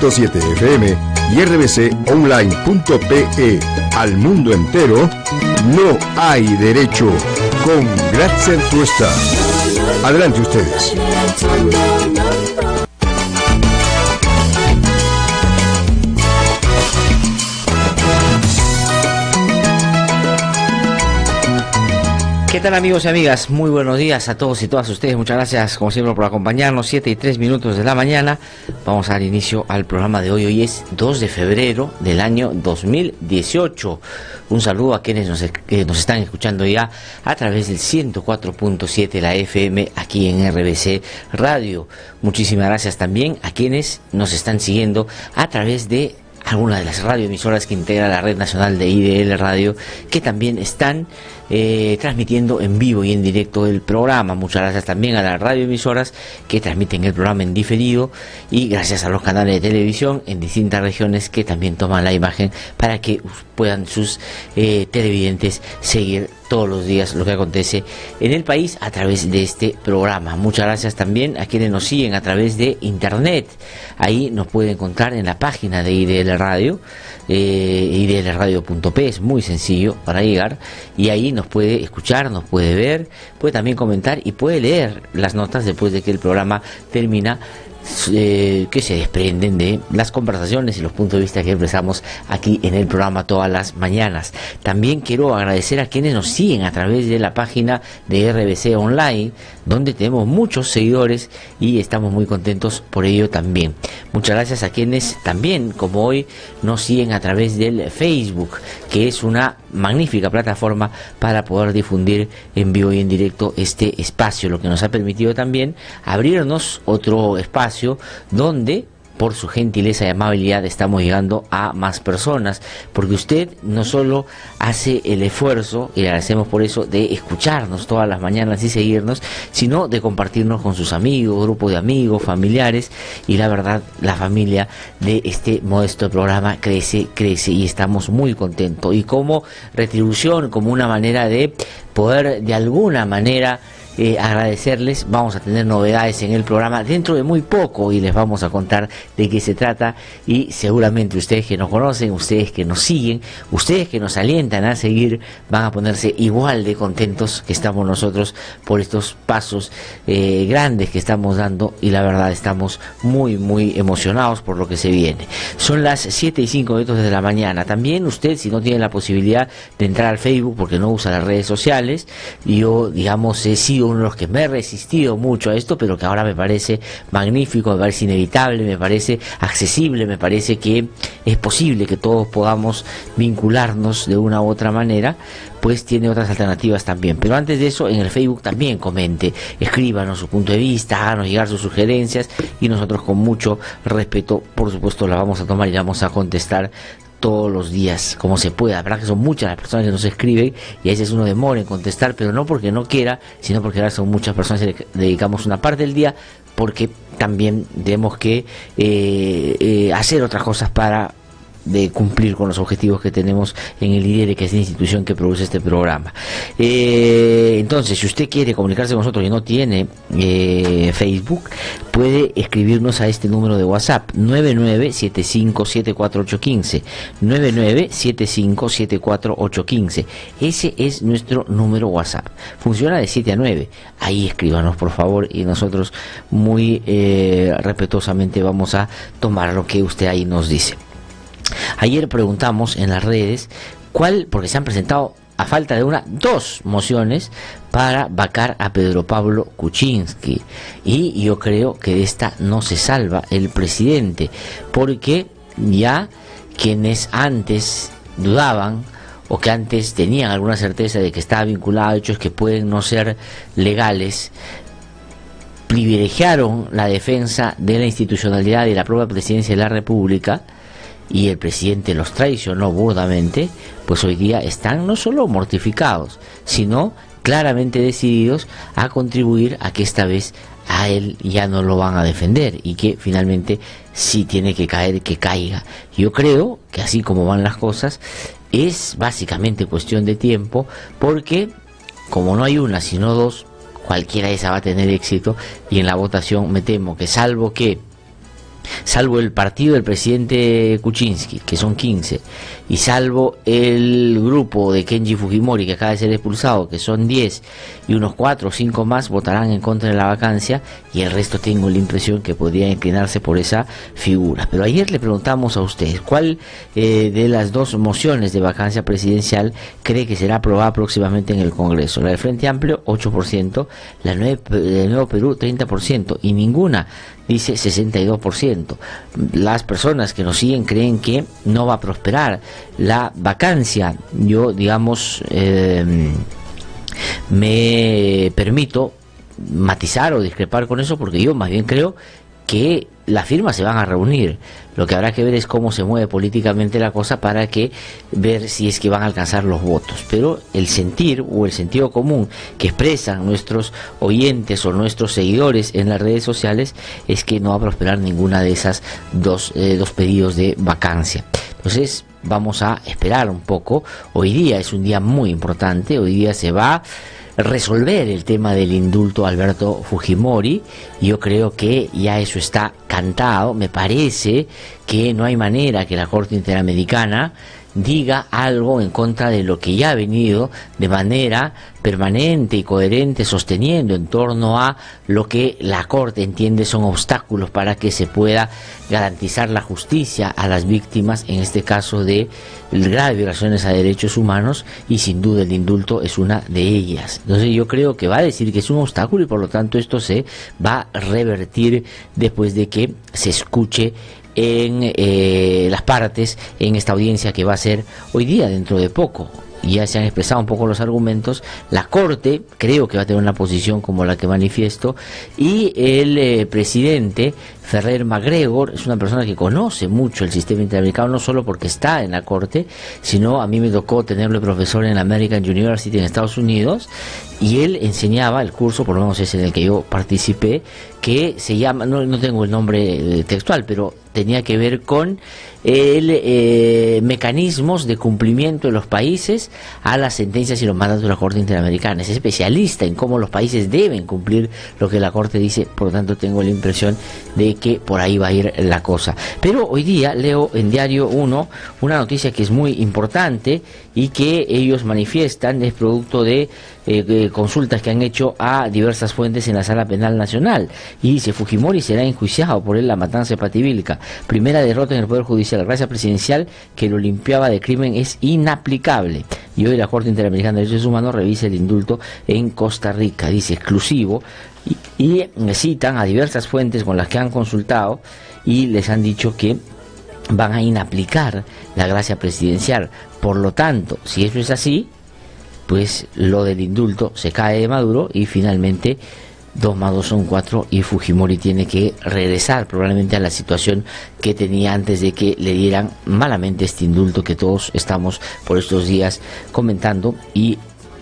100.7 FM y rbconline.pe. Al mundo entero, no hay derecho. Con Grazie Tuesta. Adelante ustedes. ¿Qué tal, amigos y amigas? Muy buenos días a todos y todas ustedes. Muchas gracias, como siempre, por acompañarnos. 7:03 de la mañana. Vamos a dar inicio al programa de hoy. Hoy es 2 de febrero del año 2018. Un saludo a quienes nos están escuchando ya a través del 104.7 la FM aquí en RBC Radio. Muchísimas gracias también a quienes nos están siguiendo a través de alguna de las radioemisoras que integra la red nacional de IDL Radio, que también están transmitiendo en vivo y en directo el programa. Muchas gracias también a las radioemisoras que transmiten el programa en diferido, y gracias a los canales de televisión en distintas regiones que también toman la imagen para que puedan sus televidentes seguir todos los días lo que acontece en el país a través de este programa. Muchas gracias también a quienes nos siguen a través de internet. Ahí nos pueden encontrar en la página de IDL Radio, idlradio.p, es muy sencillo para llegar, y ahí nos puede escuchar, nos puede ver, puede también comentar y puede leer las notas después de que el programa termina, que se desprenden de las conversaciones y los puntos de vista que expresamos aquí en el programa todas las mañanas. También quiero agradecer a quienes nos siguen a través de la página de RBC Online, donde tenemos muchos seguidores y estamos muy contentos por ello también. Muchas gracias a quienes también, como hoy, nos siguen a través del Facebook, que es una magnífica plataforma para poder difundir en vivo y en directo este espacio, lo que nos ha permitido también abrirnos otro espacio donde, por su gentileza y amabilidad, estamos llegando a más personas, porque usted no solo hace el esfuerzo, y le agradecemos por eso, de escucharnos todas las mañanas y seguirnos, sino de compartirnos con sus amigos, grupo de amigos, familiares, y la verdad, la familia de este modesto programa crece y estamos muy contentos. Y como retribución, como una manera de poder de alguna manera agradecerles, vamos a tener novedades en el programa dentro de muy poco y les vamos a contar de qué se trata, y seguramente ustedes que nos conocen, ustedes que nos siguen, ustedes que nos alientan a seguir, van a ponerse igual de contentos que estamos nosotros por estos pasos grandes que estamos dando, y la verdad estamos muy emocionados por lo que se viene. Son las 7:05 de la mañana. También usted, si no tiene la posibilidad de entrar al Facebook porque no usa las redes sociales, yo digamos he sido uno de los que me he resistido mucho a esto, pero que ahora me parece magnífico, me parece inevitable, me parece accesible, me parece que es posible que todos podamos vincularnos de una u otra manera, pues tiene otras alternativas también. Pero antes de eso, en el Facebook también comente, escríbanos su punto de vista, háganos llegar sus sugerencias, y nosotros con mucho respeto, por supuesto, la vamos a tomar y la vamos a contestar todos los días, como se pueda. La verdad que son muchas las personas que nos escriben y a veces uno demora en contestar, pero no porque no quiera, sino porque ahora son muchas personas que le dedicamos una parte del día, porque también tenemos que hacer otras cosas para cumplir con los objetivos que tenemos en el IDL, que es la institución que produce este programa. Entonces, si usted quiere comunicarse con nosotros y no tiene Facebook, puede escribirnos a este número de WhatsApp: 9975748815, 9975748815. Ese es nuestro número WhatsApp. Funciona de 7 a 9. Ahí escríbanos, por favor, y nosotros muy respetuosamente vamos a tomar lo que usted ahí nos dice. Ayer preguntamos en las redes porque se han presentado, a falta de dos mociones para vacar a Pedro Pablo Kuczynski, y yo creo que de esta no se salva el presidente, porque ya quienes antes dudaban o que antes tenían alguna certeza de que estaba vinculado a hechos que pueden no ser legales, privilegiaron la defensa de la institucionalidad de la propia presidencia de la República, y el presidente los traicionó burdamente, pues hoy día están no solo mortificados, sino claramente decididos a contribuir a que esta vez a él ya no lo van a defender, y que finalmente si tiene que caer, que caiga. Yo creo que así como van las cosas, es básicamente cuestión de tiempo, porque como no hay una sino dos, cualquiera de esas va a tener éxito, y en la votación me temo que, salvo que salvo el partido del presidente Kuczynski, que son 15, y salvo el grupo de Kenji Fujimori, que acaba de ser expulsado, que son 10, y unos 4 o 5 más votarán en contra de la vacancia, y el resto tengo la impresión que podría inclinarse por esa figura. Pero ayer le preguntamos a ustedes, ¿cuál de las dos mociones de vacancia presidencial cree que será aprobada próximamente en el Congreso? La del Frente Amplio, 8%, la del Nuevo Perú, 30%, y ninguna dice 62%. Las personas que nos siguen creen que no va a prosperar la vacancia. Yo, digamos, me permito matizar o discrepar con eso, porque yo más bien creo que las firmas se van a reunir. Lo que habrá que ver es cómo se mueve políticamente la cosa para que ver si es que van a alcanzar los votos. Pero el sentir o el sentido común que expresan nuestros oyentes o nuestros seguidores en las redes sociales es que no va a prosperar ninguna de esas dos pedidos de vacancia. Entonces vamos a esperar un poco. Hoy día es un día muy importante. Hoy día se va a resolver el tema del indulto a Alberto Fujimori. Yo creo que ya eso está cantado. Me parece que no hay manera que la Corte Interamericana diga algo en contra de lo que ya ha venido de manera permanente y coherente sosteniendo en torno a lo que la Corte entiende son obstáculos para que se pueda garantizar la justicia a las víctimas, en este caso de graves violaciones a derechos humanos, y sin duda el indulto es una de ellas. Entonces yo creo que va a decir que es un obstáculo y por lo tanto esto se va a revertir después de que se escuche en las partes en esta audiencia que va a ser hoy día dentro de poco. Ya se han expresado un poco los argumentos. La Corte creo que va a tener una posición como la que manifiesto, y el presidente Ferrer MacGregor es una persona que conoce mucho el sistema interamericano, no solo porque está en la Corte, sino a mí me tocó tenerlo de profesor en la American University en Estados Unidos, y él enseñaba el curso, por lo menos es en el que yo participé, que se llama, no tengo el nombre textual, pero tenía que ver con mecanismos de cumplimiento de los países a las sentencias y los mandatos de la Corte Interamericana. Es especialista en cómo los países deben cumplir lo que la Corte dice, por lo tanto tengo la impresión de que por ahí va a ir la cosa. Pero hoy día leo en Diario 1 una noticia que es muy importante y que ellos manifiestan es producto de consultas que han hecho a diversas fuentes en la Sala Penal Nacional, y dice: Fujimori será enjuiciado por la matanza de Pativilca, primera derrota en el Poder Judicial. La gracia presidencial que lo limpiaba de crimen es inaplicable, y hoy la Corte Interamericana de Derechos Humanos revisa el indulto en Costa Rica, dice exclusivo, y citan a diversas fuentes con las que han consultado y les han dicho que van a inaplicar la gracia presidencial. Por lo tanto, si eso es así, pues lo del indulto se cae de Maduro y finalmente 2 más 2 son 4 y Fujimori tiene que regresar probablemente a la situación que tenía antes de que le dieran malamente este indulto que todos estamos por estos días comentando, y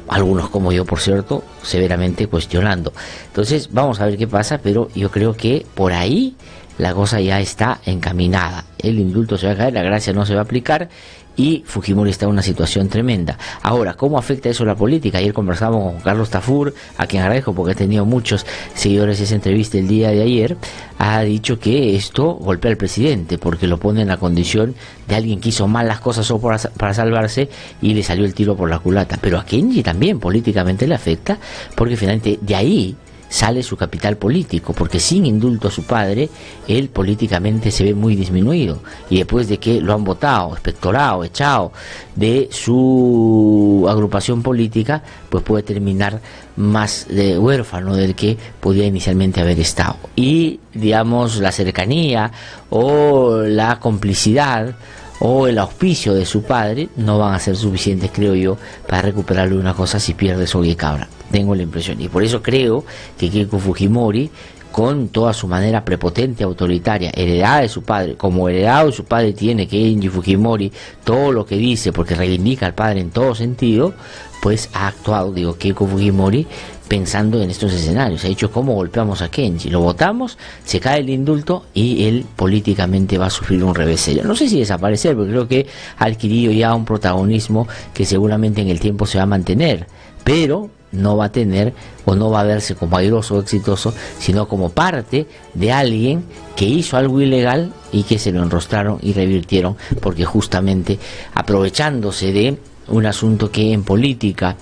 algunos como yo, por cierto, severamente cuestionando. Entonces vamos a ver qué pasa, pero yo creo que por ahí la cosa ya está encaminada. El indulto se va a caer, la gracia no se va a aplicar, y Fujimori está en una situación tremenda. Ahora, ¿cómo afecta eso a la política? Ayer conversamos con Carlos Tafur, a quien agradezco porque ha tenido muchos seguidores esa entrevista el día de ayer. Ha dicho que esto golpea al presidente porque lo pone en la condición de alguien que hizo mal las cosas solo para salvarse y le salió el tiro por la culata. Pero a Kenji también políticamente le afecta, porque finalmente de ahí sale su capital político, porque sin indulto a su padre, él políticamente se ve muy disminuido, y después de que lo han votado, expectorado, echado de su agrupación política, pues puede terminar más de huérfano del que podía inicialmente haber estado. Y digamos, la cercanía o la complicidad o el auspicio de su padre no van a ser suficientes, creo yo, para recuperarle una cosa si pierde Sogue Cabra. Tengo la impresión, y por eso creo que Keiko Fujimori, con toda su manera prepotente, autoritaria, heredada de su padre, como heredado de su padre tiene Kenji Fujimori, todo lo que dice, porque reivindica al padre en todo sentido, pues ha actuado, digo, Keiko Fujimori, pensando en estos escenarios. Ha dicho: ¿cómo golpeamos a Kenji? Lo votamos, se cae el indulto y él políticamente va a sufrir un revés. Yo no sé si desaparecer, porque creo que ha adquirido ya un protagonismo que seguramente en el tiempo se va a mantener, pero no va a tener o no va a verse como airoso o exitoso, sino como parte de alguien que hizo algo ilegal y que se lo enrostraron y revirtieron, porque justamente aprovechándose de un asunto que en política,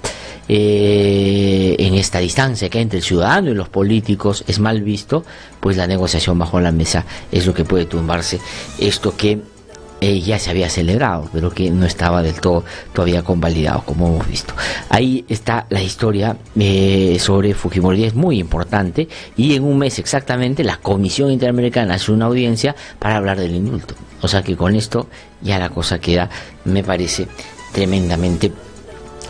en esta distancia que hay entre el ciudadano y los políticos es mal visto, pues la negociación bajo la mesa es lo que puede tumbarse esto que ya se había celebrado, pero que no estaba del todo todavía convalidado, como hemos visto. Ahí está la historia sobre Fujimori, es muy importante, y en un mes exactamente la Comisión Interamericana hace una audiencia para hablar del indulto. O sea que con esto ya la cosa queda, me parece, tremendamente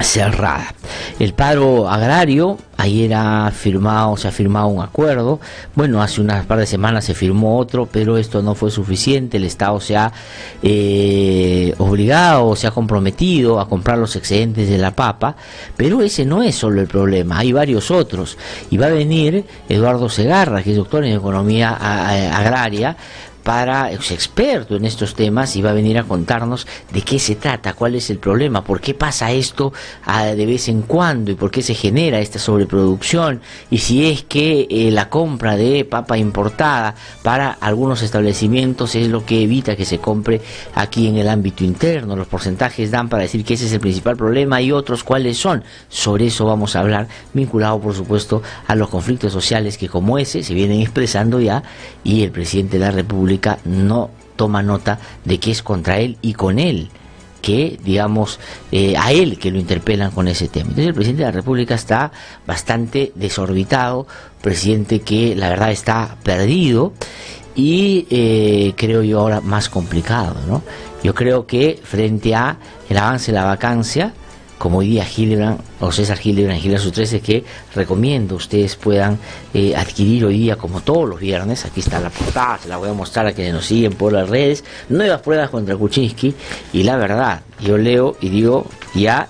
cerrada. El paro agrario, ayer se ha firmado un acuerdo, bueno, hace unas par de semanas se firmó otro, pero esto no fue suficiente. El Estado se ha obligado, se ha comprometido a comprar los excedentes de la papa, pero ese no es solo el problema, hay varios otros, y va a venir Eduardo Segarra, que es doctor en economía agraria, es experto en estos temas, y va a venir a contarnos de qué se trata, cuál es el problema, por qué pasa esto de vez en cuando y por qué se genera esta sobreproducción, y si es que la compra de papa importada para algunos establecimientos es lo que evita que se compre aquí en el ámbito interno. Los porcentajes dan para decir que ese es el principal problema, y otros cuáles son. Sobre eso vamos a hablar, vinculado por supuesto a los conflictos sociales que como ese se vienen expresando ya, y el presidente de la República no toma nota de que es contra él y con él, que digamos a él que lo interpelan con ese tema. Entonces el presidente de la República está bastante desorbitado, presidente que la verdad está perdido, y creo yo ahora más complicado, ¿no? Yo creo que frente a el avance de la vacancia, como hoy día Hildebrand o César Hildebrand, Sus 13, que recomiendo ustedes puedan adquirir hoy día, como todos los viernes. Aquí está la portada, se la voy a mostrar a quienes nos siguen por las redes. Nuevas pruebas contra Kuczynski, y la verdad, yo leo y digo, ya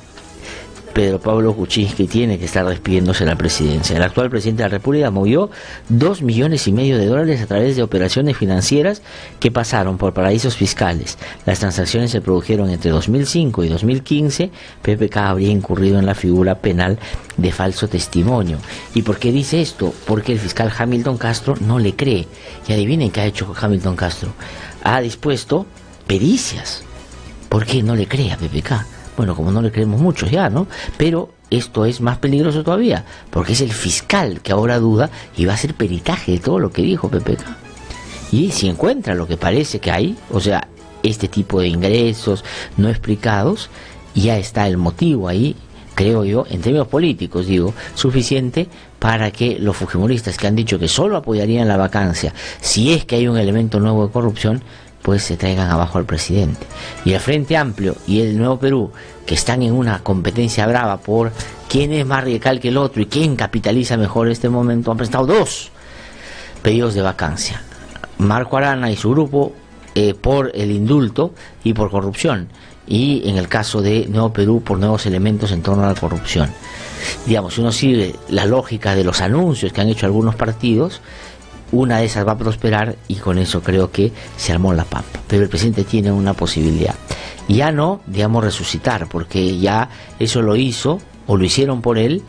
Pedro Pablo Kuczynski tiene que estar despidiéndose de la presidencia. El actual presidente de la República movió $2,5 millones a través de operaciones financieras que pasaron por paraísos fiscales. Las transacciones se produjeron entre 2005 y 2015. PPK habría incurrido en la figura penal de falso testimonio. ¿Y por qué dice esto? Porque el fiscal Hamilton Castro no le cree. Y adivinen qué ha hecho Hamilton Castro. Ha dispuesto pericias. ¿Por qué no le cree a PPK? Bueno, como no le creemos mucho ya, ¿no? Pero esto es más peligroso todavía, porque es el fiscal que ahora duda y va a hacer peritaje de todo lo que dijo PPK. Y si encuentra lo que parece que hay, o sea, este tipo de ingresos no explicados, ya está el motivo ahí, creo yo, en términos políticos, digo, suficiente para que los fujimoristas, que han dicho que solo apoyarían la vacancia si es que hay un elemento nuevo de corrupción, pues se traigan abajo al presidente. Y el Frente Amplio y el Nuevo Perú, que están en una competencia brava por quién es más radical que el otro y quién capitaliza mejor en este momento, han presentado 2 pedidos de vacancia. Marco Arana y su grupo por el indulto y por corrupción, y en el caso de Nuevo Perú por nuevos elementos en torno a la corrupción. Digamos, si uno sigue la lógica de los anuncios que han hecho algunos partidos, una de esas va a prosperar, y con eso creo que se armó la pampa. Pero el presidente tiene una posibilidad, ya no, digamos, resucitar, porque ya eso lo hizo o lo hicieron por él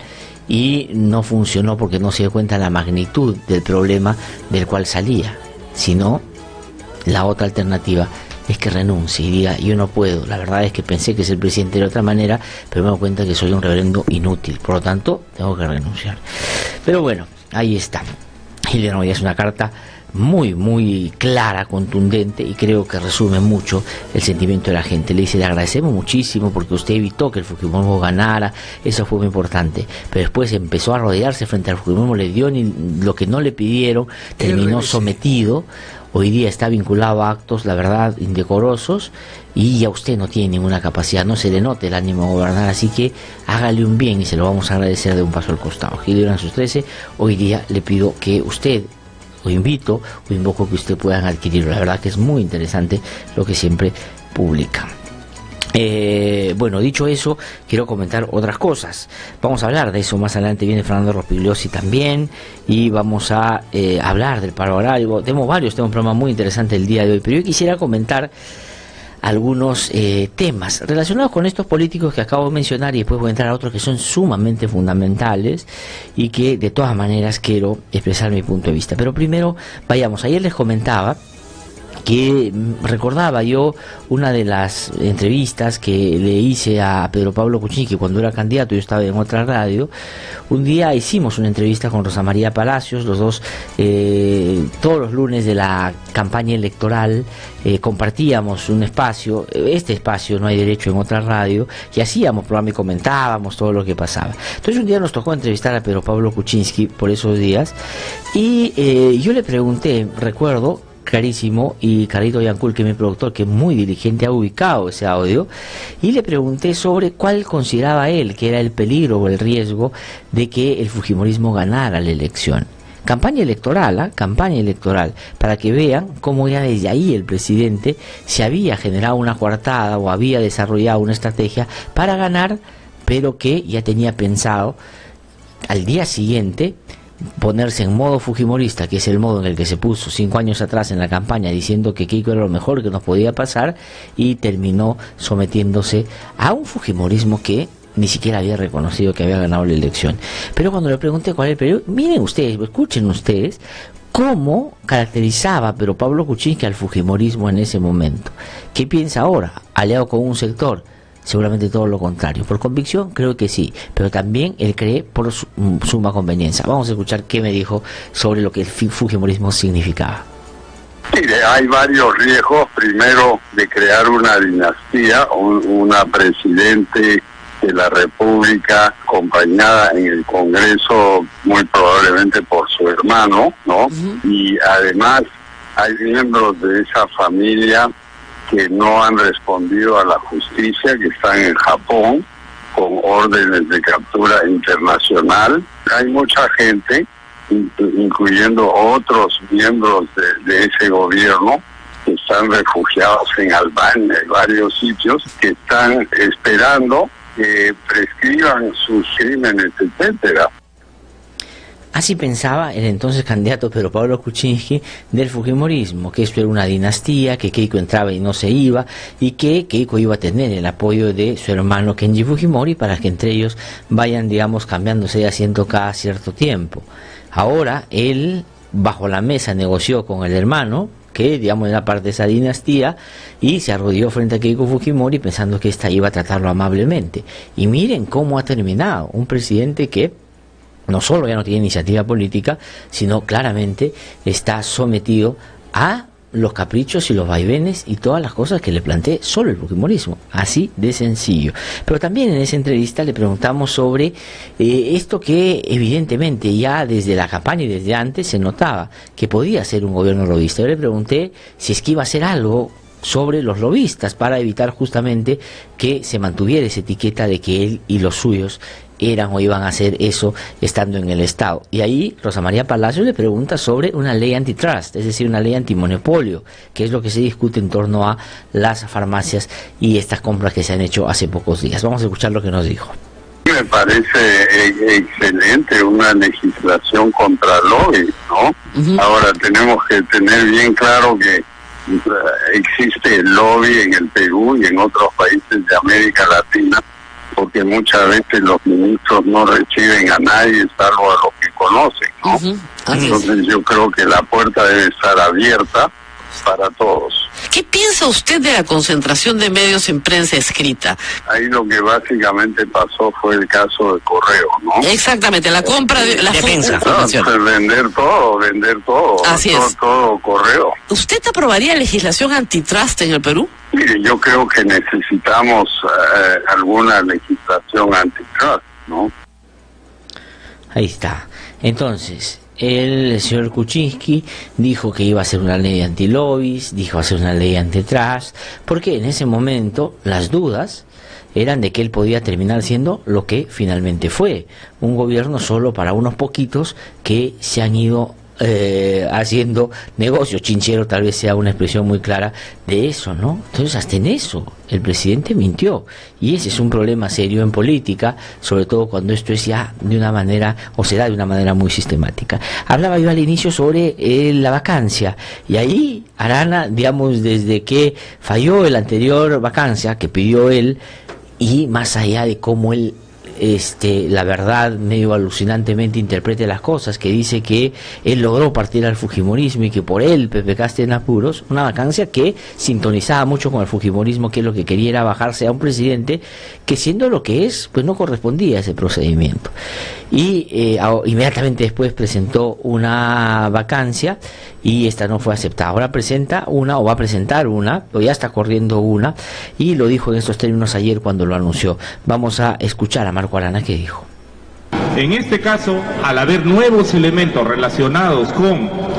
y no funcionó, porque no se dio cuenta de la magnitud del problema del cual salía. Sino la otra alternativa es que renuncie y diga: yo no puedo, la verdad es que pensé que ser presidente de otra manera, pero me doy cuenta que soy un reverendo inútil, por lo tanto tengo que renunciar. Pero bueno, ahí está. Hildebrand es una carta muy, muy clara, contundente, y creo que resume mucho el sentimiento de la gente. Le dice: le agradecemos muchísimo porque usted evitó que el Fujimorismo ganara, eso fue muy importante, pero después empezó a rodearse frente al Fujimorismo, le dio lo que no le pidieron, terminó sometido, hoy día está vinculado a actos, la verdad, indecorosos, y ya usted no tiene ninguna capacidad, no se le note el ánimo de gobernar, así que hágale un bien y se lo vamos a agradecer de un paso al costado. Hildebrand Sus 13, hoy día le pido que usted, o invito, o invoco que usted puedan adquirirlo. La verdad que es muy interesante lo que siempre publica. Bueno, dicho eso, quiero comentar otras cosas. Vamos a hablar de eso más adelante. Viene Fernando Rospigliosi también, y vamos a hablar del paro agrario. Tenemos un programa muy interesante el día de hoy, pero yo quisiera comentar algunos temas relacionados con estos políticos que acabo de mencionar, y después voy a entrar a otros que son sumamente fundamentales y que de todas maneras quiero expresar mi punto de vista. Pero primero, vayamos, ayer les comentaba que recordaba yo una de las entrevistas que le hice a Pedro Pablo Kuczynski cuando era candidato. Yo estaba en otra radio. Un día hicimos una entrevista con Rosa María Palacios, los dos, todos los lunes de la campaña electoral, compartíamos un espacio, este espacio No Hay Derecho, en otra radio, y hacíamos programa y comentábamos todo lo que pasaba. Entonces un día nos tocó entrevistar a Pedro Pablo Kuczynski por esos días, y yo le pregunté, recuerdo clarísimo, y Carlito Yancul, que es mi productor, que es muy diligente, ha ubicado ese audio, y le pregunté sobre cuál consideraba él que era el peligro o el riesgo de que el fujimorismo ganara la elección. Campaña electoral, campaña electoral, para que vean cómo ya desde ahí el presidente se había generado una coartada o había desarrollado una estrategia para ganar, pero que ya tenía pensado al día siguiente ponerse en modo fujimorista, que es el modo en el que se puso 5 años atrás en la campaña, diciendo que Keiko era lo mejor que nos podía pasar, y terminó sometiéndose a un fujimorismo que ni siquiera había reconocido que había ganado la elección. Pero cuando le pregunté cuál era el periodo, miren ustedes, escuchen ustedes cómo caracterizaba Pedro Pablo Kuczynski al fujimorismo en ese momento. ¿Qué piensa ahora? Aliado con un sector, seguramente todo lo contrario. Por convicción, creo que sí, pero también él cree por suma conveniencia. Vamos a escuchar qué me dijo sobre lo que el fujimorismo significaba. Mire, hay varios riesgos. Primero, de crear una dinastía, una presidente de la República acompañada en el Congreso muy probablemente por su hermano, ¿no? Y además hay miembros de esa familia que no han respondido a la justicia, que están en Japón con órdenes de captura internacional. Hay mucha gente, incluyendo otros miembros de ese gobierno, que están refugiados en Albania y varios sitios, que están esperando que prescriban sus crímenes, etcétera. Así pensaba el entonces candidato Pedro Pablo Kuczynski del fujimorismo, que esto era una dinastía, que Keiko entraba y no se iba, y que Keiko iba a tener el apoyo de su hermano Kenji Fujimori para que entre ellos vayan, digamos, cambiándose de asiento cada cierto tiempo. Ahora él, bajo la mesa, negoció con el hermano, que digamos era parte de esa dinastía, y se arrodilló frente a Keiko Fujimori pensando que ésta iba a tratarlo amablemente. Y miren cómo ha terminado, un presidente que no solo ya no tiene iniciativa política, sino claramente está sometido a los caprichos y los vaivenes y todas las cosas que le plantea solo el fujimorismo, así de sencillo. Pero también en esa entrevista le preguntamos sobre esto que evidentemente ya desde la campaña y desde antes se notaba que podía ser un gobierno lobista. Yo le pregunté si es que iba a hacer algo sobre los lobistas para evitar justamente que se mantuviera esa etiqueta de que él y los suyos eran o iban a hacer eso estando en el Estado. Y ahí Rosa María Palacios le pregunta sobre una ley antitrust, es decir, una ley antimonopolio, que es lo que se discute en torno a las farmacias y estas compras que se han hecho hace pocos días. Vamos a escuchar lo que nos dijo. Me parece excelente una legislación contra lobby, ¿no? Ahora tenemos que tener bien claro que existe el lobby en el Perú y en otros países de América Latina, porque muchas veces los ministros no reciben a nadie salvo a los que conocen, ¿no? Entonces yo creo que la puerta debe estar abierta para todos. ¿Qué piensa usted de la concentración de medios en prensa escrita? Ahí lo que básicamente pasó fue el caso de Correo, ¿no? Exactamente, la compra de la prensa. Vender todo. Así es. Todo Correo. ¿Usted aprobaría legislación antitrust en el Perú? Mire, yo creo que necesitamos alguna legislación antitrust, ¿no? Ahí está. Entonces, el señor Kuczynski dijo que iba a hacer una ley anti-lobbies, dijo hacer una ley antitrust, porque en ese momento las dudas eran de que él podía terminar siendo lo que finalmente fue, un gobierno solo para unos poquitos que se han ido haciendo negocio. Chinchero tal vez sea una expresión muy clara de eso, ¿no? Entonces hasta en eso el presidente mintió, y ese es un problema serio en política, sobre todo cuando esto es ya de una manera, o se da de una manera muy sistemática. Hablaba yo al inicio sobre la vacancia, y ahí Arana, digamos, desde que falló el anterior vacancia que pidió él, y más allá de cómo él la verdad medio alucinantemente interprete las cosas, que dice que él logró partir al fujimorismo y que por él PPK está en apuros, una vacancia que sintonizaba mucho con el fujimorismo, que lo que quería era bajarse a un presidente que, siendo lo que es, pues no correspondía a ese procedimiento. Y inmediatamente después presentó una vacancia y esta no fue aceptada. Ahora presenta una, o va a presentar una, o ya está corriendo una, y lo dijo en estos términos ayer cuando lo anunció. Vamos a escuchar a Marco Arana, que dijo: en este caso, al haber nuevos elementos relacionados con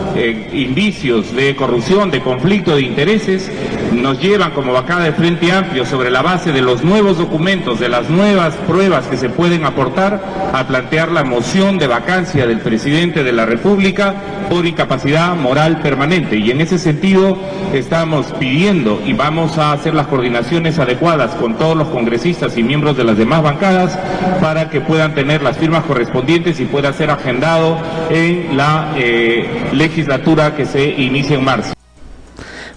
indicios de corrupción, de conflicto de intereses, nos llevan como bancada de Frente Amplio, sobre la base de los nuevos documentos, de las nuevas pruebas que se pueden aportar, a plantear la moción de vacancia del presidente de la República por incapacidad moral permanente. Y en ese sentido estamos pidiendo, y vamos a hacer las coordinaciones adecuadas con todos los congresistas y miembros de las demás bancadas para que puedan tener las firmas correspondientes y pueda ser agendado en la legislatura que se inicia en marzo.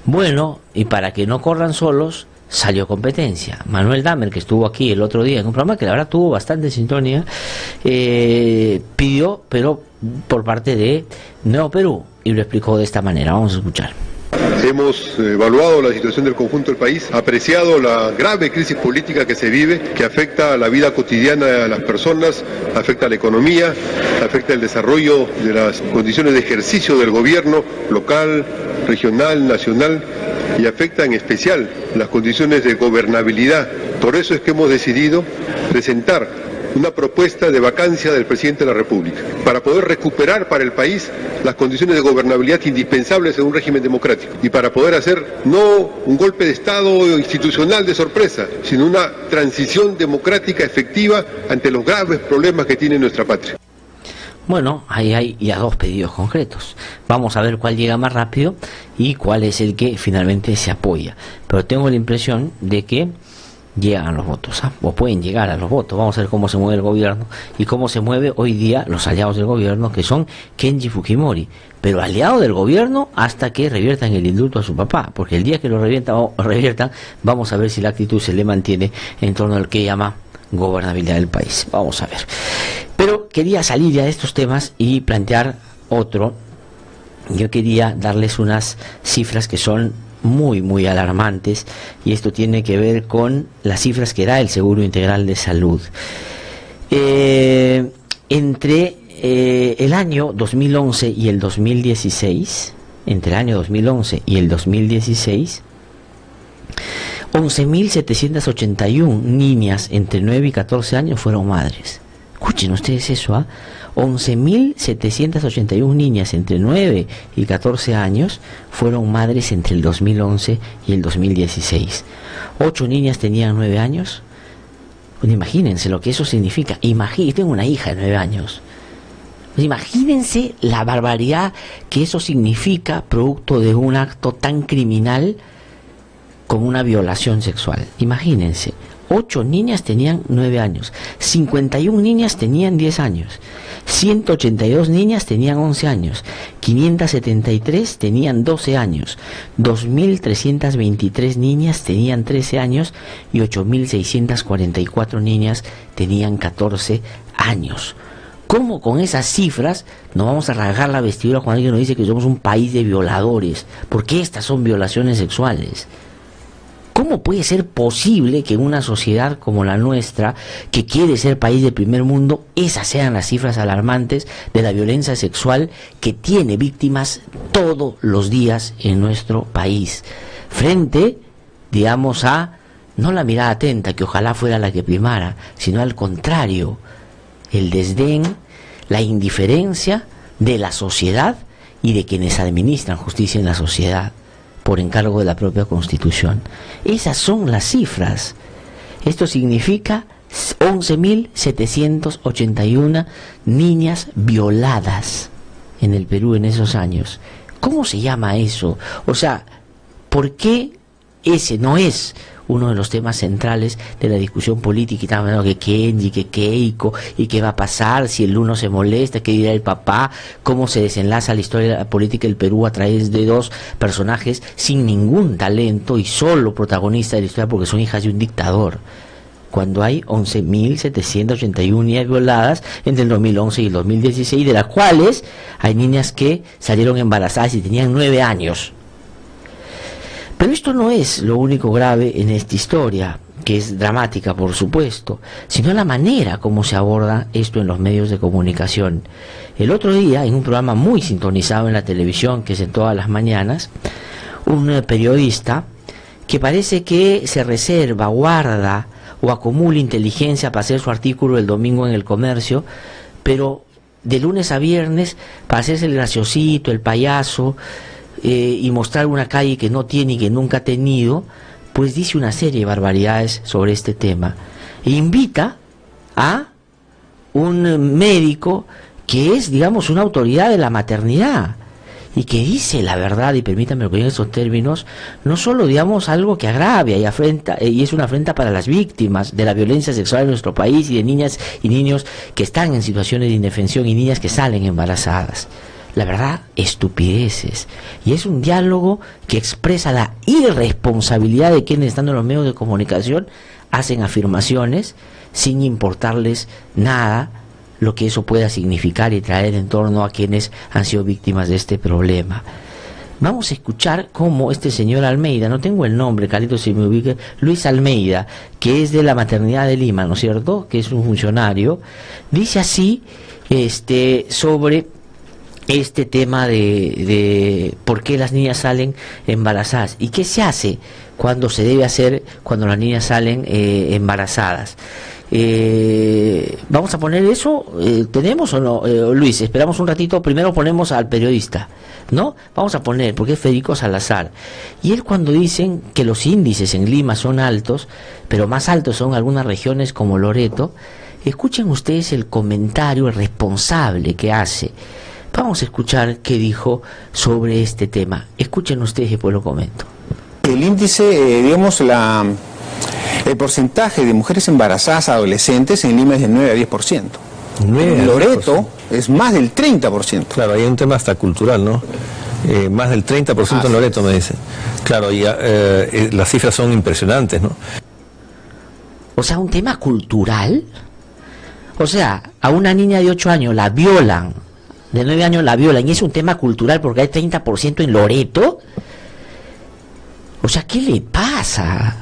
Bueno, y para que no corran solos, salió competencia. Manuel Damer, que estuvo aquí el otro día en un programa que la verdad tuvo bastante sintonía, pidió, pero por parte de Nuevo Perú, y lo explicó de esta manera. Vamos a escuchar. Hemos evaluado la situación del conjunto del país, apreciado la grave crisis política que se vive, que afecta a la vida cotidiana de las personas, afecta a la economía, afecta el desarrollo de las condiciones de ejercicio del gobierno local, regional, nacional, y afecta en especial las condiciones de gobernabilidad. Por eso es que hemos decidido presentar una propuesta de vacancia del presidente de la República, para poder recuperar para el país las condiciones de gobernabilidad indispensables en un régimen democrático, y para poder hacer no un golpe de Estado institucional de sorpresa, sino una transición democrática efectiva ante los graves problemas que tiene nuestra patria. Bueno, ahí hay ya dos pedidos concretos. Vamos a ver cuál llega más rápido y cuál es el que finalmente se apoya. Pero tengo la impresión de que llegan a los votos, o pueden llegar a los votos. Vamos a ver cómo se mueve el gobierno y cómo se mueve hoy día los aliados del gobierno, que son Kenji Fujimori, pero aliado del gobierno hasta que reviertan el indulto a su papá, porque el día que lo reviertan, vamos a ver si la actitud se le mantiene en torno al que llama gobernabilidad del país. Vamos a ver. Pero quería salir ya de estos temas y plantear otro. Yo quería darles unas cifras que son muy alarmantes, y esto tiene que ver con las cifras que da el Seguro Integral de Salud. Entre el año 2011 y el 2016, 11.781 niñas entre 9 y 14 años fueron madres. Escuchen ustedes eso, 11.781 niñas entre 9 y 14 años fueron madres entre el 2011 y el 2016. 8 niñas tenían 9 años. Pues imagínense lo que eso significa. Yo tengo una hija de 9 años. Pues imagínense la barbaridad que eso significa, producto de un acto tan criminal como una violación sexual. Imagínense. 8 niñas tenían 9 años, 51 niñas tenían 10 años, 182 niñas tenían 11 años, 573 tenían 12 años, 2.323 niñas tenían 13 años y 8.644 niñas tenían 14 años. ¿Cómo con esas cifras nos vamos a rasgar la vestidura cuando alguien nos dice que somos un país de violadores? Porque estas son violaciones sexuales. ¿Cómo puede ser posible que en una sociedad como la nuestra, que quiere ser país de primer mundo, esas sean las cifras alarmantes de la violencia sexual que tiene víctimas todos los días en nuestro país? Frente, digamos, a no la mirada atenta, que ojalá fuera la que primara, sino al contrario, el desdén, la indiferencia de la sociedad y de quienes administran justicia en la sociedad, por encargo de la propia Constitución. Esas son las cifras. Esto significa 11.781 niñas violadas en el Perú en esos años. ¿Cómo se llama eso? O sea, ¿por qué ese no es uno de los temas centrales de la discusión política? Y estamos hablando que Kenji, que Keiko, y qué va a pasar si el uno se molesta, qué dirá el papá, cómo se desenlaza la historia política del Perú a través de dos personajes sin ningún talento y solo protagonistas de la historia porque son hijas de un dictador, cuando hay 11.781 niñas violadas entre el 2011 y el 2016, de las cuales hay niñas que salieron embarazadas y tenían 9 años. Pero esto no es lo único grave en esta historia, que es dramática por supuesto, sino la manera como se aborda esto en los medios de comunicación. El otro día, en un programa muy sintonizado en la televisión, que es en todas las mañanas, un periodista que parece que se reserva, guarda o acumula inteligencia para hacer su artículo el domingo en El Comercio, pero de lunes a viernes para hacerse el graciosito, el payaso, y mostrar una calle que no tiene y que nunca ha tenido, pues dice una serie de barbaridades sobre este tema. E invita a un médico que es, digamos, una autoridad de la maternidad y que dice la verdad, y permítanme que en esos términos, no solo, digamos, algo que agravia y afrenta, y es una afrenta para las víctimas de la violencia sexual en nuestro país y de niñas y niños que están en situaciones de indefensión y niñas que salen embarazadas. La verdad, estupideces. Y es un diálogo que expresa la irresponsabilidad de quienes, estando en los medios de comunicación, hacen afirmaciones sin importarles nada lo que eso pueda significar y traer en torno a quienes han sido víctimas de este problema. Vamos a escuchar cómo este señor Almeida, no tengo el nombre, Carlitos, si me ubique, Luis Almeida, que es de la maternidad de Lima, ¿no es cierto?, que es un funcionario, dice así sobre este tema de por qué las niñas salen embarazadas y qué se hace cuando se debe hacer cuando las niñas salen embarazadas. Vamos a poner eso, ¿tenemos o no, Luis? Esperamos un ratito, primero ponemos al periodista, ¿no? Vamos a poner, porque es Federico Salazar, y él cuando dicen que los índices en Lima son altos, pero más altos son algunas regiones como Loreto, escuchen ustedes el comentario responsable que hace. Vamos a escuchar qué dijo sobre este tema. Escuchen ustedes y después lo comento. El índice, digamos, el porcentaje de mujeres embarazadas adolescentes en Lima es del 9 a 10%. En Loreto es más del 30%. Claro, hay un tema hasta cultural, ¿no? Más del 30% en Loreto, me dicen. Claro, y las cifras son impresionantes, ¿no? O sea, un tema cultural. O sea, a una niña de 8 años la violan, de 9 años la violan, y es un tema cultural porque hay 30% en Loreto. O sea, ¿qué le pasa?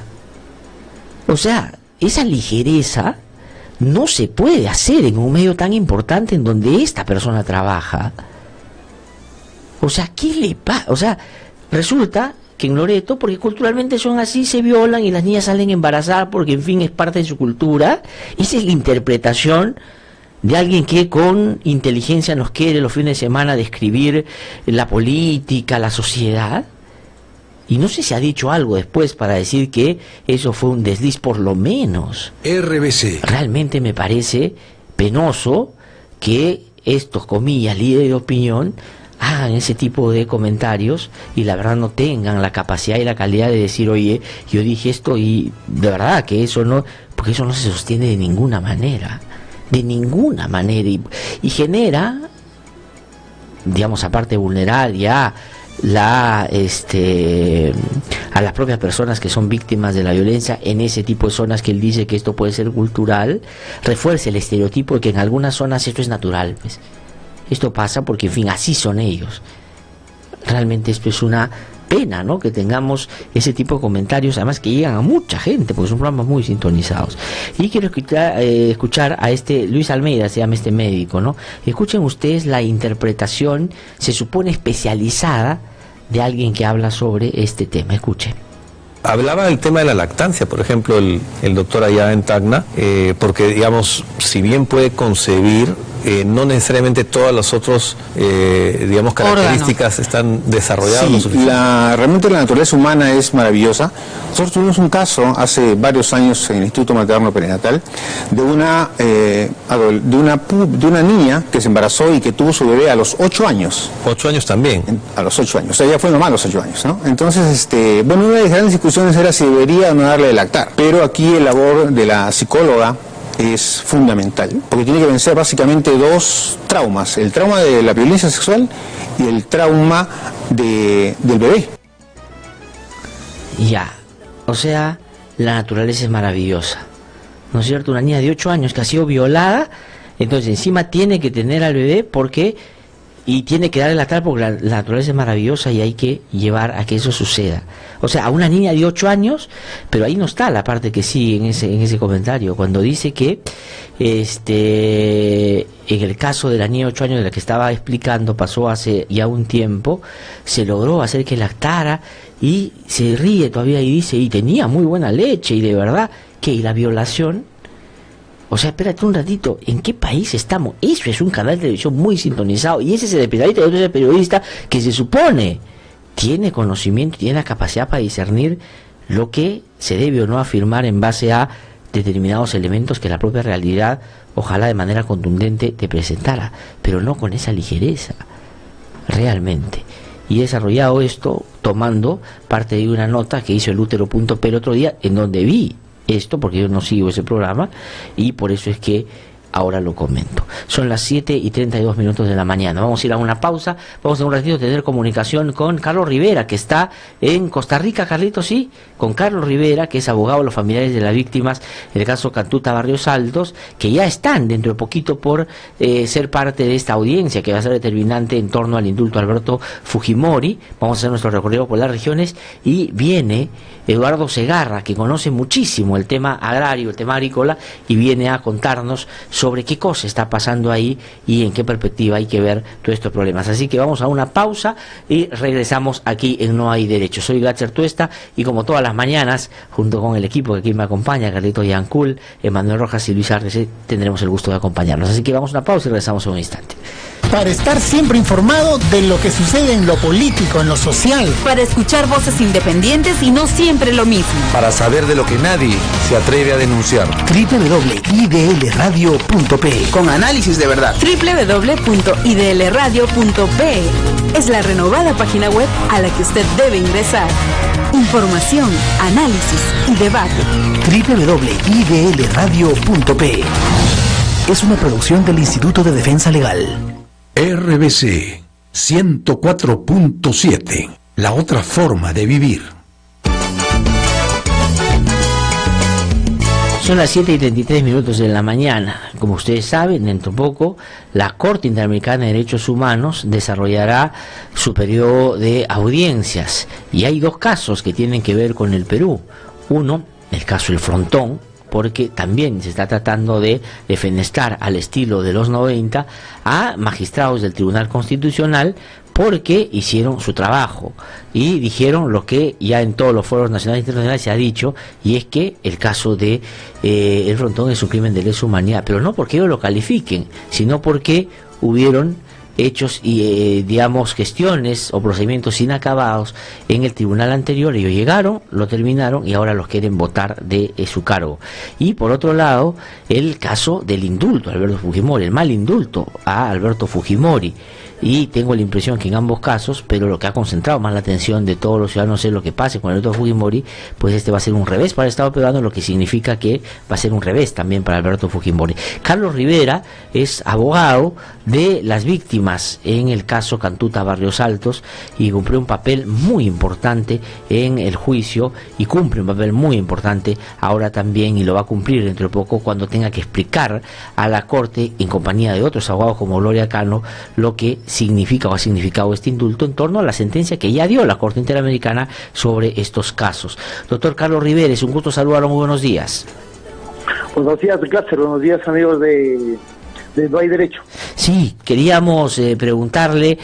O sea, esa ligereza no se puede hacer en un medio tan importante en donde esta persona trabaja. O sea, ¿qué le pasa? O sea, resulta que en Loreto, porque culturalmente son así, se violan y las niñas salen embarazadas porque, en fin, es parte de su cultura. Esa es la interpretación de alguien que con inteligencia nos quiere los fines de semana describir la política, la sociedad. Y no sé si ha dicho algo después para decir que eso fue un desliz, por lo menos. RBC. Realmente me parece penoso que estos, comillas, líderes de opinión hagan ese tipo de comentarios y la verdad no tengan la capacidad y la calidad de decir, oye, yo dije esto, y de verdad que eso no, porque eso no se sostiene de ninguna manera, y genera, digamos, aparte de vulnerar ya a las propias personas que son víctimas de la violencia en ese tipo de zonas que él dice que esto puede ser cultural, refuerza el estereotipo de que en algunas zonas esto es natural, pues. Esto pasa porque, en fin, así son ellos. Realmente esto es una pena, ¿no?, que tengamos ese tipo de comentarios, además que llegan a mucha gente, porque son programas muy sintonizados. Y quiero escuchar a Luis Almeida, se llama este médico, ¿no? Escuchen ustedes la interpretación, se supone especializada, de alguien que habla sobre este tema. Escuchen. Hablaba del tema de la lactancia, por ejemplo, el doctor allá en Tacna, porque, digamos, si bien puede concebir no necesariamente todas las otras, digamos, características están desarrolladas lo suficiente. Realmente la naturaleza humana es maravillosa. Nosotros tuvimos un caso hace varios años en el Instituto Materno Perinatal de una niña que se embarazó y que tuvo su bebé a los 8 años. 8 años también. A los 8 años. O sea, ya fue normal a los 8 años, ¿no? Entonces, bueno, una de las grandes discusiones era si debería o no darle de lactar. Pero aquí el labor de la psicóloga es fundamental, porque tiene que vencer básicamente dos traumas: el trauma de la violencia sexual y el trauma del bebé. Ya, o sea, la naturaleza es maravillosa, ¿no es cierto? Una niña de 8 años que ha sido violada, entonces encima tiene que tener al bebé y tiene que darle lactar porque la naturaleza es maravillosa y hay que llevar a que eso suceda. O sea, a una niña de 8 años, pero ahí no está la parte que sigue en ese comentario, cuando dice que en el caso de la niña de 8 años de la que estaba explicando, pasó hace ya un tiempo, se logró hacer que lactara y se ríe todavía y dice, y tenía muy buena leche, y de verdad que la violación. O sea, espérate un ratito, ¿en qué país estamos? Eso es un canal de televisión muy sintonizado, y ese es el periodista, y otro es el periodista que se supone tiene conocimiento, tiene la capacidad para discernir lo que se debe o no afirmar en base a determinados elementos que la propia realidad, ojalá de manera contundente, te presentara, pero no con esa ligereza, realmente. Y he desarrollado esto tomando parte de una nota que hizo el útero.p el otro día, en donde vi esto, porque yo no sigo ese programa, y por eso es que ahora lo comento. Son las 7:32 de la mañana. Vamos a ir a una pausa. Vamos en un ratito a tener comunicación con Carlos Rivera, que está en Costa Rica. Carlitos, sí, con Carlos Rivera, que es abogado de los familiares de las víctimas del caso Cantuta Barrios Altos, que ya están dentro de poquito por ser parte de esta audiencia que va a ser determinante en torno al indulto a Alberto Fujimori. Vamos a hacer nuestro recorrido por las regiones y viene Eduardo Segarra, que conoce muchísimo el tema agrario, el tema agrícola, y viene a contarnos sobre qué cosa está pasando ahí y en qué perspectiva hay que ver todos estos problemas. Así que vamos a una pausa y regresamos aquí en No Hay Derecho. Soy Glatzer Tuesta y como todas las mañanas, junto con el equipo que aquí me acompaña, Carlito Yancul, Emanuel Rojas y Luis Arce, tendremos el gusto de acompañarnos. Así que vamos a una pausa y regresamos en un instante. Para estar siempre informado de lo que sucede en lo político, en lo social. Para escuchar voces independientes y no siempre lo mismo. Para saber de lo que nadie se atreve a denunciar. www.idlradio.pe, con análisis de verdad. www.idlradio.pe es la renovada página web a la que usted debe ingresar. Información, análisis y debate. www.idlradio.pe es una producción del Instituto de Defensa Legal. RBC 104.7, la otra forma de vivir. Son las 7:33 de la mañana. Como ustedes saben, dentro de poco, la Corte Interamericana de Derechos Humanos desarrollará su periodo de audiencias. Y hay dos casos que tienen que ver con el Perú. Uno, el caso El Frontón, porque también se está tratando de defenestrar al estilo de los 90 a magistrados del Tribunal Constitucional porque hicieron su trabajo y dijeron lo que ya en todos los foros nacionales e internacionales se ha dicho, y es que el caso de El Frontón es un crimen de lesa humanidad, pero no porque ellos lo califiquen, sino porque hubieron hechos y digamos gestiones o procedimientos inacabados en el tribunal anterior. Ellos llegaron, lo terminaron y ahora los quieren votar de su cargo. Y por otro lado, el caso del indulto a Alberto Fujimori, el mal indulto a Alberto Fujimori. Y tengo la impresión que en ambos casos, pero lo que ha concentrado más la atención de todos los ciudadanos es lo que pase con Alberto Fujimori, pues este va a ser un revés para el Estado peruano, lo que significa que va a ser un revés también para Alberto Fujimori. Carlos Rivera es abogado de las víctimas en el caso Cantuta Barrios Altos y cumplió un papel muy importante en el juicio y cumple un papel muy importante ahora también, y lo va a cumplir dentro de poco cuando tenga que explicar a la Corte en compañía de otros abogados como Gloria Cano lo que significa o ha significado este indulto en torno a la sentencia que ya dio la Corte Interamericana sobre estos casos. Doctor Carlos Rivera, es un gusto saludarlo, muy buenos días. Buenos días, Glatzer, buenos días amigos de No Hay Derecho. Sí, queríamos preguntarle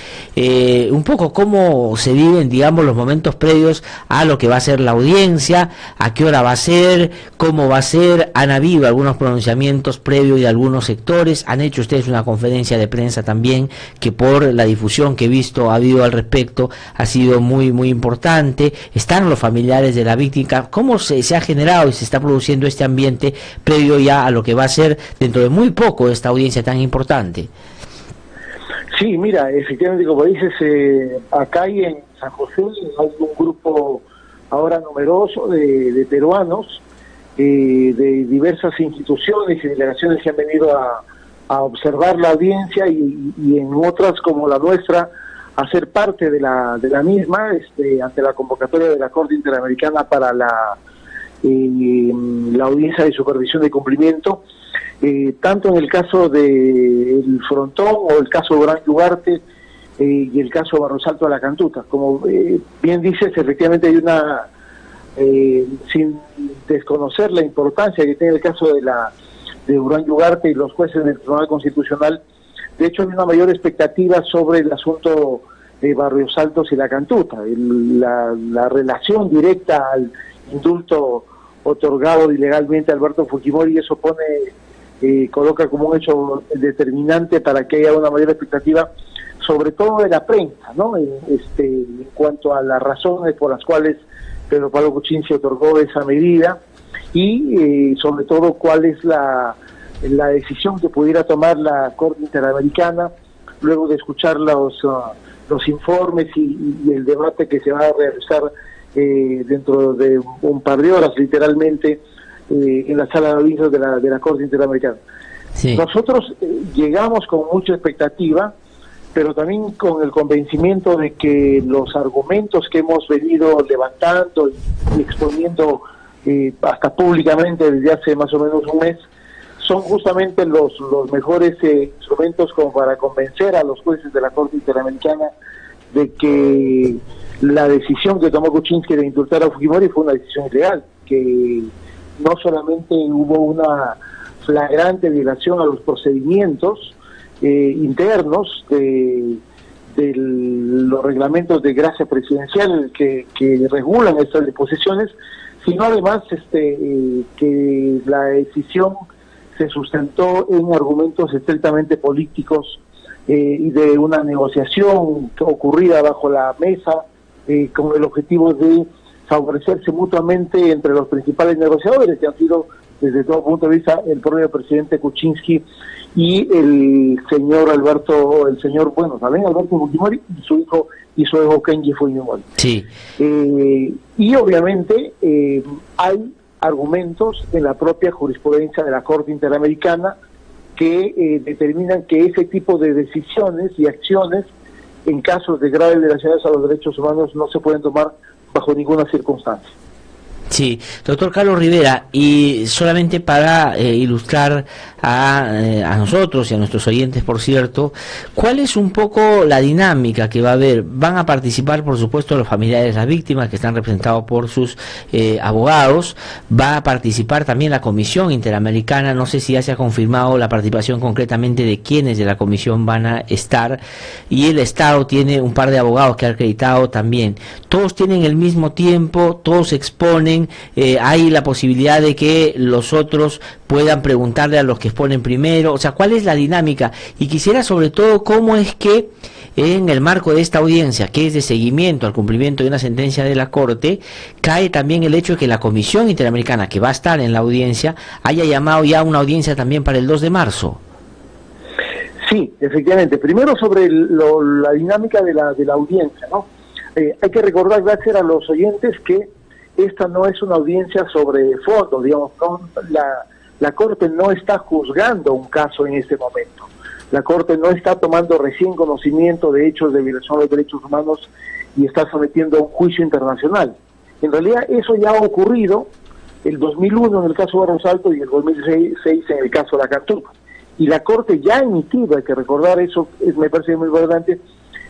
un poco cómo se viven, digamos, los momentos previos a lo que va a ser la audiencia, a qué hora va a ser, cómo va a ser. Han habido algunos pronunciamientos previos de algunos sectores, han hecho ustedes una conferencia de prensa también, que por la difusión que he visto ha habido al respecto, ha sido muy, muy importante. Están los familiares de la víctima. ¿Cómo se ha generado y se está produciendo este ambiente previo ya a lo que va a ser dentro de muy poco esta audiencia tan importante? Sí, mira, efectivamente, como dices, acá y en San José hay un grupo ahora numeroso de peruanos, de diversas instituciones y delegaciones que han venido a observar la audiencia y en otras como la nuestra a ser parte de la misma, ante la convocatoria de la Corte Interamericana para la audiencia de supervisión de cumplimiento. Tanto en el caso de El Frontón o el caso Durán Ugarte y el caso Barros Alto de la Cantuta. Como bien dices, efectivamente hay una, sin desconocer la importancia que tiene el caso de Durán Ugarte y los jueces del Tribunal Constitucional, de hecho hay una mayor expectativa sobre el asunto de Barrios Altos y la Cantuta. La relación directa al indulto otorgado ilegalmente a Alberto Fujimori, eso coloca como un hecho determinante para que haya una mayor expectativa, sobre todo de la prensa, ¿no? En cuanto a las razones por las cuales Pedro Pablo Kuczynski otorgó esa medida y sobre todo cuál es la decisión que pudiera tomar la Corte Interamericana luego de escuchar los informes y el debate que se va a realizar dentro de un par de horas, literalmente, en la sala de audiencias de la Corte Interamericana. Sí. Nosotros llegamos con mucha expectativa, pero también con el convencimiento de que los argumentos que hemos venido levantando y exponiendo hasta públicamente desde hace más o menos un mes son justamente los mejores instrumentos como para convencer a los jueces de la Corte Interamericana de que la decisión que tomó Kuczynski de indultar a Fujimori fue una decisión ilegal, que no solamente hubo una flagrante violación a los procedimientos internos de los reglamentos de gracia presidencial que regulan estas disposiciones, sino además que la decisión se sustentó en argumentos estrictamente políticos y de una negociación ocurrida bajo la mesa con el objetivo de favorecerse mutuamente entre los principales negociadores, que han sido, desde todo punto de vista, el propio presidente Kuczynski y el señor Alberto Fujimori y su hijo Kenji Fujimori. Sí. Y obviamente hay argumentos en la propia jurisprudencia de la Corte Interamericana que determinan que ese tipo de decisiones y acciones en casos de graves violaciones a los derechos humanos no se pueden tomar bajo ninguna circunstancia. Sí, doctor Carlos Rivera, y solamente para ilustrar a nosotros y a nuestros oyentes, por cierto, ¿cuál es un poco la dinámica que va a haber? Van a participar, por supuesto, los familiares de las víctimas, que están representados por sus abogados. Va a participar también la Comisión Interamericana. No sé si ya se ha confirmado la participación concretamente de quienes de la comisión van a estar, y el Estado tiene un par de abogados que ha acreditado también. Todos tienen el mismo tiempo, todos exponen. Hay la posibilidad de que los otros puedan preguntarle a los que exponen primero, o sea, ¿cuál es la dinámica? Y quisiera sobre todo cómo es que en el marco de esta audiencia, que es de seguimiento al cumplimiento de una sentencia de la Corte, cae también el hecho de que la Comisión Interamericana, que va a estar en la audiencia, haya llamado ya una audiencia también para el 2 de marzo. Sí, efectivamente. Primero sobre la dinámica de la audiencia, ¿no? Hay que recordar, gracias a los oyentes, que esta no es una audiencia sobre fondo, digamos, la Corte no está juzgando un caso en este momento. La Corte no está tomando recién conocimiento de hechos de violación de los derechos humanos y está sometiendo a un juicio internacional. En realidad eso ya ha ocurrido el 2001 en el caso de Barros Alto y el 2006 en el caso de la Cantuta. Y la Corte ya ha emitido, hay que recordar eso, me parece muy importante,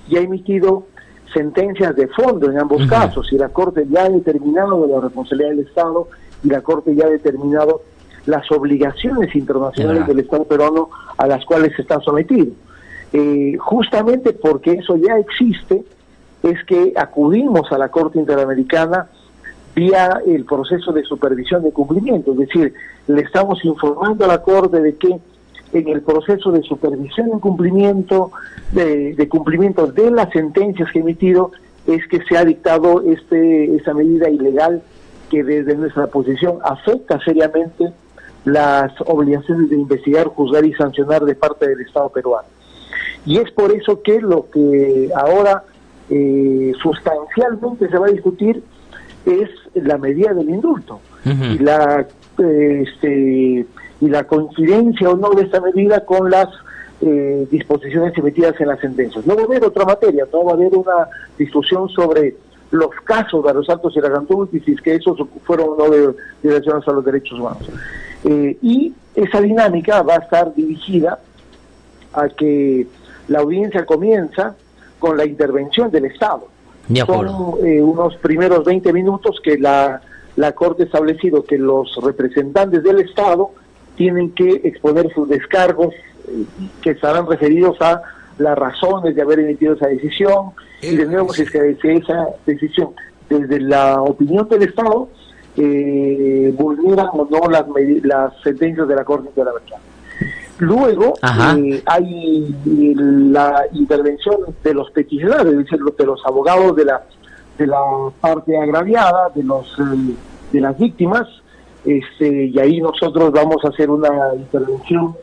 ya ha emitido sentencias de fondo en ambos casos, y la Corte ya ha determinado la responsabilidad del Estado y la Corte ya ha determinado las obligaciones internacionales del Estado peruano a las cuales se está sometido. Justamente porque eso ya existe, es que acudimos a la Corte Interamericana vía el proceso de supervisión de cumplimiento, es decir, le estamos informando a la Corte de que en el proceso de supervisión de cumplimiento, de cumplimiento de las sentencias que ha emitido, es que se ha dictado esa medida ilegal que desde nuestra posición afecta seriamente las obligaciones de investigar, juzgar y sancionar de parte del Estado peruano. Y es por eso que lo que ahora sustancialmente se va a discutir es la medida del indulto y la coincidencia o no de esta medida con las disposiciones emitidas en las sentencias. No va a haber otra materia, no va a haber una discusión sobre los casos de Barrios Altos y la Cantú, y si es que esos fueron o no violaciones a los derechos humanos. Y esa dinámica va a estar dirigida a que la audiencia comienza con la intervención del Estado. Son unos primeros 20 minutos que la Corte ha establecido que los representantes del Estado tienen que exponer sus descargos que estarán referidos a las razones de haber emitido esa decisión, y de nuevo si es que esa decisión desde la opinión del Estado vulneran o no las sentencias de la Corte Interamericana. Luego hay la intervención de los peticionarios, es decir, de los abogados de la parte agraviada, de las víctimas, y ahí nosotros vamos a hacer una intervención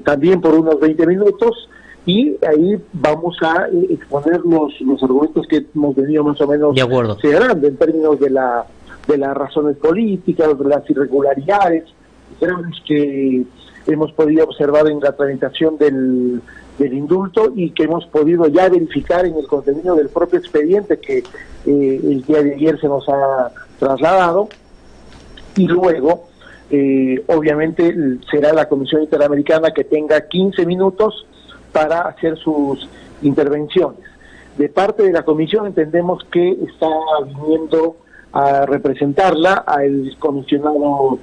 también por unos 20 minutos, y ahí vamos a exponer los argumentos que hemos venido más o menos señalando en términos de las razones políticas, de las irregularidades que hemos podido observar en la tramitación del indulto y que hemos podido ya verificar en el contenido del propio expediente que el día de ayer se nos ha trasladado. Y luego, obviamente, será la Comisión Interamericana que tenga 15 minutos para hacer sus intervenciones. De parte de la Comisión entendemos que está viniendo a representarla al comisionado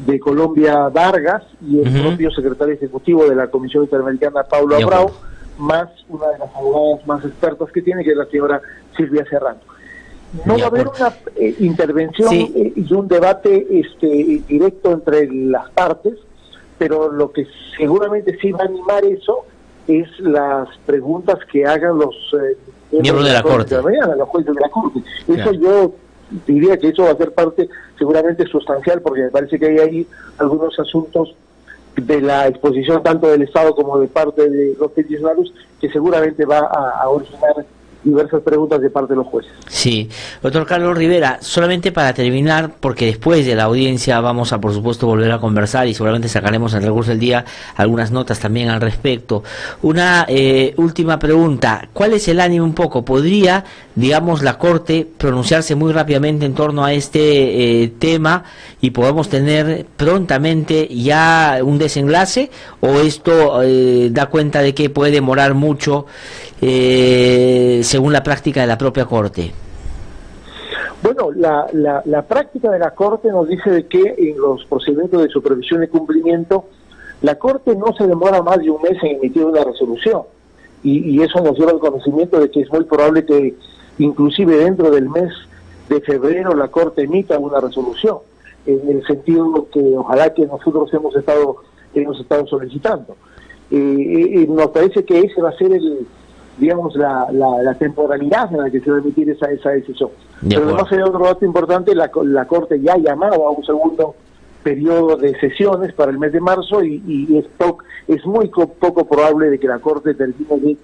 de Colombia, Vargas, y el propio secretario ejecutivo de la Comisión Interamericana, Paulo Abrao, más una de las abogadas más expertas que tiene, que es la señora Silvia Serrano. No va a haber una intervención y un debate directo entre las partes, pero lo que seguramente sí va a animar eso es las preguntas que hagan los miembros de la Corte, los jueces de la Corte. Eso yo diría que eso va a ser parte seguramente sustancial, porque me parece que hay ahí algunos asuntos de la exposición tanto del Estado como de parte de los peticionarios que seguramente va a originar diversas preguntas de parte de los jueces. Sí, doctor Carlos Rivera, solamente para terminar, porque después de la audiencia vamos a, por supuesto, volver a conversar y seguramente sacaremos en el curso del día algunas notas también al respecto. Una última pregunta, ¿cuál es el ánimo un poco? ¿Podría, digamos, la Corte pronunciarse muy rápidamente en torno a este tema y podemos tener prontamente ya un desenlace, o esto da cuenta de que puede demorar mucho según la práctica de la propia Corte? Bueno, la práctica de la Corte nos dice de que en los procedimientos de supervisión y cumplimiento la Corte no se demora más de un mes en emitir una resolución, y eso nos lleva al conocimiento de que es muy probable que inclusive dentro del mes de febrero la Corte emita una resolución, en el sentido que ojalá que nosotros hemos estado solicitando. Nos parece que ese va a ser la temporalidad en la que se va a emitir esa decisión. Pero además hay otro dato importante, la Corte ya ha llamado a un segundo periodo de sesiones para el mes de marzo, y es muy poco probable de que la Corte termine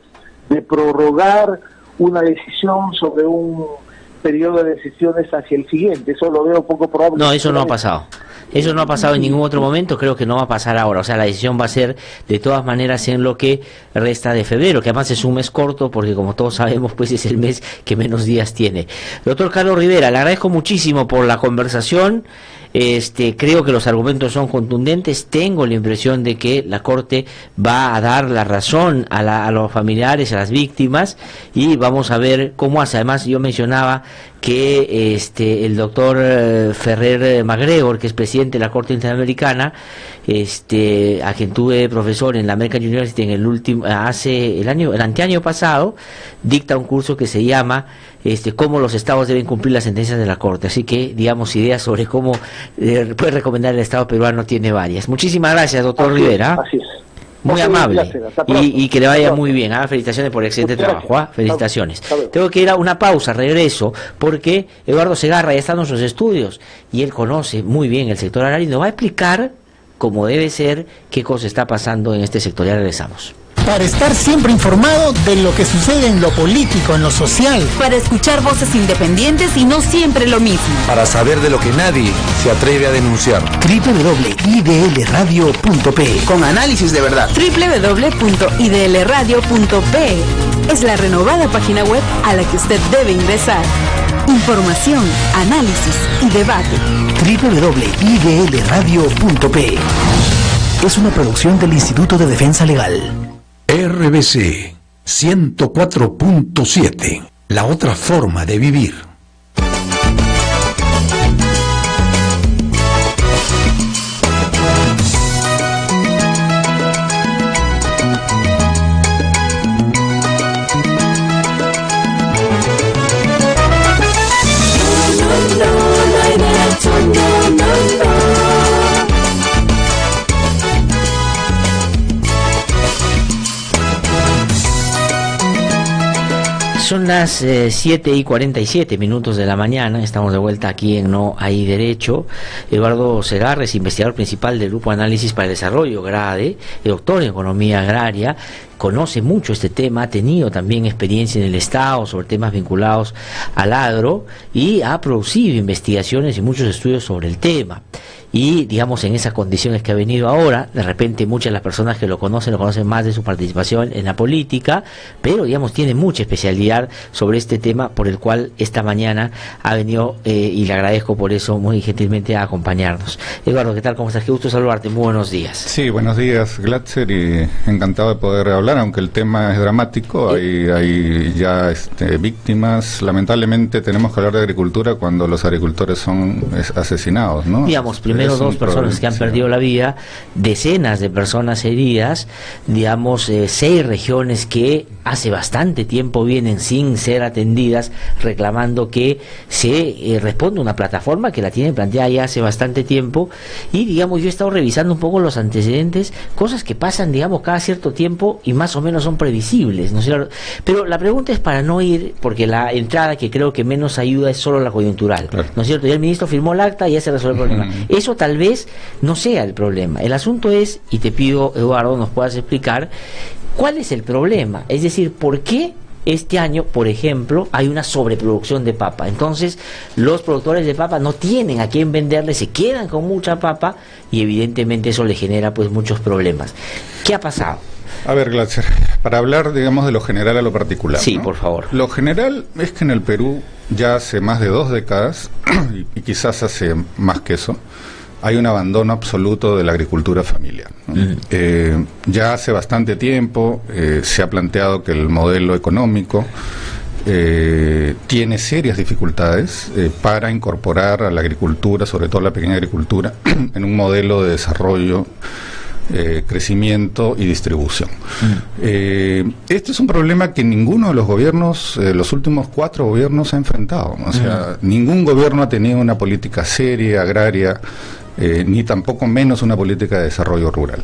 de prorrogar una decisión sobre un periodo de sesiones hacia el siguiente. Eso lo veo poco probable. No, eso no ha pasado. Eso no ha pasado en ningún otro momento, creo que no va a pasar ahora. O sea, la decisión va a ser de todas maneras en lo que resta de febrero, que además es un mes corto porque, como todos sabemos, pues es el mes que menos días tiene. Doctor Carlos Rivera, le agradezco muchísimo por la conversación. Creo que los argumentos son contundentes. Tengo la impresión de que la Corte va a dar la razón a los familiares, a las víctimas, y vamos a ver cómo hace. Además, yo mencionaba que el doctor Ferrer MacGregor, que es presidente de la Corte Interamericana, a quien tuve profesor en la American University en el anteaño pasado, dicta un curso que se llama cómo los estados deben cumplir las sentencias de la Corte. Así que, digamos, ideas sobre cómo puede recomendar el Estado peruano tiene varias. Muchísimas gracias, doctor Rivera. Así es. Muy amable, y que le vaya muy bien. Felicitaciones por el excelente trabajo. Felicitaciones. Tengo que ir a una pausa, regreso, porque Eduardo Segarra ya está en nuestros estudios y él conoce muy bien el sector agrario y nos va a explicar cómo debe ser, qué cosa está pasando en este sector. Ya regresamos. Para estar siempre informado de lo que sucede en lo político, en lo social. Para escuchar voces independientes y no siempre lo mismo. Para saber de lo que nadie se atreve a denunciar. www.idlradio.pe Con análisis de verdad. www.idlradio.pe es la renovada página web a la que usted debe ingresar. Información, análisis y debate. www.idlradio.pe es una producción del Instituto de Defensa Legal. RBC 104.7. La otra forma de vivir. Son las 7:47 de la mañana, estamos de vuelta aquí en No Hay Derecho. Eduardo Segarra es investigador principal del Grupo Análisis para el Desarrollo, GRADE, doctor en Economía Agraria, conoce mucho este tema, ha tenido también experiencia en el Estado sobre temas vinculados al agro y ha producido investigaciones y muchos estudios sobre el tema. Y, digamos, en esas condiciones que ha venido ahora, de repente muchas de las personas que lo conocen más de su participación en la política, pero, digamos, tiene mucha especialidad sobre este tema, por el cual esta mañana ha venido, y le agradezco por eso muy gentilmente a acompañarnos. Eduardo, ¿qué tal? ¿Cómo estás? Qué gusto saludarte. Muy buenos días. Sí, buenos días, Glatzer, y encantado de poder hablar, aunque el tema es dramático, hay ya víctimas. Lamentablemente tenemos que hablar de agricultura cuando los agricultores son asesinados, ¿no? Digamos, primero dos personas que han perdido la vida, decenas de personas heridas, digamos, 6 regiones que hace bastante tiempo vienen sin ser atendidas, reclamando que se responda una plataforma que la tienen planteada ya hace bastante tiempo. Y, digamos, yo he estado revisando un poco los antecedentes, cosas que pasan, digamos, cada cierto tiempo y más o menos son previsibles, ¿no es cierto? Pero la pregunta es para no ir, porque la entrada que creo que menos ayuda es solo la coyuntural, claro, ¿no es cierto? Ya el ministro firmó el acta y ya se resuelve el problema. Eso tal vez no sea el problema. El asunto es, y te pido, Eduardo, nos puedas explicar cuál es el problema. Es decir, ¿por qué este año, por ejemplo, hay una sobreproducción de papa? Entonces, los productores de papa no tienen a quién venderle, se quedan con mucha papa y evidentemente eso le genera pues muchos problemas. ¿Qué ha pasado? A ver, Glatzer, para hablar, digamos, de lo general a lo particular. Sí, ¿no? por favor. Lo general es que en el Perú, ya hace más de 2 décadas, y quizás hace más que eso, hay un abandono absoluto de la agricultura familiar, ¿no? Ya hace bastante tiempo se ha planteado que el modelo económico tiene serias dificultades para incorporar a la agricultura, sobre todo la pequeña agricultura, en un modelo de desarrollo, crecimiento y distribución. Este es un problema que ninguno de los gobiernos, los últimos 4 gobiernos ha enfrentado, ¿no? O sea, ningún gobierno ha tenido una política seria, agraria, ni tampoco menos una política de desarrollo rural.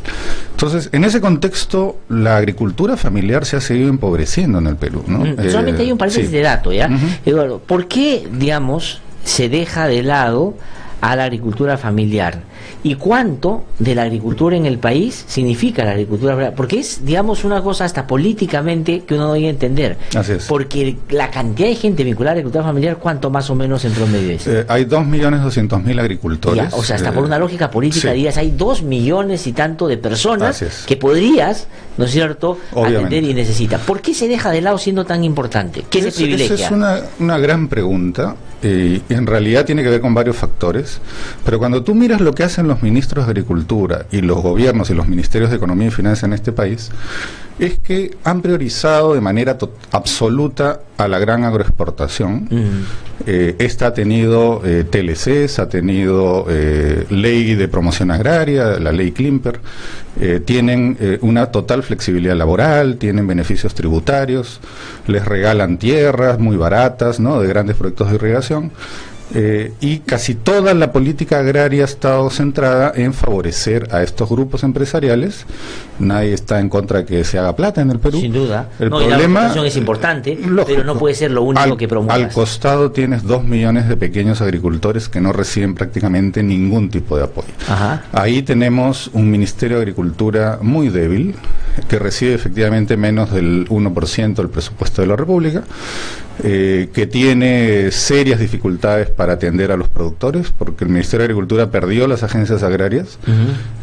Entonces, en ese contexto, la agricultura familiar se ha seguido empobreciendo en el Perú, ¿no? Solamente hay un paréntesis de dato, ¿ya? Eduardo, ¿por qué, digamos, se deja de lado a la agricultura familiar? ¿Y cuánto de la agricultura en el país significa la agricultura familiar? Porque es, digamos, una cosa hasta políticamente que uno debe entender. Así es. Porque la cantidad de gente vinculada a la agricultura familiar, ¿cuánto más o menos en promedio es? Hay 2.200.000 agricultores. Ya, o sea, hasta por una lógica política dirías, hay 2 millones y tanto de personas que podrías, ¿no es cierto?, atender y necesitar. ¿Por qué se deja de lado siendo tan importante? ¿Qué se privilegia? Esa es una gran pregunta, y en realidad tiene que ver con varios factores. agricultores, pero cuando tú miras lo que hacen los ministros de Agricultura y los gobiernos y los ministerios de Economía y Finanzas en este país, es que han priorizado de manera absoluta a la gran agroexportación. Esta ha tenido TLCs, ha tenido ley de promoción agraria, la ley Klimper, tienen una total flexibilidad laboral, tienen beneficios tributarios, les regalan tierras muy baratas, ¿no?, de grandes proyectos de irrigación. Y casi toda la política agraria ha estado centrada en favorecer a estos grupos empresariales. Nadie está en contra de que se haga plata en el Perú. Sin duda. El no, problema, y la agroexportación es importante, lógico, pero no puede ser lo único que promuevas. Al costado tienes 2 millones de pequeños agricultores que no reciben prácticamente ningún tipo de apoyo. Ajá. Ahí tenemos un Ministerio de Agricultura muy débil, que recibe efectivamente menos del 1% del presupuesto de la República, que tiene serias dificultades para atender a los productores, porque el Ministerio de Agricultura perdió las agencias agrarias,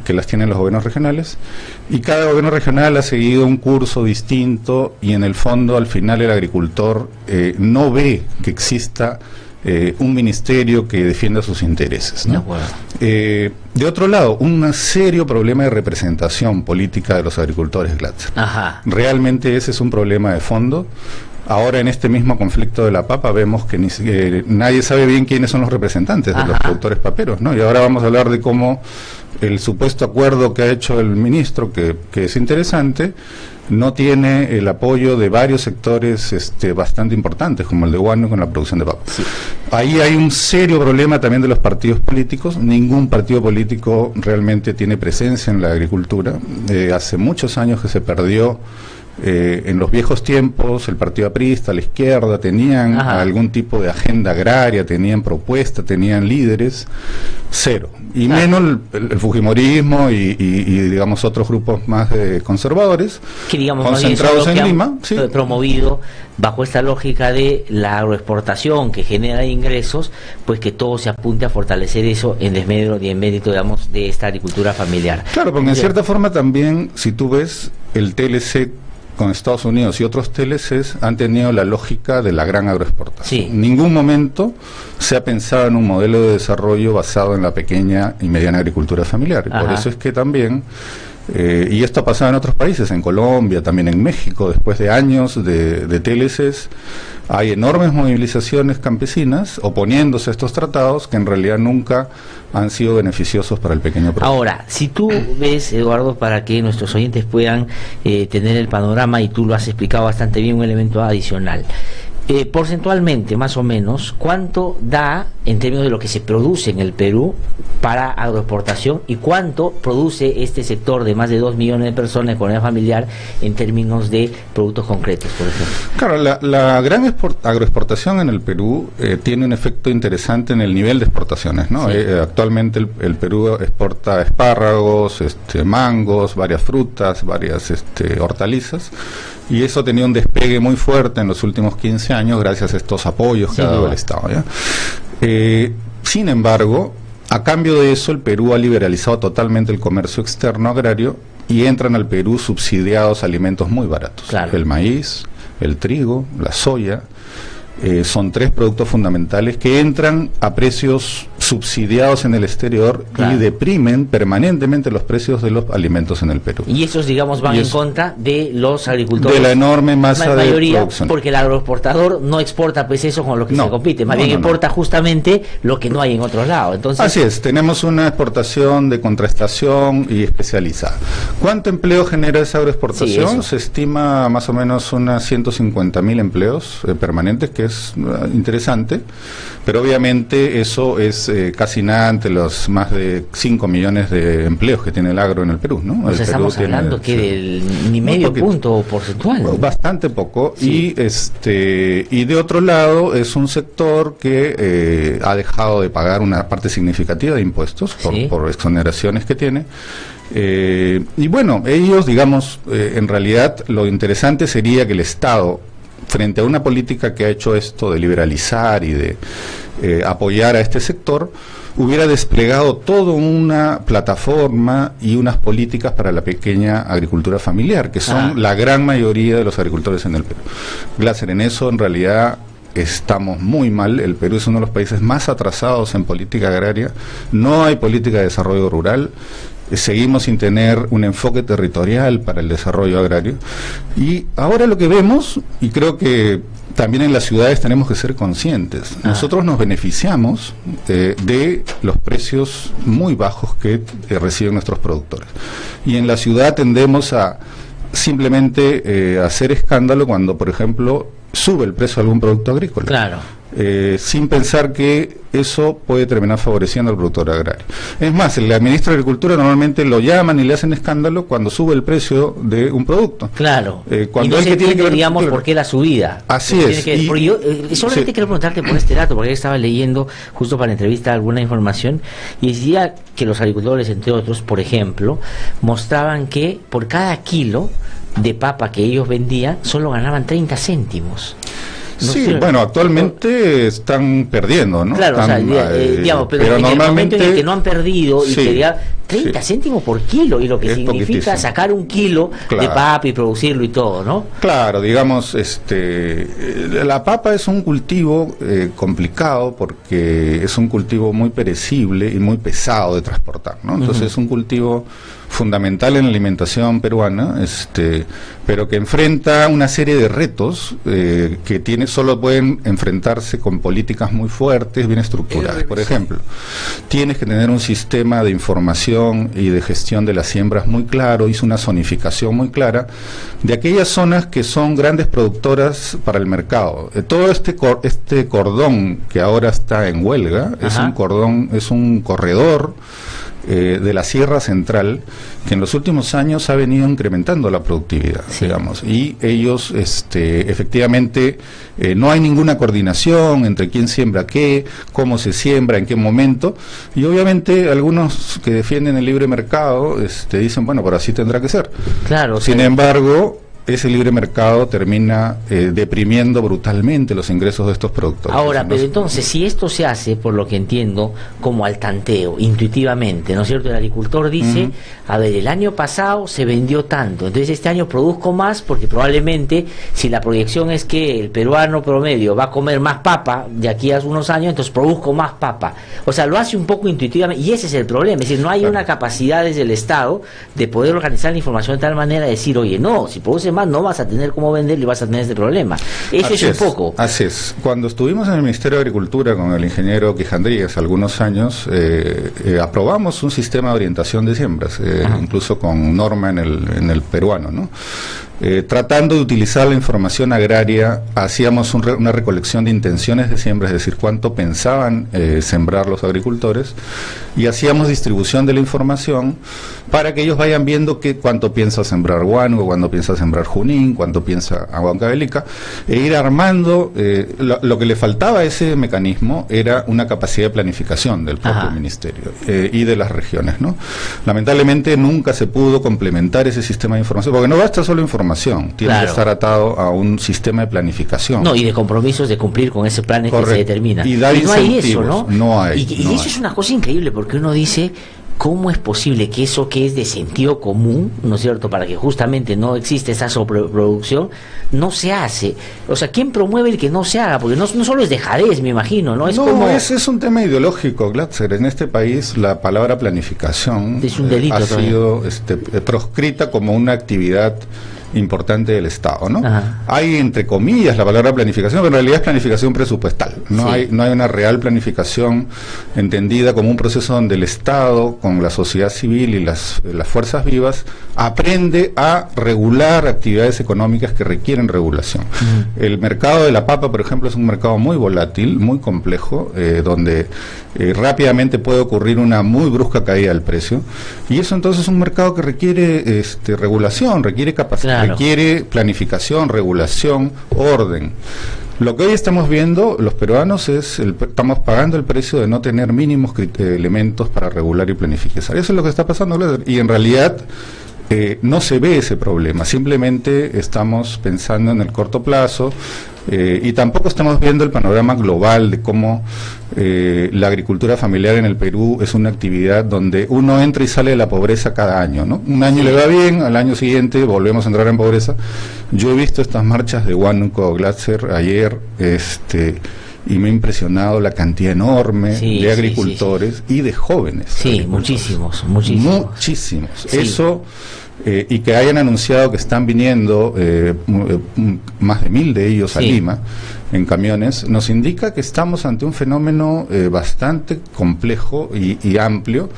que las tienen los gobiernos regionales, y cada gobierno regional ha seguido un curso distinto, y en el fondo al final el agricultor no ve que exista un ministerio que defienda sus intereses, ¿no? De otro lado, un serio problema de representación política de los agricultores, Glatzer. Ajá. Realmente ese es un problema de fondo. Ahora en este mismo conflicto de la papa vemos que nadie sabe bien quiénes son los representantes de los productores paperos, ¿no? Y ahora vamos a hablar de cómo el supuesto acuerdo que ha hecho el ministro, que es interesante, no tiene el apoyo de varios sectores bastante importantes, como el de Huánuco con la producción de papa. Sí. Ahí hay un serio problema también de los partidos políticos. Ningún partido político realmente tiene presencia en la agricultura. Hace muchos años que se perdió. En los viejos tiempos el partido aprista, la izquierda, tenían algún tipo de agenda agraria, tenían propuesta, tenían líderes. Cero. Y menos el fujimorismo y digamos otros grupos más conservadores, que digamos concentrados en Lima, sí, promovido bajo esta lógica de la agroexportación que genera ingresos, pues que todo se apunte a fortalecer eso en desmedro y en mérito, digamos, de esta agricultura familiar. Claro, porque en cierta forma también, si tú ves el TLC con Estados Unidos y otros TLCs, han tenido la lógica de la gran agroexportación. Sí. En ningún momento se ha pensado en un modelo de desarrollo basado en la pequeña y mediana agricultura familiar. Por eso es que también, y esto ha pasado en otros países, en Colombia, también en México, después de años de TLCs, hay enormes movilizaciones campesinas oponiéndose a estos tratados que en realidad nunca han sido beneficiosos para el pequeño productor. Ahora, si tú ves, Eduardo, para que nuestros oyentes puedan tener el panorama, y tú lo has explicado bastante bien, un elemento adicional. Porcentualmente, más o menos, ¿cuánto da en términos de lo que se produce en el Perú para agroexportación y cuánto produce este sector de más de 2 millones de personas de economía familiar en términos de productos concretos, por ejemplo? Claro, la gran agroexportación en el Perú tiene un efecto interesante en el nivel de exportaciones, ¿no? Sí. Actualmente el Perú exporta espárragos, mangos, varias frutas, varias hortalizas, y eso ha tenido un despegue muy fuerte en los últimos 15 años gracias a estos apoyos que ha dado el Estado, ¿ya? Sin embargo, a cambio de eso, el Perú ha liberalizado totalmente el comercio externo agrario y entran al Perú subsidiados alimentos muy baratos. Claro. El maíz, el trigo, la soya, son 3 productos fundamentales que entran a precios subsidiados en el exterior y deprimen permanentemente los precios de los alimentos en el Perú. Y esos, digamos, van en contra de los agricultores. De la enorme masa de producción. Porque el agroexportador no exporta pues eso con lo que se compite, más bien importa justamente lo que no hay en otros lados. Entonces, así es, tenemos una exportación de contrastación y especializada. ¿Cuánto empleo genera esa agroexportación? Se estima más o menos unas 150.000 empleos permanentes, que es interesante, pero obviamente eso es casi nada ante los más de 5 millones de empleos que tiene el agro en el Perú, ¿no? Pues estamos hablando que del ni medio punto porcentual. Bastante poco, y de otro lado es un sector que ha dejado de pagar una parte significativa de impuestos por exoneraciones que tiene. Y bueno, ellos, digamos, en realidad lo interesante sería que el Estado, frente a una política que ha hecho esto de liberalizar y de apoyar a este sector, hubiera desplegado toda una plataforma y unas políticas para la pequeña agricultura familiar, que son la gran mayoría de los agricultores en el Perú. Glatzer, en eso en realidad estamos muy mal. El Perú es uno de los países más atrasados en política agraria. No hay política de desarrollo rural. Seguimos sin tener un enfoque territorial para el desarrollo agrario. Y ahora lo que vemos, y creo que también en las ciudades tenemos que ser conscientes, nosotros nos beneficiamos de los precios muy bajos que reciben nuestros productores. Y en la ciudad tendemos a simplemente hacer escándalo cuando, por ejemplo, sube el precio de algún producto agrícola. Claro. Sin pensar que eso puede terminar favoreciendo al productor agrario. Es más, la ministra de Agricultura normalmente lo llaman y le hacen escándalo cuando sube el precio de un producto. Claro. Cuando y no se tiene que ver, digamos, por qué la subida. Así es. Porque yo solamente quiero preguntarte por este dato, porque estaba leyendo justo para la entrevista alguna información y decía que los agricultores, entre otros, por ejemplo, mostraban que por cada kilo de papa que ellos vendían, solo ganaban 30 céntimos. Sí, bueno, actualmente están perdiendo, ¿no? Claro, están, digamos, pero en el momento en el que no han perdido y sería 30 céntimos por kilo, y lo que significa poquitísimo. Sacar un kilo de papa y producirlo y todo, ¿no? Claro, digamos, la papa es un cultivo complicado porque es un cultivo muy perecible y muy pesado de transportar, ¿no? Entonces es un cultivo fundamental en la alimentación peruana, pero que enfrenta una serie de retos que solo pueden enfrentarse con políticas muy fuertes, bien estructuradas. Por ejemplo, tienes que tener un sistema de información y de gestión de las siembras muy claro, hizo una zonificación muy clara de aquellas zonas que son grandes productoras para el mercado. Todo este cordón que ahora está en huelga es un corredor de la Sierra Central, que en los últimos años ha venido incrementando la productividad, digamos, y ellos efectivamente no hay ninguna coordinación entre quién siembra qué, cómo se siembra, en qué momento, y obviamente algunos que defienden el libre mercado dicen, bueno, pero así tendrá que ser. Claro. Sin embargo, ese libre mercado termina deprimiendo brutalmente los ingresos de estos productores. Ahora, pero entonces, si esto se hace, por lo que entiendo, como al tanteo, intuitivamente, ¿no es cierto? El agricultor dice, a ver, el año pasado se vendió tanto, entonces este año produzco más, porque probablemente, si la proyección es que el peruano promedio va a comer más papa de aquí a unos años, entonces produzco más papa. O sea, lo hace un poco intuitivamente, y ese es el problema, es decir, no hay una capacidad desde el Estado de poder organizar la información de tal manera de decir, oye, no, si produce más no vas a tener cómo vender y vas a tener este problema. Eso es un poco. Así es. Cuando estuvimos en el Ministerio de Agricultura con el ingeniero Quijandrías algunos años, aprobamos un sistema de orientación de siembras, incluso con norma en el peruano, ¿no? Tratando de utilizar la información agraria, hacíamos una recolección de intenciones de siembra, es decir, cuánto pensaban sembrar los agricultores, y hacíamos distribución de la información para que ellos vayan viendo cuánto piensa sembrar Huánuco, cuánto piensa sembrar Junín, cuánto piensa Huancavelica, e ir armando. Lo que le faltaba a ese mecanismo era una capacidad de planificación del propio ministerio y de las regiones, ¿no? Lamentablemente nunca se pudo complementar ese sistema de información, porque no basta solo información, tiene que estar atado a un sistema de planificación. No, y de compromisos de cumplir con ese plan que se determina. Y dar no hay eso, ¿no? No hay. Y eso es una cosa increíble, porque uno dice, ¿cómo es posible que eso que es de sentido común, ¿no es cierto?, para que justamente no existe esa sobreproducción, no se hace? O sea, ¿quién promueve el que no se haga? Porque no solo es dejadez, me imagino, ¿no? Es un tema ideológico, Glatzer. En este país la palabra planificación es un delito, ha sido proscrita como una actividad importante del Estado, ¿no? Hay, entre comillas, la palabra planificación, pero en realidad es planificación presupuestal. No hay una real planificación entendida como un proceso donde el Estado, con la sociedad civil y las fuerzas vivas, aprende a regular actividades económicas que requieren regulación. El mercado de la papa, por ejemplo, es un mercado muy volátil, muy complejo, donde rápidamente puede ocurrir una muy brusca caída del precio, y eso entonces es un mercado que requiere regulación, requiere capacidad, requiere planificación, regulación, orden. Lo que hoy estamos viendo, los peruanos, estamos pagando el precio de no tener mínimos elementos para regular y planificar. Eso es lo que está pasando, y en realidad no se ve ese problema, simplemente estamos pensando en el corto plazo, Y tampoco estamos viendo el panorama global de cómo la agricultura familiar en el Perú es una actividad donde uno entra y sale de la pobreza cada año, ¿no? Un año le va bien, al año siguiente volvemos a entrar en pobreza. Yo he visto estas marchas de Huánuco Glatzer ayer, y me ha impresionado la cantidad enorme de agricultores y de jóvenes. Sí, muchísimos. Sí. Eso, y que hayan anunciado que están viniendo más de 1000 de ellos a Lima en camiones, nos indica que estamos ante un fenómeno bastante complejo y amplio.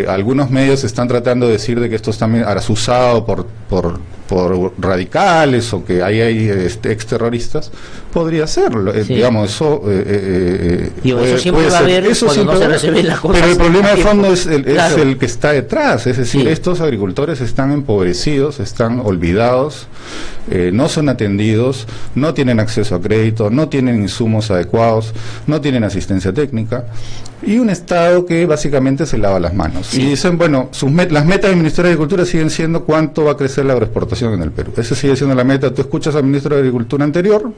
Algunos medios están tratando de decir de que esto está arazuzado por radicales o que hay exterroristas. Podría serlo, digamos, eso eso siempre va a haber cuando no se resuelven las cosas. Pero el problema de fondo es el que está detrás, es decir, estos agricultores están empobrecidos, están olvidados, no son atendidos, no tienen acceso a crédito, no tienen insumos adecuados, no tienen asistencia técnica, y un Estado que básicamente se lava las manos. Y dicen, bueno, las metas del Ministerio de Agricultura siguen siendo cuánto va a crecer la agroexportación en el Perú. Esa sigue siendo la meta. Tú escuchas al ministro de Agricultura anterior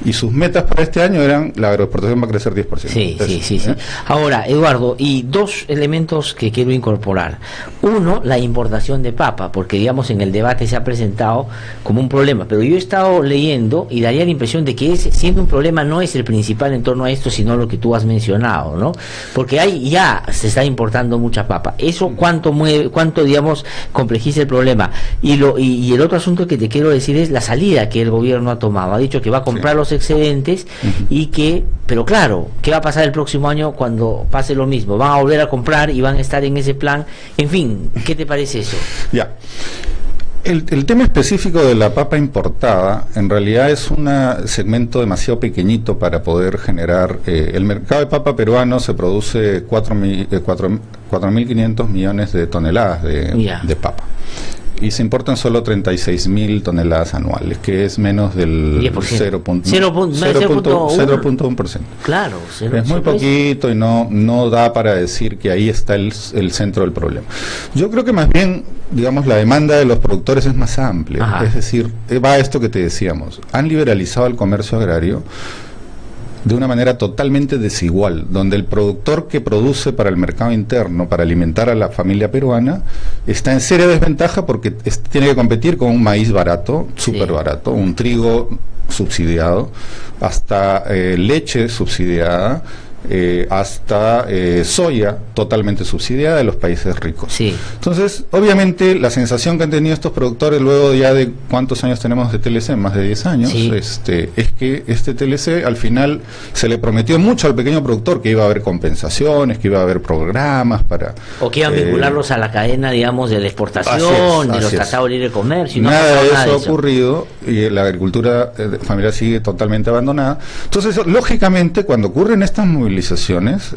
y sus metas para este año eran la agroexportación va a crecer 10%. Sí. Ahora, Eduardo, y dos elementos que quiero incorporar. Uno, la importación de papa, porque digamos en el debate se ha presentado como un problema, pero yo he estado leyendo y daría la impresión de que siendo un problema no es el principal en torno a esto, sino lo que tú has mencionado, ¿no? Porque ya se está importando mucha papa. Eso cuánto digamos complejiza el problema. Y el otro asunto que te quiero decir es la salida que el gobierno ha tomado. Ha dicho que va a comprar los excedentes pero claro, ¿qué va a pasar el próximo año cuando pase lo mismo? Van a volver a comprar y van a estar en ese plan. En fin, ¿qué te parece eso? Ya. El tema específico de la papa importada en realidad es un segmento demasiado pequeñito para poder generar. El mercado de papa peruano se produce 4.500 millones de toneladas de papa. Y se importan solo 36.000 toneladas anuales, que es menos del 0.1%. Claro, es muy poquito y no da para decir que ahí está el centro del problema. Yo creo que más bien, digamos, la demanda de los productores es más amplia. Ajá. Es decir, va a esto que te decíamos. Han liberalizado el comercio agrario de una manera totalmente desigual, donde el productor que produce para el mercado interno, para alimentar a la familia peruana, está en seria desventaja porque tiene que competir con un maíz barato, súper barato, un trigo subsidiado, hasta leche subsidiada, hasta soya totalmente subsidiada de los países ricos. Entonces, obviamente, la sensación que han tenido estos productores luego ya de cuántos años tenemos de TLC, más de 10 años, es que este TLC al final se le prometió mucho al pequeño productor que iba a haber compensaciones, que iba a haber programas para... O que iban a vincularlos a la cadena, digamos, de la exportación, de los tratados de libre comercio. Nada de eso ha ocurrido y la agricultura familiar sigue totalmente abandonada. Entonces, lógicamente, cuando ocurren estas movilizaciones,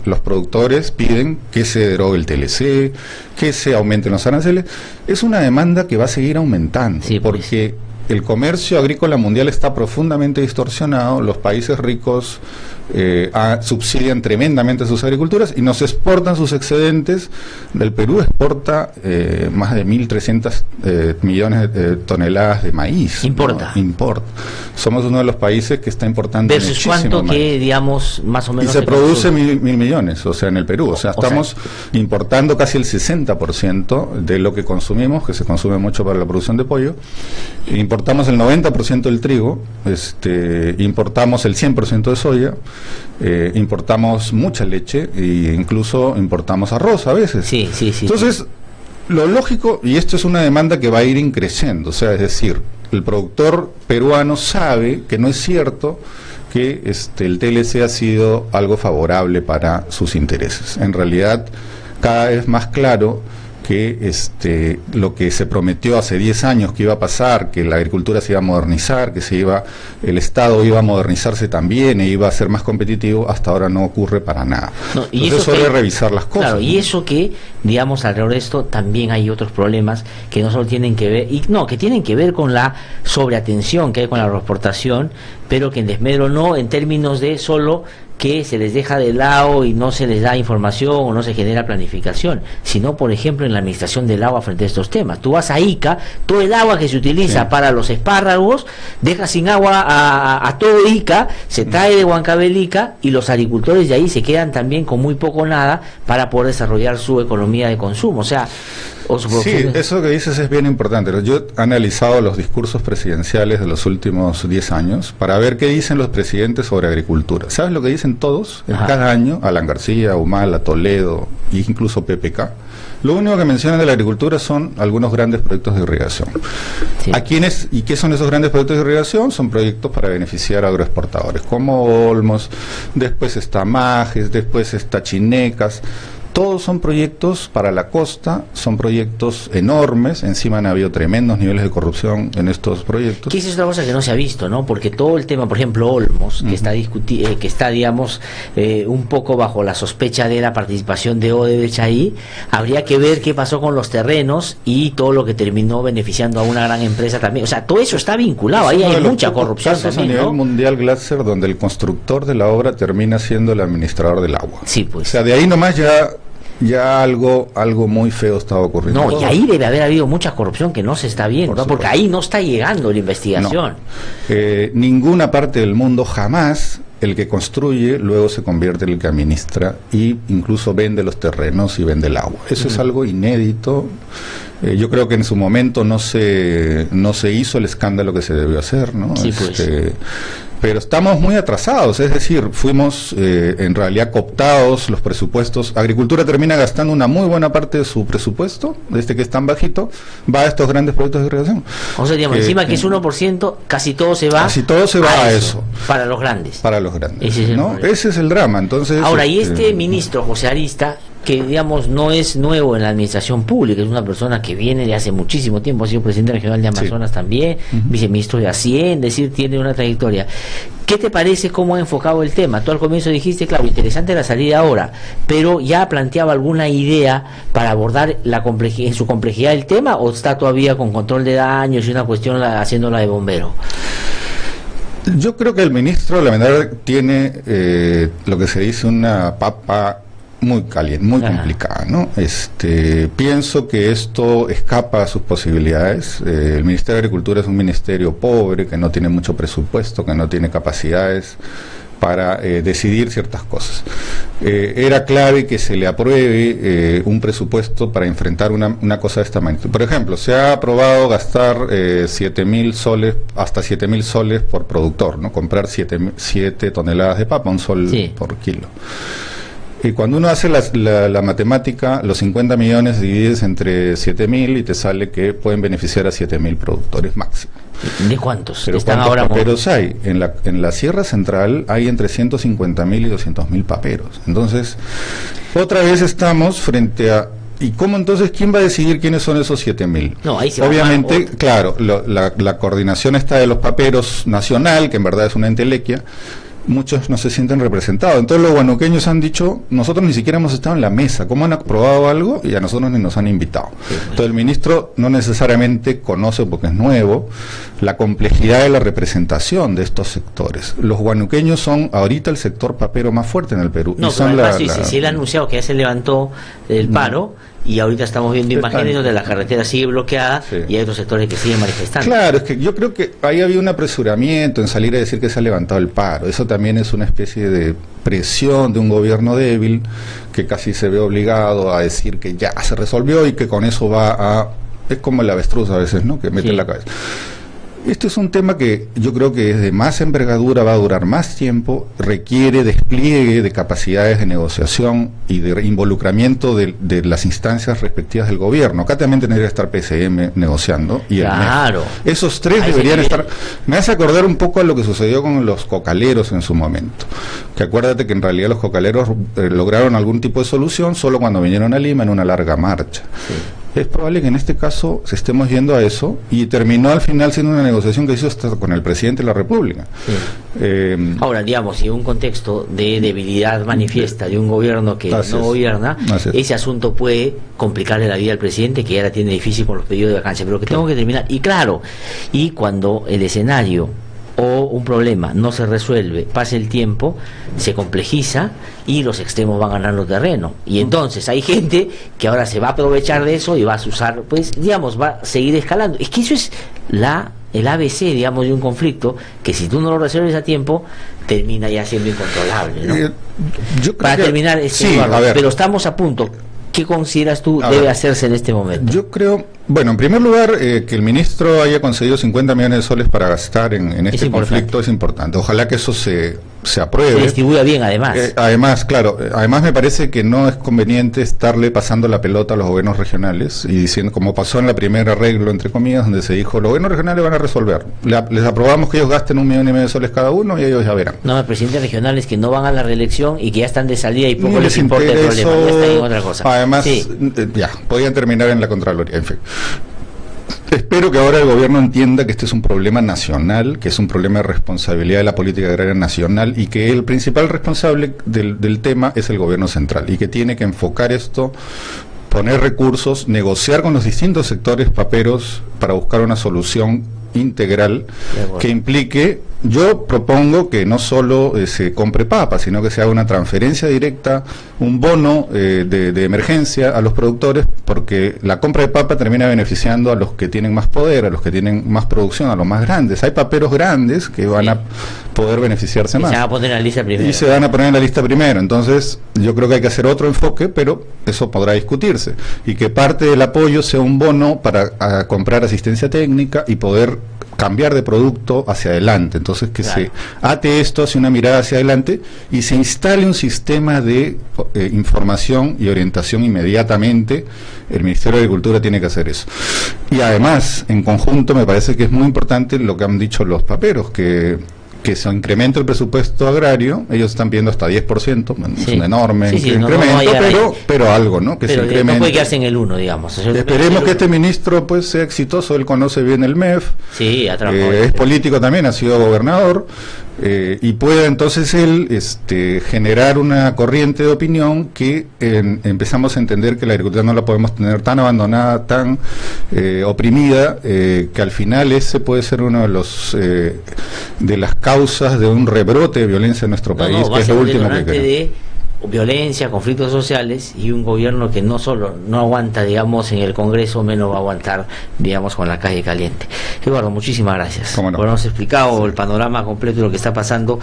los productores piden que se derogue el TLC, que se aumenten los aranceles. Es una demanda que va a seguir aumentando, porque el comercio agrícola mundial está profundamente distorsionado. Los países ricos subsidian tremendamente sus agriculturas y nos exportan sus excedentes. El Perú exporta más de 1.300 millones de toneladas de maíz. Importa. Somos uno de los países que está importando muchísimo cuánto maíz. Que, digamos, más o menos... Y se produce 1.000 millones, o sea, en el Perú. O sea, estamos importando casi el 60% de lo que consumimos, que se consume mucho para la producción de pollo. Importamos el 90% del trigo, importamos el 100% de soya, importamos mucha leche e incluso importamos arroz a veces. Entonces, lo lógico, y esto es una demanda que va a ir increciendo, o sea, es decir, el productor peruano sabe que no es cierto que el TLC ha sido algo favorable para sus intereses. En realidad, cada vez más claro que lo que se prometió hace 10 años que iba a pasar, que la agricultura se iba a modernizar, que el Estado iba a modernizarse también e iba a ser más competitivo, hasta ahora no ocurre para nada. Y entonces es hora de revisar las cosas. Claro, y eso que digamos, alrededor de esto también hay otros problemas que no solo tienen que ver, que tienen que ver con la sobreatención que hay con la aeroportación, pero que en desmedro no en términos de solo que se les deja de lado y no se les da información o no se genera planificación, sino, por ejemplo, en la administración del agua frente a estos temas. Tú vas a Ica, todo el agua que se utiliza para los espárragos, deja sin agua a todo Ica, se trae de Huancavelica y los agricultores de ahí se quedan también con muy poco o nada para poder desarrollar su economía de consumo. O sea, sí, eso que dices es bien importante. Yo he analizado los discursos presidenciales de los últimos 10 años para ver qué dicen los presidentes sobre agricultura. ¿Sabes lo que dicen todos? Cada año, Alan García, Humala, Toledo e incluso PPK. Lo único que mencionan de la agricultura son algunos grandes proyectos de irrigación. ¿Y qué son esos grandes proyectos de irrigación? Son proyectos para beneficiar a agroexportadores, como Olmos, después está Majes, después está Chinecas. Todos son proyectos para la costa, son proyectos enormes, encima han habido tremendos niveles de corrupción en estos proyectos. Que es otra cosa que no se ha visto, ¿no? Porque todo el tema, por ejemplo, Olmos, que está digamos, un poco bajo la sospecha de la participación de Odebrecht ahí, habría que ver qué pasó con los terrenos y todo lo que terminó beneficiando a una gran empresa también. O sea, todo eso está vinculado, ahí hay mucha corrupción también, a nivel mundial, Glatzer, donde el constructor de la obra termina siendo el administrador del agua. Sí, pues. O sea, de ahí nomás ya algo muy feo estaba ocurriendo. No, y ahí debe haber habido mucha corrupción que no se está viendo, ¿no? Porque ahí no está llegando la investigación. No. Ninguna parte del mundo jamás el que construye luego se convierte en el que administra y incluso vende los terrenos y vende el agua. Eso es algo inédito. Yo creo que en su momento no se hizo el escándalo que se debió hacer, ¿no? Sí, pues. Pero estamos muy atrasados, es decir, fuimos en realidad cooptados los presupuestos. Agricultura termina gastando una muy buena parte de su presupuesto, desde que es tan bajito, va a estos grandes proyectos de irrigación. O sea, digamos, encima que es 1%, casi todo se va a eso. Para los grandes. Para los grandes. Ese es el drama. Entonces, ahora, y este ministro, José Arista, que digamos no es nuevo en la administración pública, es una persona que viene de hace muchísimo tiempo, ha sido presidente regional de Amazonas también, viceministro de Hacienda, es decir, tiene una trayectoria. ¿Qué te parece cómo ha enfocado el tema? Tú al comienzo dijiste, claro, interesante la salida ahora, pero ¿ya planteaba alguna idea para abordar en su complejidad el tema, o está todavía con control de daños y una cuestión haciéndola de bombero? Yo creo que el ministro, la verdad, tiene lo que se dice una papa muy caliente, muy complicada, ¿no? Pienso que esto escapa a sus posibilidades. El Ministerio de Agricultura es un ministerio pobre, que no tiene mucho presupuesto, que no tiene capacidades para decidir ciertas cosas. Era clave que se le apruebe un presupuesto para enfrentar una cosa de esta magnitud. Por ejemplo, se ha aprobado gastar 7.000 soles, hasta 7.000 soles por productor, ¿no? Comprar 7 toneladas de papa, 1 sol por kilo. Y cuando uno hace la matemática, los 50 millones divides entre 7.000 y te sale que pueden beneficiar a 7.000 productores máximo. ¿De cuántos? Pero ¿Están ¿cuántos ahora paperos hay? En la Sierra Central hay entre 150.000 y 200.000 paperos. Entonces, otra vez estamos frente a... ¿Y cómo entonces quién va a decidir quiénes son esos 7.000? No, ahí se obviamente, claro, la coordinación está de los paperos nacional, que en verdad es una entelequia. Muchos no se sienten representados. Entonces los huanuqueños han dicho, nosotros ni siquiera hemos estado en la mesa, ¿cómo han aprobado algo? Y a nosotros ni nos han invitado. Entonces el ministro no necesariamente conoce, porque es nuevo, la complejidad de la representación de estos sectores. Los huanuqueños son ahorita el sector papero más fuerte en el Perú. No, y son pero además sí, él ha anunciado que ya se levantó el paro, y ahorita estamos viendo imágenes donde la carretera sigue bloqueada y hay otros sectores que siguen manifestando. Claro, es que yo creo que ahí había un apresuramiento en salir a decir que se ha levantado el paro. Eso también es una especie de presión de un gobierno débil que casi se ve obligado a decir que ya se resolvió y que con eso va a... Es como el avestruz a veces, ¿no? Que mete en la cabeza. Este es un tema que yo creo que es de más envergadura, va a durar más tiempo, requiere despliegue de capacidades de negociación y de involucramiento de las instancias respectivas del gobierno. Acá también tendría que estar PCM negociando y claro. el MEF. Esos tres deberían estar... Me hace acordar un poco a lo que sucedió con los cocaleros en su momento. Que acuérdate que en realidad los cocaleros lograron algún tipo de solución solo cuando vinieron a Lima en una larga marcha. es probable que en este caso se estemos yendo a eso, y terminó al final siendo una negociación que hizo hasta con el presidente de la República. Sí. Ahora, digamos, si en un contexto de debilidad manifiesta de un gobierno que no gobierna, ese asunto puede complicarle la vida al presidente, que ya la tiene difícil con los pedidos de vacancia, pero que tengo que terminar. Y claro, y cuando el escenario o un problema no se resuelve, pasa el tiempo, se complejiza y los extremos van ganando terreno, y entonces hay gente que ahora se va a aprovechar de eso y va a usar, pues digamos, va a seguir escalando. Es que eso es el ABC, digamos, de un conflicto que si tú no lo resuelves a tiempo termina ya siendo incontrolable, ¿no? Yo creo Para terminar, Eduardo, pero estamos a punto. ¿Qué consideras tú debe hacerse en este momento? Yo creo, bueno, en primer lugar, que el ministro haya conseguido 50 millones de soles para gastar en este conflicto es importante. Ojalá que eso se apruebe. Se distribuya bien, además. Además, claro, además me parece que no es conveniente estarle pasando la pelota a los gobiernos regionales y diciendo, como pasó en la primera arreglo, entre comillas, donde se dijo, los gobiernos regionales van a resolver. Les aprobamos que ellos gasten 1,5 millones de soles cada uno y ellos ya verán. No, los presidentes regionales que no van a la reelección y que ya están de salida y poco les importa el problema, ya están en otra cosa. Además, ya, podían terminar en la Contraloría, en fin. Espero que ahora el gobierno entienda que este es un problema nacional, que es un problema de responsabilidad de la política agraria nacional, y que el principal responsable del tema es el gobierno central, y que tiene que enfocar esto, poner recursos, negociar con los distintos sectores paperos para buscar una solución integral que implique, yo propongo que no solo se compre papa, sino que se haga una transferencia directa, un bono de emergencia a los productores, porque la compra de papa termina beneficiando a los que tienen más poder, a los que tienen más producción, a los más grandes. Hay paperos grandes que van a poder beneficiarse más. Se van a poner en la lista primero. Y se van a poner en la lista primero. Entonces, yo creo que hay que hacer otro enfoque, pero eso podrá discutirse. Y que parte del apoyo sea un bono para comprar asistencia técnica y poder cambiar de producto hacia adelante. Entonces, que se ate esto hacia una mirada hacia adelante y se instale un sistema de información y orientación inmediatamente. El Ministerio de Agricultura tiene que hacer eso. Y además, en conjunto, me parece que es muy importante lo que han dicho los paperos, que se incremente el presupuesto agrario. Ellos están pidiendo hasta 10%, es un enorme incremento, pero algo, ¿no? Que pero se incremente. No puede quedarse en el 1, digamos. Esperemos que este ministro pues sea exitoso, él conoce bien el MEF, es político también, ha sido gobernador, y pueda entonces él generar una corriente de opinión que empezamos a entender que la agricultura no la podemos tener tan abandonada, tan oprimida, que al final ese puede ser uno de los de las causas de un rebrote de violencia en nuestro país, que es lo último que queremos. Violencia, conflictos sociales, y un gobierno que no solo no aguanta, digamos, en el Congreso, menos va a aguantar, digamos, con la calle caliente. Eduardo, muchísimas gracias por habernos explicado el panorama completo de lo que está pasando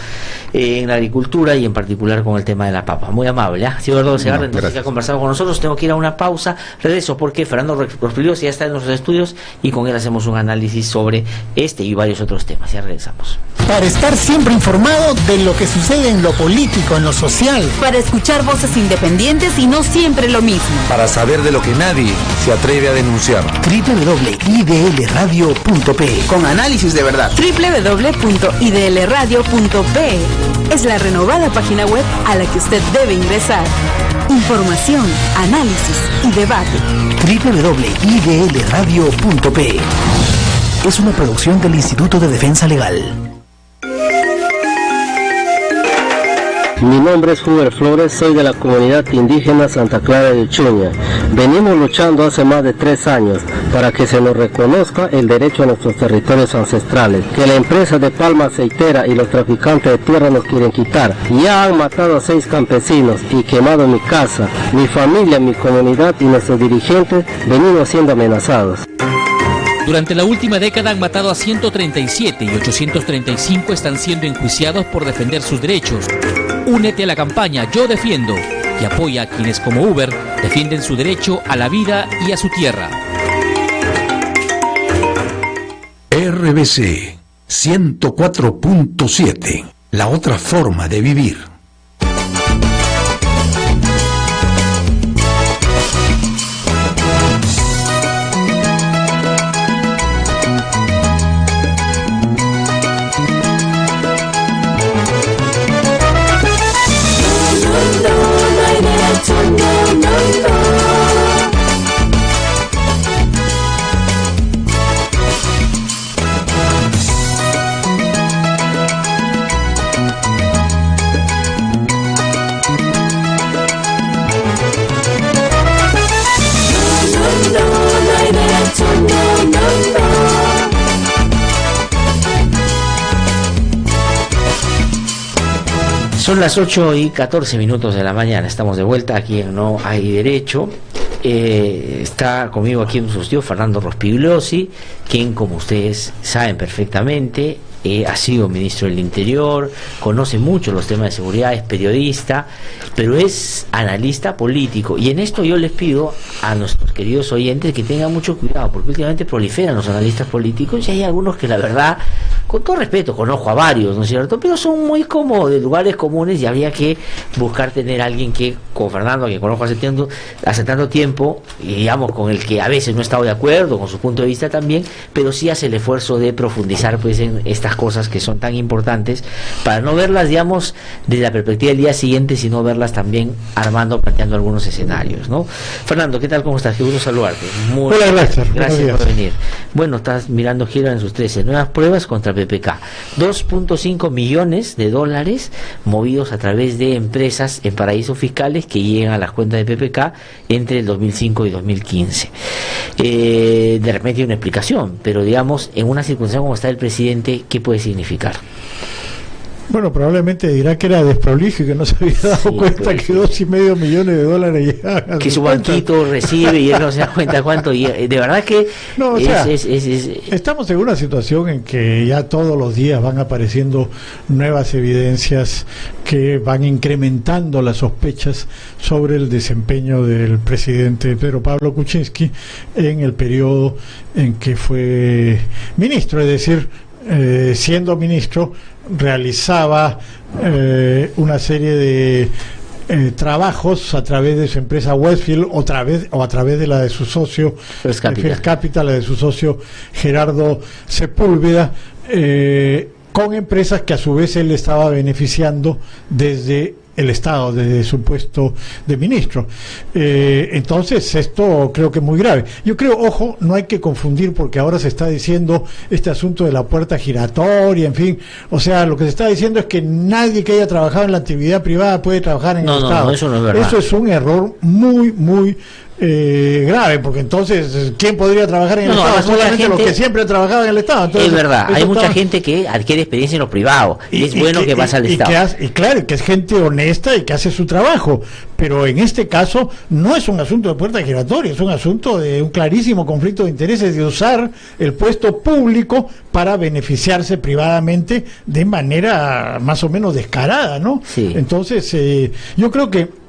en la agricultura y en particular con el tema de la papa. Muy amable, ¿eh? Sí, Eduardo Segarra, entonces, que ha conversado con nosotros. Tengo que ir a una pausa, regreso porque Fernando Rospigliosi ya está en nuestros estudios y con él hacemos un análisis sobre este y varios otros temas. Ya regresamos. Para estar siempre informado de lo que sucede en lo político, en lo social. Para escuchar voces independientes y no siempre lo mismo. Para saber de lo que nadie se atreve a denunciar. www.idlradio.pe Con análisis de verdad. www.idlradio.pe es la renovada página web a la que usted debe ingresar. Información, análisis y debate. www.idlradio.pe es una producción del Instituto de Defensa Legal. Mi nombre es Huber Flores, soy de la comunidad indígena Santa Clara de Uchuña. Venimos luchando hace más de 3 años para que se nos reconozca el derecho a nuestros territorios ancestrales, que la empresa de palma aceitera y los traficantes de tierra nos quieren quitar. Ya han matado a 6 campesinos y quemado mi casa, mi familia, mi comunidad y nuestros dirigentes venimos siendo amenazados. Durante la última década han matado a 137 y 835 están siendo enjuiciados por defender sus derechos. Únete a la campaña Yo Defiendo y apoya a quienes como Uber defienden su derecho a la vida y a su tierra. RBC 104.7, la otra forma de vivir. Son las 8:14 de la mañana, estamos de vuelta aquí en No Hay Derecho. Está conmigo aquí en su estudio Fernando Rospigliosi, quien, como ustedes saben perfectamente, ha sido ministro del Interior, conoce mucho los temas de seguridad, es periodista, pero es analista político. Y en esto yo les pido a nuestros queridos oyentes que tengan mucho cuidado, porque últimamente proliferan los analistas políticos y hay algunos que, la verdad, con todo respeto, conozco a varios, ¿no es cierto?, pero son muy como de lugares comunes y habría que buscar tener a alguien que, como Fernando, que conozco hace tanto tiempo, y digamos con el que a veces no he estado de acuerdo con su punto de vista también, pero sí hace el esfuerzo de profundizar pues en estas cosas que son tan importantes para no verlas, digamos, desde la perspectiva del día siguiente, sino verlas también planteando algunos escenarios, ¿no? Fernando, ¿qué tal? ¿Cómo estás? Qué gusto saludarte. Hola, gracias por venir. Bueno, estás mirando Gira en sus 13 nuevas pruebas contra PPK. 2.5 millones de dólares movidos a través de empresas en paraísos fiscales que llegan a las cuentas de PPK entre el 2005 y 2015. De repente hay una explicación, pero digamos, en una circunstancia como está el presidente, ¿qué puede significar? Bueno, probablemente dirá que era desprolijo y que no se había dado cuenta que 2,5 millones de dólares llegaban. Que su banquito recibe y él no se da cuenta cuánto. Y de verdad que no, estamos en una situación en que ya todos los días van apareciendo nuevas evidencias que van incrementando las sospechas sobre el desempeño del presidente Pedro Pablo Kuczynski en el periodo en que fue ministro, es decir, siendo ministro realizaba una serie de trabajos a través de su empresa Westfield o a través de la de su socio First Capital, la de su socio Gerardo Sepúlveda, con empresas que a su vez él estaba beneficiando desde el Estado, desde su puesto de ministro. Entonces esto creo que es muy grave. Yo creo, ojo, no hay que confundir, porque ahora se está diciendo este asunto de la puerta giratoria, en fin, o sea, lo que se está diciendo es que nadie que haya trabajado en la actividad privada puede trabajar en el Estado. No, eso no es verdad. Eso es un error muy grave, porque entonces ¿quién podría trabajar en el Estado? Solamente los que siempre han trabajado en el Estado. Entonces, es verdad, hay mucha gente que adquiere experiencia en lo privado y es bueno que pasa al Estado. Claro, que es gente honesta y que hace su trabajo, pero en este caso no es un asunto de puerta giratoria, es un asunto de un clarísimo conflicto de intereses, de usar el puesto público para beneficiarse privadamente de manera más o menos descarada, ¿no? Sí. Entonces, yo creo que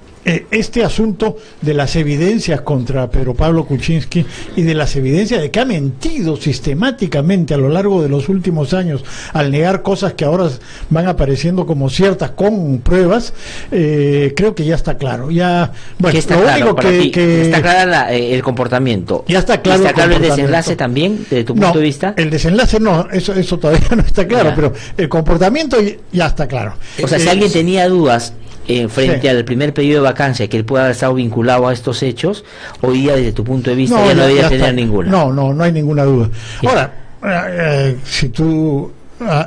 este asunto de las evidencias contra Pedro Pablo Kuczynski y de las evidencias de que ha mentido sistemáticamente a lo largo de los últimos años al negar cosas que ahora van apareciendo como ciertas con pruebas, creo que ya está claro. Ya, bueno, está lo claro único que está claro el comportamiento. Ya está claro. ¿Está claro el desenlace también, desde tu punto de vista? El desenlace no, eso todavía no está claro, pero el comportamiento ya está claro. O sea, si alguien tenía dudas frente al primer periodo de vacancia, que él pueda haber estado vinculado a estos hechos, hoy día desde tu punto de vista ya no debería tener ninguna. No hay ninguna duda. Ahora, si tú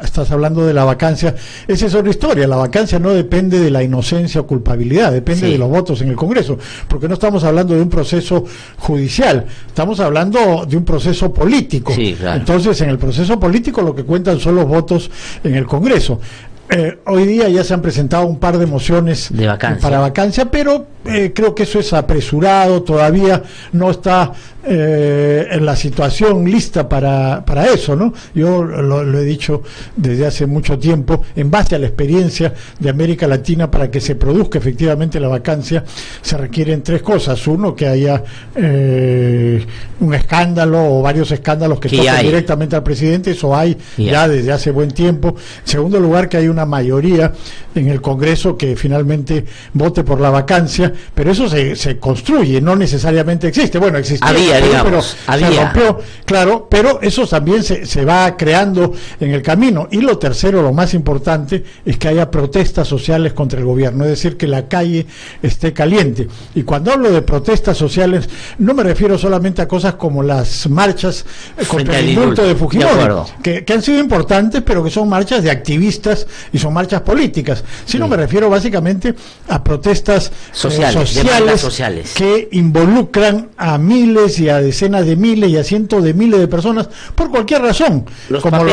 estás hablando de la vacancia, esa es otra historia. La vacancia no depende de la inocencia o culpabilidad, depende de los votos en el Congreso, porque no estamos hablando de un proceso judicial, estamos hablando de un proceso político. Sí, claro. Entonces, en el proceso político lo que cuentan son los votos en el Congreso. Hoy día ya se han presentado un par de mociones para vacancia, pero creo que eso es apresurado, todavía no está en la situación lista para eso, ¿no? Yo lo he dicho desde hace mucho tiempo, en base a la experiencia de América Latina, para que se produzca efectivamente la vacancia se requieren tres cosas. Uno, que haya un escándalo o varios escándalos que toquen directamente al presidente, eso hay ya desde hace buen tiempo. En segundo lugar, que hay una mayoría en el Congreso que finalmente vote por la vacancia, pero eso se construye, no necesariamente existe. Bueno, existía, pero se rompió, claro, pero eso también se va creando en el camino. Y lo tercero, lo más importante, es que haya protestas sociales contra el gobierno, es decir, que la calle esté caliente. Y cuando hablo de protestas sociales, no me refiero solamente a cosas como las marchas contra el indulto de Fujimori, que han sido importantes, pero que son marchas de activistas y son marchas políticas, sino me refiero básicamente a protestas sociales que involucran a miles y a decenas de miles y a cientos de miles de personas por cualquier razón, como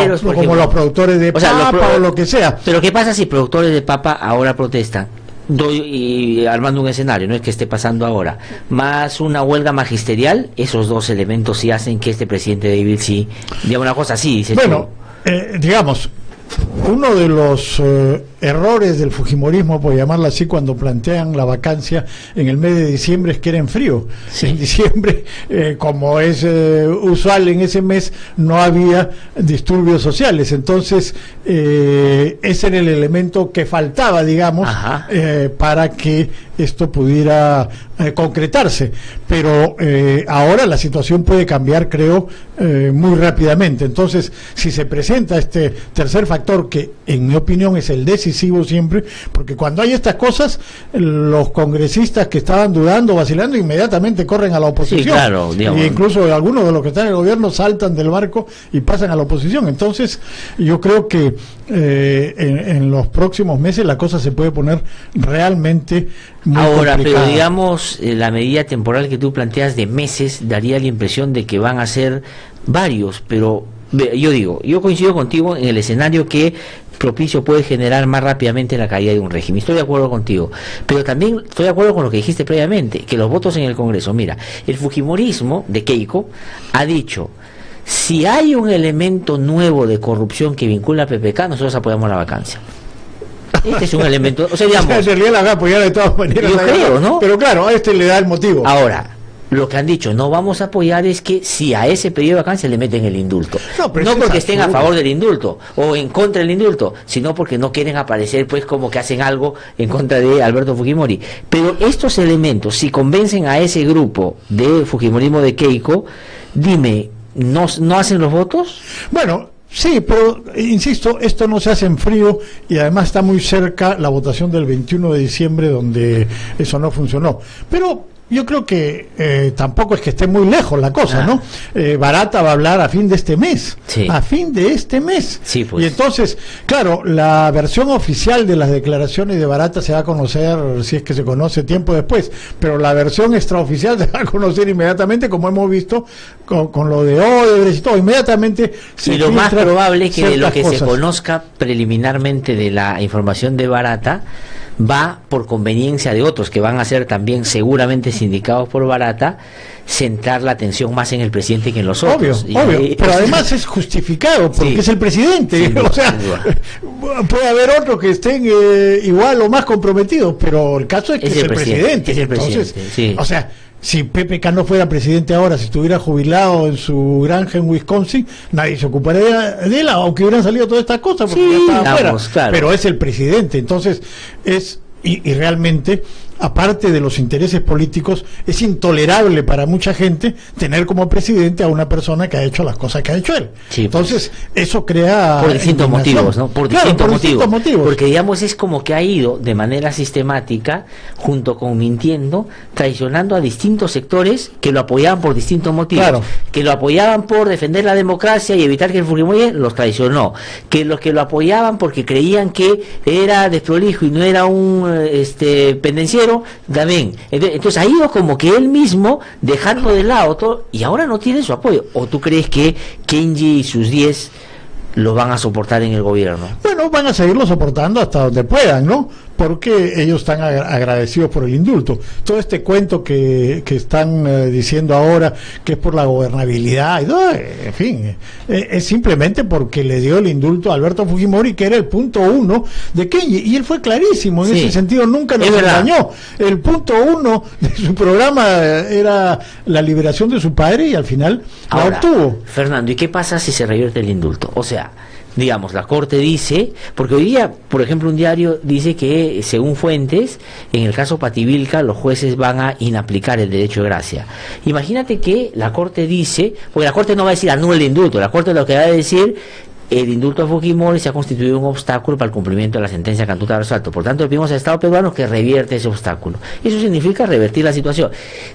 los productores de papa o lo que sea. Pero ¿qué pasa si productores de papa ahora protestan? Y armando un escenario, no es que esté pasando ahora, más una huelga magisterial, esos dos elementos sí hacen que este presidente David sí diga una cosa así, dice. Bueno, digamos, uno de los errores del fujimorismo, por llamarlo así, cuando plantean la vacancia en el mes de diciembre, es que era en frío. En diciembre, como es usual en ese mes, no había disturbios sociales. Entonces, ese era el elemento que faltaba, digamos, para que esto pudiera concretarse. Pero ahora la situación puede cambiar, creo, muy rápidamente. Entonces, si se presenta este tercer factor, que en mi opinión es el decisivo siempre, porque cuando hay estas cosas, los congresistas que estaban dudando, vacilando, inmediatamente corren a la oposición. Sí, claro, y incluso algunos de los que están en el gobierno saltan del barco y pasan a la oposición. Entonces, yo creo que en los próximos meses la cosa se puede poner realmente muy complicada. Pero digamos, la medida temporal que tú planteas de meses daría la impresión de que van a ser varios, pero yo coincido contigo en el escenario que propicio puede generar más rápidamente la caída de un régimen. Estoy de acuerdo contigo, pero también estoy de acuerdo con lo que dijiste previamente, que los votos en el Congreso, mira, el fujimorismo de Keiko ha dicho, si hay un elemento nuevo de corrupción que vincula a PPK, nosotros apoyamos la vacancia. Este es un elemento, o sea, digamos, en realidad la va a apoyar de todas maneras. Yo creo, ¿no? Pero claro, a este le da el motivo. Ahora, lo que han dicho, no vamos a apoyar es que si a ese pedido de vacancia le meten el indulto. No porque estén a favor del indulto o en contra del indulto, sino porque no quieren aparecer pues como que hacen algo en contra de Alberto Fujimori. Pero estos elementos, si convencen a ese grupo de fujimorismo de Keiko, dime, ¿no hacen los votos? Bueno, sí, pero insisto, esto no se hace en frío y además está muy cerca la votación del 21 de diciembre donde eso no funcionó. Pero yo creo que tampoco es que esté muy lejos la cosa, ¿no? Barata va a hablar a fin de este mes. Sí. A fin de este mes. Sí, pues. Y entonces, claro, la versión oficial de las declaraciones de Barata se va a conocer, si es que se conoce, tiempo después. Pero la versión extraoficial se va a conocer inmediatamente, como hemos visto con lo de Odebrecht y todo. Inmediatamente se y lo más probable es que de lo que se conozca preliminarmente de la información de Barata va por conveniencia de otros que van a ser también seguramente sindicados por Barata, centrar la atención más en el presidente que en los otros. Obvio, pero además es justificado porque es el presidente, o sea, puede haber otros que estén igual o más comprometidos, pero el caso es que es el presidente. Entonces, o sea, si PPK no fuera presidente ahora, si estuviera jubilado en su granja en Wisconsin, nadie se ocuparía de él, aunque hubieran salido todas estas cosas, porque ya estaba afuera. Claro. Pero es el presidente, entonces y realmente, aparte de los intereses políticos, es intolerable para mucha gente tener como presidente a una persona que ha hecho las cosas que ha hecho él. Sí, entonces, eso crea... Por distintos motivos, ¿no? Por distintos motivos. Porque, digamos, es como que ha ido de manera sistemática, junto con mintiendo, traicionando a distintos sectores que lo apoyaban por distintos motivos. Claro. Que lo apoyaban por defender la democracia y evitar que el Fujimori los traicionó. Que los que lo apoyaban porque creían que era desprolijo y no era un pendenciero, también. Entonces ha ido como que él mismo dejando de lado todo y ahora no tiene su apoyo. ¿O tú crees que Kenji y sus 10 lo van a soportar en el gobierno? Bueno, van a seguirlo soportando hasta donde puedan, ¿no? Porque ellos están agradecidos por el indulto. Todo este cuento que están diciendo ahora, que es por la gobernabilidad, en fin, es simplemente porque le dio el indulto a Alberto Fujimori, que era el punto 1 de Kenji, y él fue clarísimo en ese sentido, nunca nos engañó. El punto 1 de su programa era la liberación de su padre y al final la obtuvo. Fernando, ¿y qué pasa si se revierte el indulto? O sea, digamos, la Corte dice, porque hoy día, por ejemplo, un diario dice que, según fuentes, en el caso Pativilca, los jueces van a inaplicar el derecho de gracia. Imagínate que la Corte dice, porque la Corte no va a decir anula el indulto, la Corte lo que va a decir, el indulto a Fujimori se ha constituido un obstáculo para el cumplimiento de la sentencia Cantuta Barroso. Por tanto, le pedimos al Estado peruano que revierte ese obstáculo. Eso significa revertir la situación.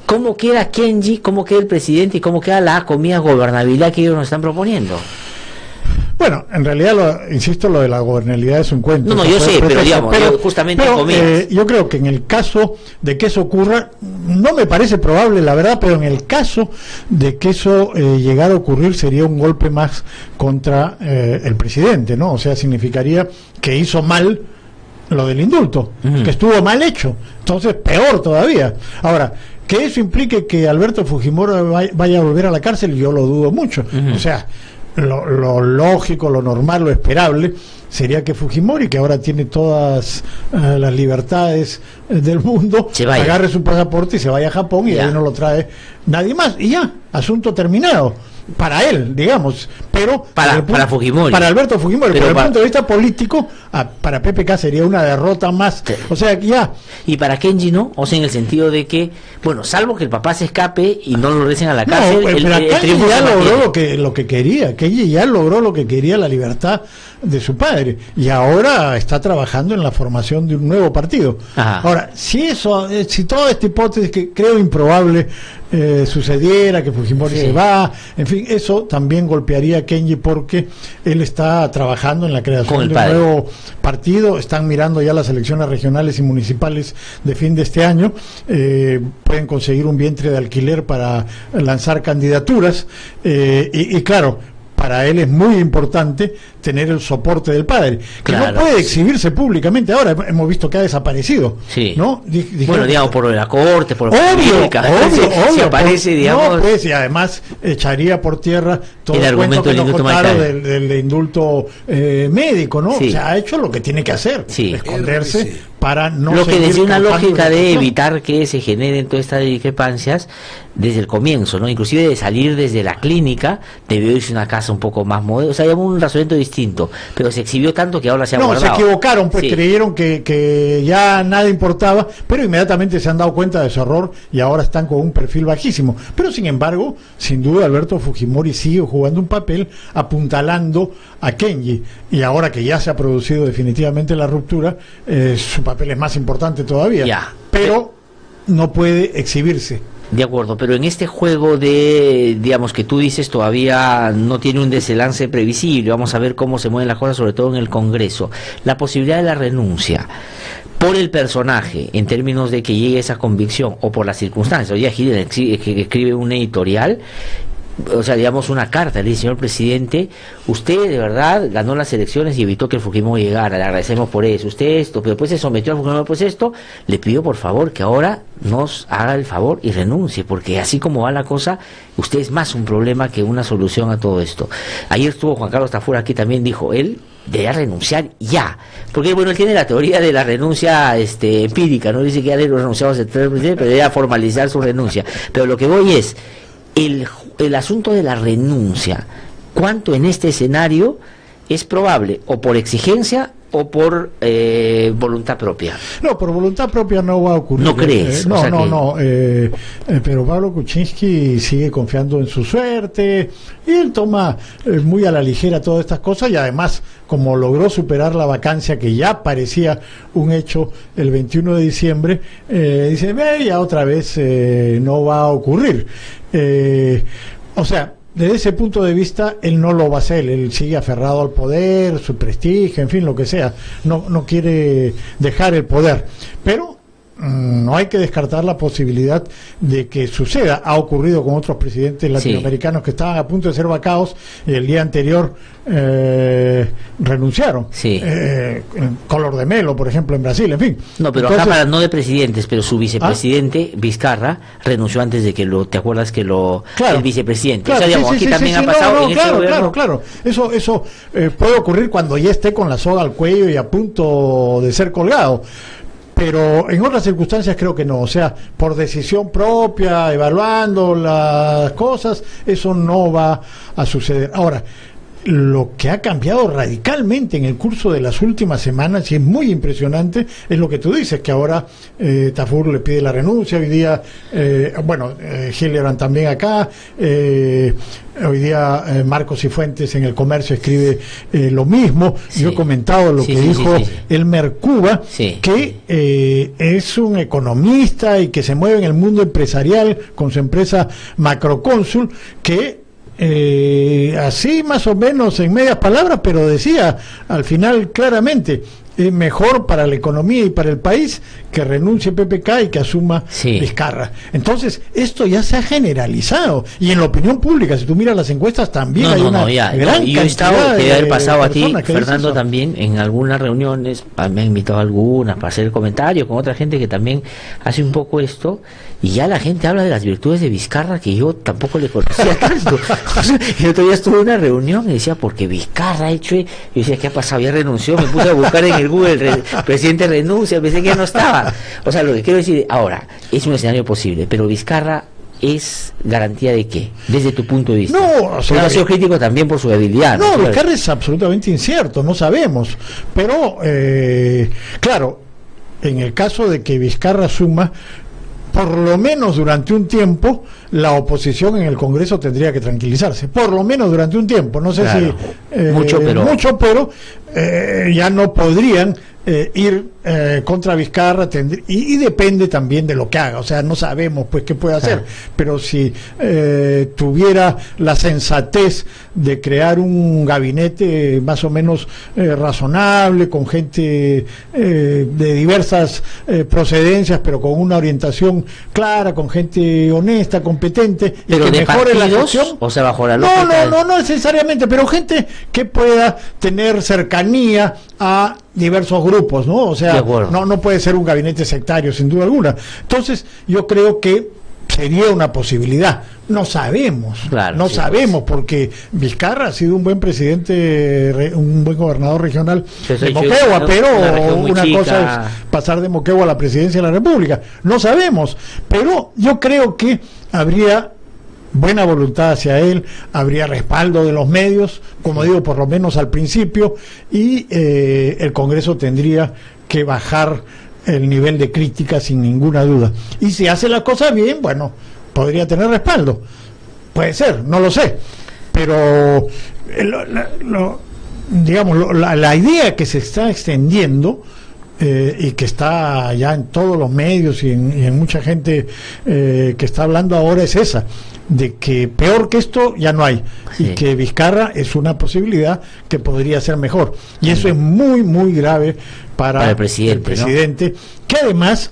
¿Cómo queda Kenji, cómo queda el presidente y cómo queda la comida gobernabilidad que ellos nos están proponiendo? Bueno, en realidad, insisto, lo de la gobernabilidad es un cuento. No, yo sé, pero digamos, justamente yo creo que en el caso de que eso ocurra, no me parece probable, la verdad, pero en el caso de que eso llegara a ocurrir, sería un golpe más contra el presidente, ¿no? O sea, significaría que hizo mal lo del indulto, que estuvo mal hecho. Entonces, peor todavía. Ahora, que eso implique que Alberto Fujimori vaya a volver a la cárcel, yo lo dudo mucho. O sea, lo lógico, lo normal, lo esperable sería que Fujimori, que ahora tiene todas las libertades del mundo, agarre su pasaporte y se vaya a Japón, y ahí no lo trae nadie más, y ya, asunto terminado. Para él, digamos, pero para Fujimori, para Alberto Fujimori, pero por el punto de vista político, para PPK sería una derrota más. O sea, ya. Y para Kenji no, o sea, en el sentido de que, bueno, salvo que el papá se escape y no lo regresen a la cárcel, Kenji ya logró lo que quería. Kenji ya logró lo que quería, la libertad de su padre, y ahora está trabajando en la formación de un nuevo partido. Ahora, si toda esta hipótesis, que creo improbable, sucediera, que Fujimori se va, en fin, eso también golpearía a Kenji, porque él está trabajando en la creación de un nuevo partido. Están mirando ya las elecciones regionales y municipales de fin de este año. Pueden conseguir un vientre de alquiler para lanzar candidaturas, y claro, para él es muy importante tener el soporte del padre, que no puede exhibirse públicamente. Ahora hemos visto que ha desaparecido, ¿no? Bueno, digamos, por la corte, por obvio, si aparece, digamos, no, pues, y además echaría por tierra todo el argumento que nos contaron del indulto médico, ¿no? Sí. O sea, ha hecho lo que tiene que hacer, esconderse para no lo que decía una lógica de evitar que se generen todas estas discrepancias desde el comienzo, ¿no? Inclusive de salir desde la clínica, debió irse a una casa un poco más moderna, o sea, había un razonamiento distinto, pero se exhibió tanto que ahora se ha guardado. Se equivocaron, pues creyeron que ya nada importaba, pero inmediatamente se han dado cuenta de su error y ahora están con un perfil bajísimo. Pero sin embargo, sin duda, Alberto Fujimori sigue jugando un papel apuntalando a Kenji, y ahora que ya se ha producido definitivamente la ruptura, su papel es más importante todavía, pero no puede exhibirse. De acuerdo, pero en este juego digamos, que tú dices, todavía no tiene un desenlace previsible. Vamos a ver cómo se mueven las cosas, sobre todo en el Congreso. La posibilidad de la renuncia por el personaje, en términos de que llegue a esa convicción, o por las circunstancias. Hoy Gil escribe un editorial, o sea, digamos, una carta, le dice: señor presidente, usted de verdad ganó las elecciones y evitó que el Fujimori llegara, le agradecemos por eso, usted esto, pero después se sometió al Fujimori, pues esto, le pido por favor que ahora nos haga el favor y renuncie, porque así como va la cosa, usted es más un problema que una solución a todo esto. Ayer estuvo Juan Carlos Tafur aquí, también dijo, él debería renunciar ya, porque bueno, él tiene la teoría de la renuncia empírica, no dice que ya le renunciamos al presidente, pero debería formalizar su renuncia. Pero lo que voy es el asunto de la renuncia, ¿cuánto en este escenario es probable, o por exigencia o por voluntad propia? No, por voluntad propia no va a ocurrir. ¿No crees? Pero Pablo Kuczynski sigue confiando en su suerte, y él toma muy a la ligera todas estas cosas, y además, como logró superar la vacancia que ya parecía un hecho el 21 de diciembre, dice, ya otra vez no va a ocurrir. O sea, desde ese punto de vista, él no lo va a hacer, él sigue aferrado al poder, su prestigio, en fin, lo que sea, no quiere dejar el poder, pero no hay que descartar la posibilidad de que suceda. Ha ocurrido con otros presidentes latinoamericanos que estaban a punto de ser vacados y el día anterior renunciaron. Collor de Mello, por ejemplo, en Brasil, en fin. No, pero entonces, acá no de presidentes, pero su vicepresidente, Vizcarra, renunció antes de que ¿te acuerdas que el vicepresidente? Claro, o sea, digamos, aquí también ha pasado en claro. Eso puede ocurrir cuando ya esté con la soga al cuello y a punto de ser colgado. Pero en otras circunstancias creo que no, o sea, por decisión propia, evaluando las cosas, eso no va a suceder. Ahora, lo que ha cambiado radicalmente en el curso de las últimas semanas, y es muy impresionante, es lo que tú dices, que ahora Tafur le pide la renuncia, hoy día, Hildebrand también acá, hoy día Marcos Cifuentes en El Comercio escribe lo mismo. Yo he comentado lo que dijo Elmer Cuba, que es un economista y que se mueve en el mundo empresarial con su empresa Macrocónsul, que así más o menos en medias palabras, pero decía al final claramente, es mejor para la economía y para el país que renuncie PPK y que asuma Vizcarra. Entonces, esto ya se ha generalizado. Y en la opinión pública, si tú miras las encuestas, también hay una gran yo he estado, cantidad de haber pasado a ti, que Fernando, también en algunas reuniones, me han invitado a algunas para hacer comentarios con otra gente que también hace un poco esto, y ya la gente habla de las virtudes de Vizcarra que yo tampoco le conocía tanto. O sea, el otro día estuve en una reunión y decía, porque Vizcarra ha hecho... Yo decía, ¿qué ha pasado? Ya renunció, me puse a buscar en el Google, presidente renuncia, pensé que ya no estaba. O sea, lo que quiero decir, ahora, es un escenario posible, pero Vizcarra ¿es garantía de qué? Desde tu punto de vista. No, o sea, ha sido crítico también por su debilidad. No, Vizcarra es absolutamente incierto, no sabemos. Pero, claro, en el caso de que Vizcarra asuma, por lo menos durante un tiempo, la oposición en el Congreso tendría que tranquilizarse. Por lo menos durante un tiempo. No sé si mucho, pero ya no podrían ir contra Vizcarra, y depende también de lo que haga. O sea, no sabemos pues qué puede hacer, pero si tuviera la sensatez de crear un gabinete más o menos razonable, con gente de diversas procedencias, pero con una orientación clara, con gente honesta, competente, pero y que de mejore la partidos, gestión. o sea, bajo la lógica no necesariamente, pero gente que pueda tener cercanía a diversos grupos, ¿no? O sea, no puede ser un gabinete sectario, sin duda alguna. Entonces, yo creo que sería una posibilidad. No sabemos, sabemos, porque Vizcarra ha sido un buen presidente, un buen gobernador regional de Moquegua, pero una cosa es pasar de Moquegua a la presidencia de la República. No sabemos, pero yo creo que habría buena voluntad hacia él, habría respaldo de los medios, como digo, por lo menos al principio, y el Congreso tendría que bajar el nivel de crítica sin ninguna duda. Y si hace la cosa bien, bueno, podría tener respaldo. Puede ser, no lo sé. Pero la idea que se está extendiendo y que está ya en todos los medios y en mucha gente que está hablando ahora es esa, de que peor que esto ya no hay, y que Vizcarra es una posibilidad que podría ser mejor, y eso es muy muy grave para el presidente, ¿no? Que además,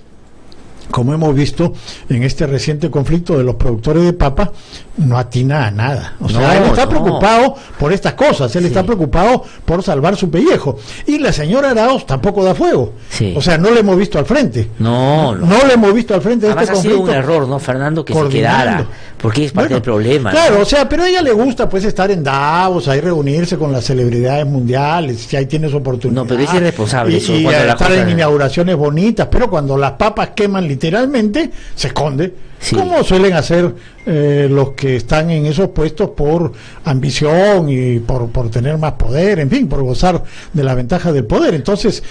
como hemos visto en este reciente conflicto de los productores de papa, no atina a nada. O sea, él está preocupado por estas cosas, él está preocupado por salvar su pellejo. Y la señora Arauz tampoco da fuego. O sea, no le hemos visto al frente. No le hemos visto al frente de este conflicto. Ha sido un error, ¿no, Fernando, que se quedara? Porque es parte del problema. Claro, ¿no? O sea, pero a ella le gusta pues estar en Davos, ahí reunirse con las celebridades mundiales, si ahí tienes oportunidad. No, pero es irresponsable eso. Y estar en inauguraciones bonitas, pero cuando las papas queman literalmente, se esconde. Como suelen hacer los que están en esos puestos por ambición y por tener más poder, en fin, por gozar de la ventaja del poder. Entonces,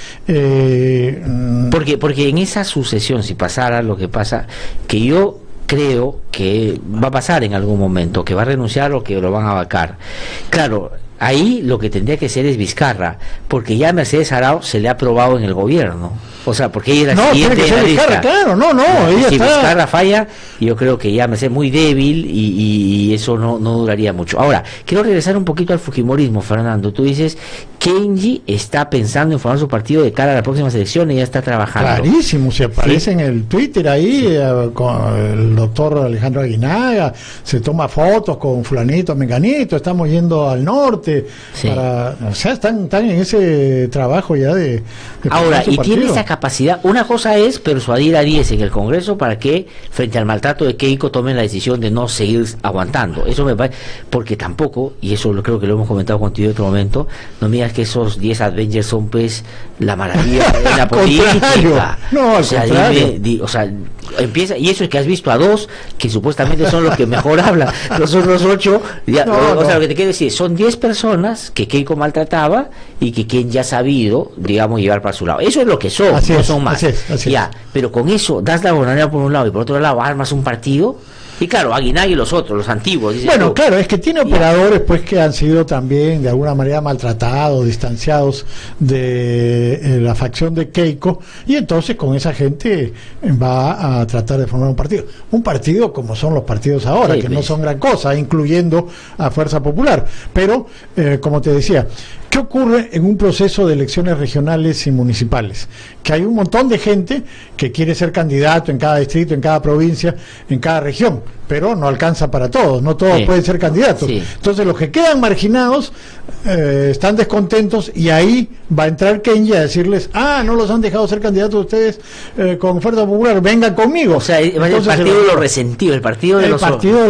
porque en esa sucesión, si pasara lo que pasa, que yo creo que va a pasar en algún momento, que va a renunciar o que lo van a vacar. Claro, ahí lo que tendría que ser es Vizcarra, porque ya a Mercedes Arauz se le ha aprobado en el gobierno. O sea, porque ella es la siguiente de la lista. Claro, ella si está... Vizcarra falla, yo creo que ya Mercedes es muy débil y eso no duraría mucho. Ahora, quiero regresar un poquito al fujimorismo, Fernando. Tú dices, Kenji está pensando en formar su partido de cara a las próximas elecciones y ya está trabajando. Clarísimo, se aparece en el Twitter ahí con el doctor Alejandro Aguinaga, se toma fotos con fulanito, menganito, estamos yendo al norte, o sea, están en ese trabajo ya de ahora, y tiene esa capacidad. Una cosa es persuadir a 10 en el Congreso para que, frente al maltrato de Keiko, tomen la decisión de no seguir aguantando. Eso me parece, porque tampoco, y eso creo que lo hemos comentado contigo en otro momento, no miras que esos 10 Avengers son pues la maravilla de la política. No, al contrario. O sea, empieza, y eso es que has visto a 2 que supuestamente son los que mejor hablan, los otros 8 ya, o sea, lo que te quiero decir, son 10 personas que Keiko maltrataba y que quien ya ha sabido, digamos, llevar para su lado. Eso es lo que son, no son más. Así es. Pero con eso das la gobernabilidad por un lado y por otro lado armas un partido. Y claro, Aguinaldo y los otros, los antiguos. Bueno, claro, es que tiene operadores pues que han sido también de alguna manera maltratados, distanciados de la facción de Keiko, y entonces con esa gente va a tratar de formar un partido como son los partidos ahora, que no son gran cosa, incluyendo a Fuerza Popular. Pero, como te decía, ¿qué ocurre en un proceso de elecciones regionales y municipales? Que hay un montón de gente que quiere ser candidato en cada distrito, en cada provincia, en cada región, pero no alcanza para todos, no todos pueden ser candidatos. Entonces los que quedan marginados están descontentos, y ahí va a entrar Kenji a decirles, no los han dejado ser candidatos ustedes con Fuerza Popular, vengan conmigo. O sea, entonces, el partido de los resentidos, el partido de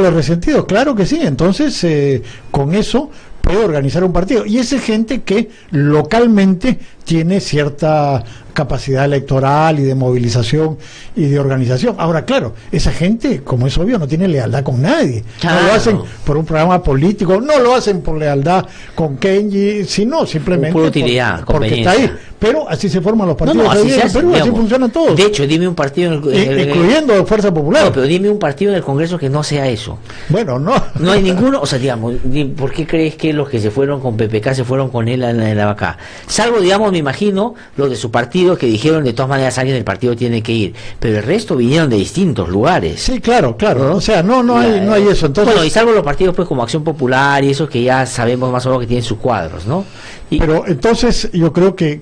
los resentidos, claro que sí. Entonces con eso puede organizar un partido, y esa gente que localmente tiene cierta capacidad electoral y de movilización y de organización. Ahora, claro, esa gente, como es obvio, no tiene lealtad con nadie. Claro. No lo hacen por un programa político, no lo hacen por lealtad con Kenji, sino simplemente por utilidad, porque está ahí. Pero así se forman los partidos en Perú, así funcionan todos. De hecho, dime un partido incluyendo Fuerza Popular. No, pero dime un partido en el Congreso que no sea eso. Bueno, no hay ninguno. O sea, digamos, ¿por qué crees que los que se fueron con PPK se fueron con él en la vaca? Salvo, digamos, me imagino, los de su partido que dijeron de todas maneras alguien del partido tiene que ir, pero el resto vinieron de distintos lugares. Sí, claro, ¿no? O sea, no hay eso. Entonces, bueno, y salvo los partidos pues como Acción Popular y esos que ya sabemos más o menos que tienen sus cuadros, ¿no? Pero entonces yo creo que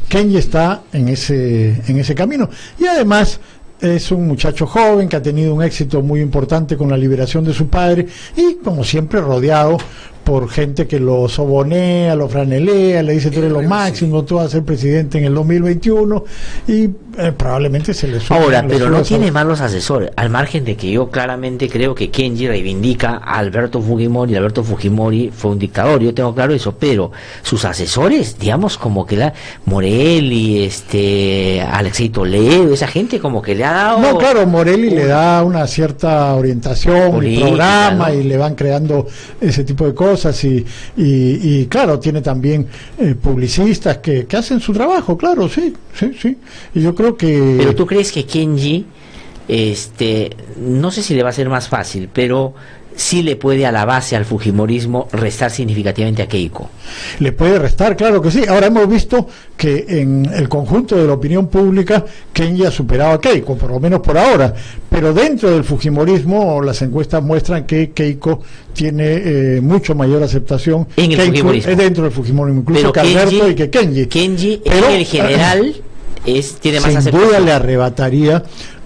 Kenji está en ese camino, y además es un muchacho joven que ha tenido un éxito muy importante con la liberación de su padre, y como siempre rodeado por gente que lo sobonea, lo franelea, le dice tú eres lo máximo, tú vas a ser presidente en el 2021, y probablemente se le suba. Ahora, pero no tiene malos asesores, al margen de que yo claramente creo que Kenji reivindica a Alberto Fujimori. Alberto Fujimori fue un dictador, yo tengo claro eso, pero sus asesores, digamos, como que Morelli, Alexei Toledo, esa gente como que le ha dado... No, claro, Morelli le da una cierta orientación, política, programa, ¿no? Y le van creando ese tipo de cosas, y claro, tiene también publicistas que hacen su trabajo, claro, sí, y yo creo que... Pero tú crees que Kenji, no sé si le va a ser más fácil, pero sí le puede a la base al fujimorismo restar significativamente a Keiko. Le puede restar, claro que sí. Ahora hemos visto que en el conjunto de la opinión pública Kenji ha superado a Keiko, por lo menos por ahora, pero dentro del fujimorismo las encuestas muestran que Keiko tiene mucho mayor aceptación en el fujimorismo. Dentro del fujimorismo, incluso que Alberto y que Kenji. Kenji en el general tiene más aceptación. Sin duda le arrebataría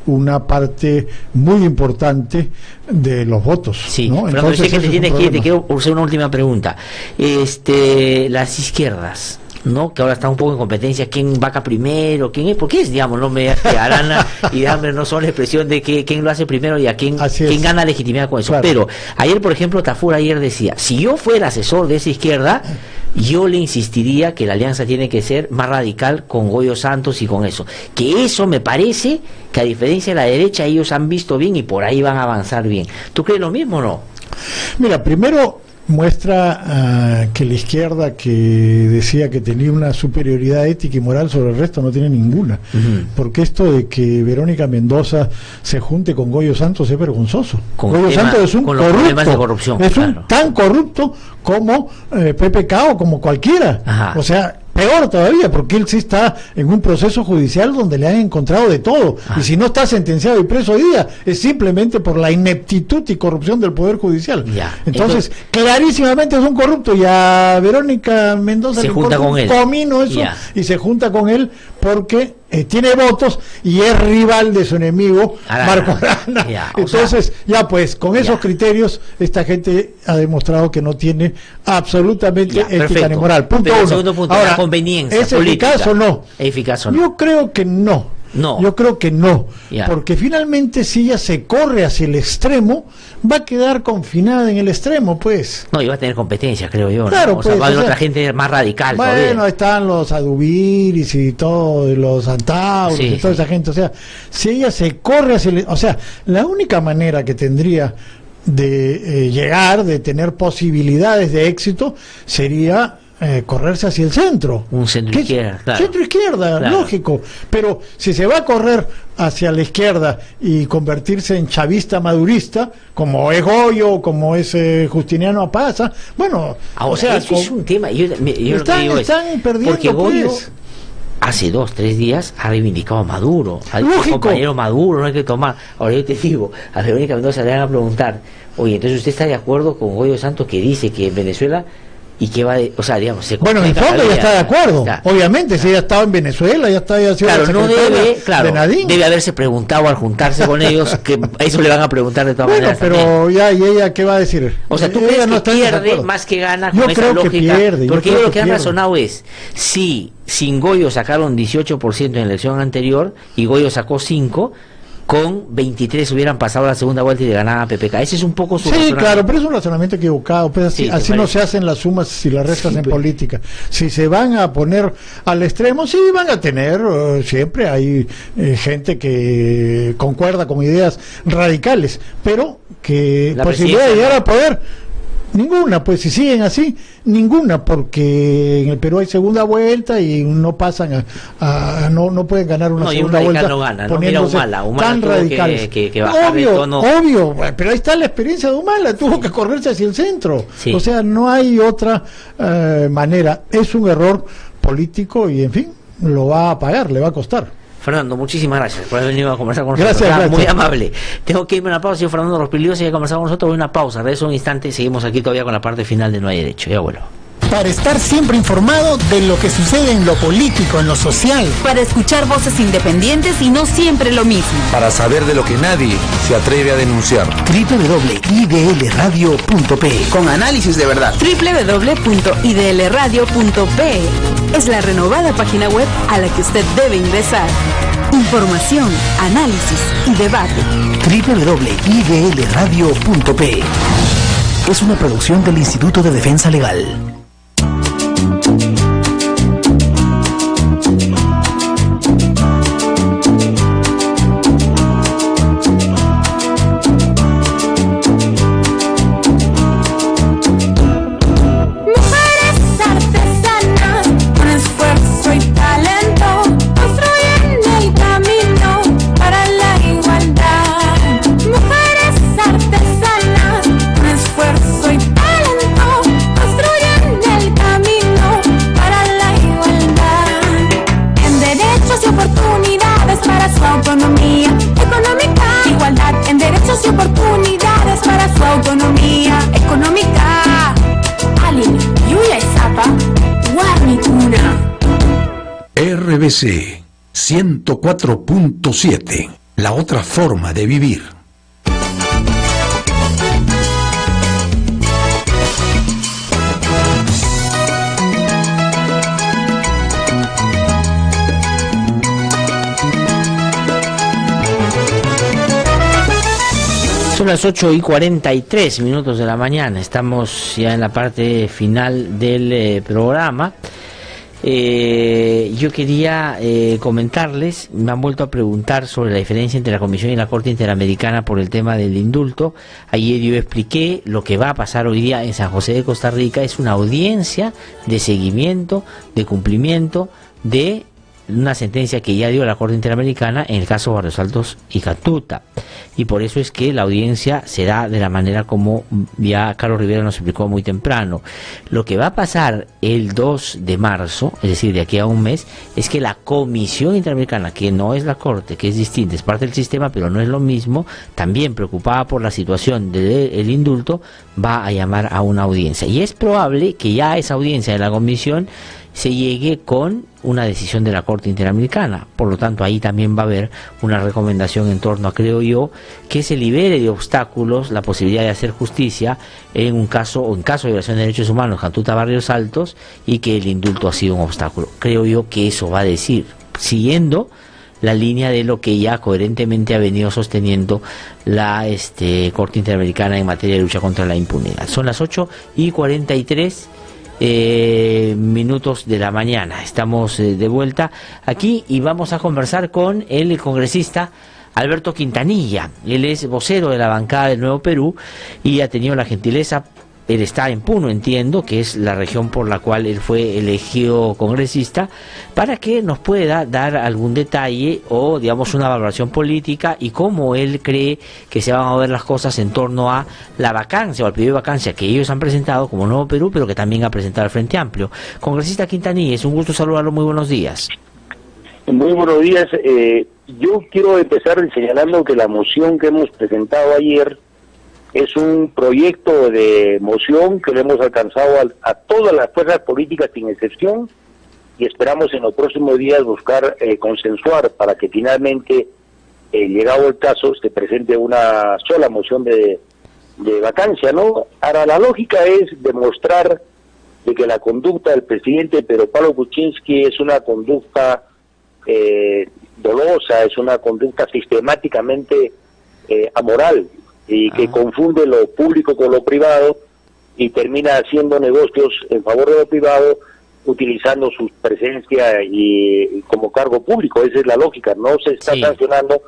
una parte muy importante de los votos. Sí, ¿no? Fernando, yo sé que te quiero hacer una última pregunta. Las izquierdas, ¿no? Que ahora está un poco en competencia, quién vaca primero, quién es, porque es, digamos, no me que Arana y Hambre no son la expresión de que quién lo hace primero y a quién gana legitimidad con eso. Claro. Pero ayer, por ejemplo, Tafur ayer decía, si yo fuera asesor de esa izquierda, yo le insistiría que la alianza tiene que ser más radical con Goyo Santos y con eso. Que eso me parece que, a diferencia de la derecha, ellos han visto bien y por ahí van a avanzar bien. ¿Tú crees lo mismo o no? Mira, primero muestra que la izquierda, que decía que tenía una superioridad ética y moral sobre el resto, no tiene ninguna. Porque esto de que Verónica Mendoza se junte con Goyo Santos es vergonzoso. Goyo Santos es un corrupto, de corrupción, es un tan corrupto como PPK o como cualquiera. Ajá. O sea, peor todavía, porque él sí está en un proceso judicial donde le han encontrado de todo. Y si no está sentenciado y preso hoy día, es simplemente por la ineptitud y corrupción del Poder Judicial. Entonces, clarísimamente es un corrupto, y a Verónica Mendoza se junta con él. Comino eso, y se junta con él porque tiene votos y es rival de su enemigo, Marco Arana. Entonces, pues, con esos criterios, esta gente ha demostrado que no tiene absolutamente ética ni moral. Punto uno. Segundo punto, ahora, la conveniencia ¿es eficaz o no? ¿Eficaz o no? Yo creo que no. Yo creo que no, porque finalmente si ella se corre hacia el extremo, va a quedar confinada en el extremo, pues. No, y va a tener competencia, creo yo. Claro, ¿no? Va a haber otra gente más radical. Bueno, todavía están los Adubiris y todos los Antauros y toda esa gente. O sea, si ella se corre hacia el... O sea, la única manera que tendría de llegar, de tener posibilidades de éxito, sería correrse hacia el centro. Un centro izquierda, claro. Centro izquierda, claro. Lógico. Pero si se va a correr hacia la izquierda y convertirse en chavista madurista, como es Goyo, como es Justiniano Apaza, bueno, ahora, o sea, eso es un tema. Yo están perdiendo, porque Goyo, pues. Hace 2-3 días ha reivindicado a Maduro, al compañero Maduro, no hay que tomar. Ahora yo te digo, a Verónica Mendoza le van a preguntar, oye, entonces usted está de acuerdo con Goyo Santos que dice que en Venezuela y que va o sea, digamos, bueno, en el fondo ya está de acuerdo, obviamente, si ella estaba en Venezuela, ya está haciendo claro, no debe, de Nadine. Debe haberse preguntado al juntarse con ellos, que eso le van a preguntar de todas maneras. Pero también. Ya, ¿y ella qué va a decir? O sea, ¿tú crees que pierde más que gana con esa lógica? Porque ellos lo que han razonado es, si sin Goyo sacaron 18% en la elección anterior y Goyo sacó 5%, con 23 hubieran pasado la segunda vuelta y le ganaban a PPK. Ese es un poco su razonamiento. Claro, pero es un razonamiento equivocado. Pues así no se hacen las sumas y las restas en política. Si se van a poner al extremo, sí van a tener, siempre hay gente que concuerda con ideas radicales, pero que la posibilidad de llegar al poder, ninguna, pues si siguen así, ninguna, porque en el Perú hay segunda vuelta y no pasan no pueden ganar una segunda vuelta. No gana, poniéndose tan radicales. Que obvio, pero ahí está la experiencia de Humala, tuvo que correrse hacia el centro. Sí. O sea, no hay otra manera. Es un error político y, en fin, lo va a pagar, le va a costar. Fernando, muchísimas gracias por haber venido a conversar con nosotros. Gracias. Muy amable. Tengo que irme a una pausa. Yo, Fernando Rospilio, sigue conversando con nosotros. Voy a una pausa. Regreso un instante y seguimos aquí todavía con la parte final de No hay derecho. Ya vuelvo. Para estar siempre informado de lo que sucede en lo político, en lo social. Para escuchar voces independientes y no siempre lo mismo. Para saber de lo que nadie se atreve a denunciar. www.idlradio.pe Con análisis de verdad. www.idlradio.pe es la renovada página web a la que usted debe ingresar. Información, análisis y debate. www.idlradio.pe es una producción del Instituto de Defensa Legal. RBC 104.7, la otra forma de vivir. Son las 8:43 de la mañana. Estamos ya en la parte final del programa. Yo quería comentarles, me han vuelto a preguntar sobre la diferencia entre la Comisión y la Corte Interamericana por el tema del indulto. Ayer yo expliqué lo que va a pasar hoy día en San José de Costa Rica. Es una audiencia de seguimiento, de cumplimiento de una sentencia que ya dio la Corte Interamericana en el caso Barrios Altos y Cantuta, y por eso es que la audiencia se da de la manera como ya Carlos Rivera nos explicó muy temprano. Lo que va a pasar el 2 de marzo, es decir, de aquí a un mes, es que la Comisión Interamericana, que no es la Corte, que es distinta, es parte del sistema, pero no es lo mismo, también preocupada por la situación del indulto, va a llamar a una audiencia, y es probable que ya esa audiencia de la Comisión se llegue con una decisión de la Corte Interamericana. Por lo tanto, ahí también va a haber una recomendación en torno a, creo yo, que se libere de obstáculos la posibilidad de hacer justicia en un caso, o en caso de violación de derechos humanos, Cantuta Barrios Altos, y que el indulto ha sido un obstáculo. Creo yo que eso va a decir, siguiendo la línea de lo que ya coherentemente ha venido sosteniendo la Corte Interamericana en materia de lucha contra la impunidad. Son las 8:43 minutos de la mañana. Estamos de vuelta aquí y vamos a conversar con el congresista Alberto Quintanilla. Él es vocero de la bancada del Nuevo Perú y ha tenido la gentileza él está en Puno, entiendo, que es la región por la cual él fue elegido congresista, para que nos pueda dar algún detalle o, digamos, una valoración política y cómo él cree que se van a ver las cosas en torno a la vacancia o al pedido de vacancia que ellos han presentado como Nuevo Perú, pero que también ha presentado el Frente Amplio. Congresista Quintanilla, es un gusto saludarlo, muy buenos días. Muy buenos días. Yo quiero empezar señalando que la moción que hemos presentado ayer es un proyecto de moción que le hemos alcanzado a todas las fuerzas políticas sin excepción y esperamos en los próximos días buscar consensuar para que finalmente, llegado el caso, se presente una sola moción de vacancia, ¿no? Ahora, la lógica es demostrar de que la conducta del presidente Pedro Pablo Kuczynski es una conducta dolosa, es una conducta sistemáticamente amoral, y que confunde lo público con lo privado y termina haciendo negocios en favor de lo privado utilizando su presencia y como cargo público. Esa es la lógica, no se está sancionando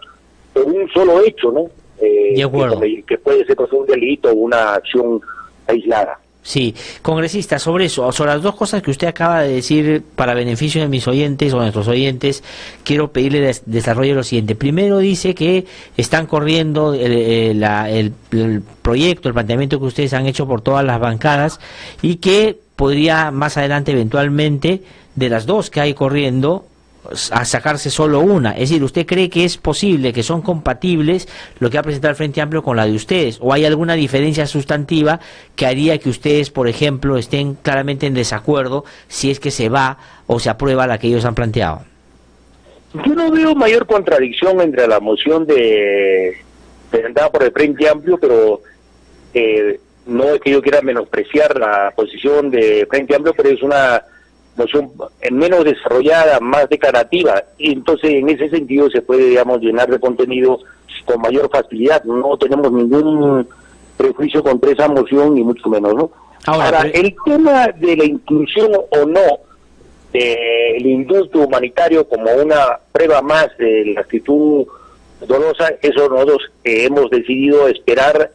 por un solo hecho, ¿no? Que puede ser un delito o una acción aislada. Sí, congresista, sobre eso, sobre las dos cosas que usted acaba de decir para beneficio de mis oyentes o de nuestros oyentes, quiero pedirle desarrollo lo siguiente. Primero dice que están corriendo el proyecto, el planteamiento que ustedes han hecho por todas las bancadas y que podría más adelante eventualmente de las dos que hay corriendo a sacarse solo una. Es decir, ¿usted cree que es posible, que son compatibles lo que ha presentado el Frente Amplio con la de ustedes? ¿O hay alguna diferencia sustantiva que haría que ustedes, por ejemplo, estén claramente en desacuerdo si es que se va o se aprueba la que ellos han planteado? Yo no veo mayor contradicción entre la moción presentada por el Frente Amplio, pero no es que yo quiera menospreciar la posición de Frente Amplio, pero es una moción menos desarrollada, más declarativa, y entonces en ese sentido se puede, digamos, llenar de contenido con mayor facilidad. No tenemos ningún prejuicio contra esa moción, ni mucho menos, ¿no? Ahora, el tema de la inclusión o no del indulto humanitario como una prueba más de la actitud dolosa, eso nosotros hemos decidido esperar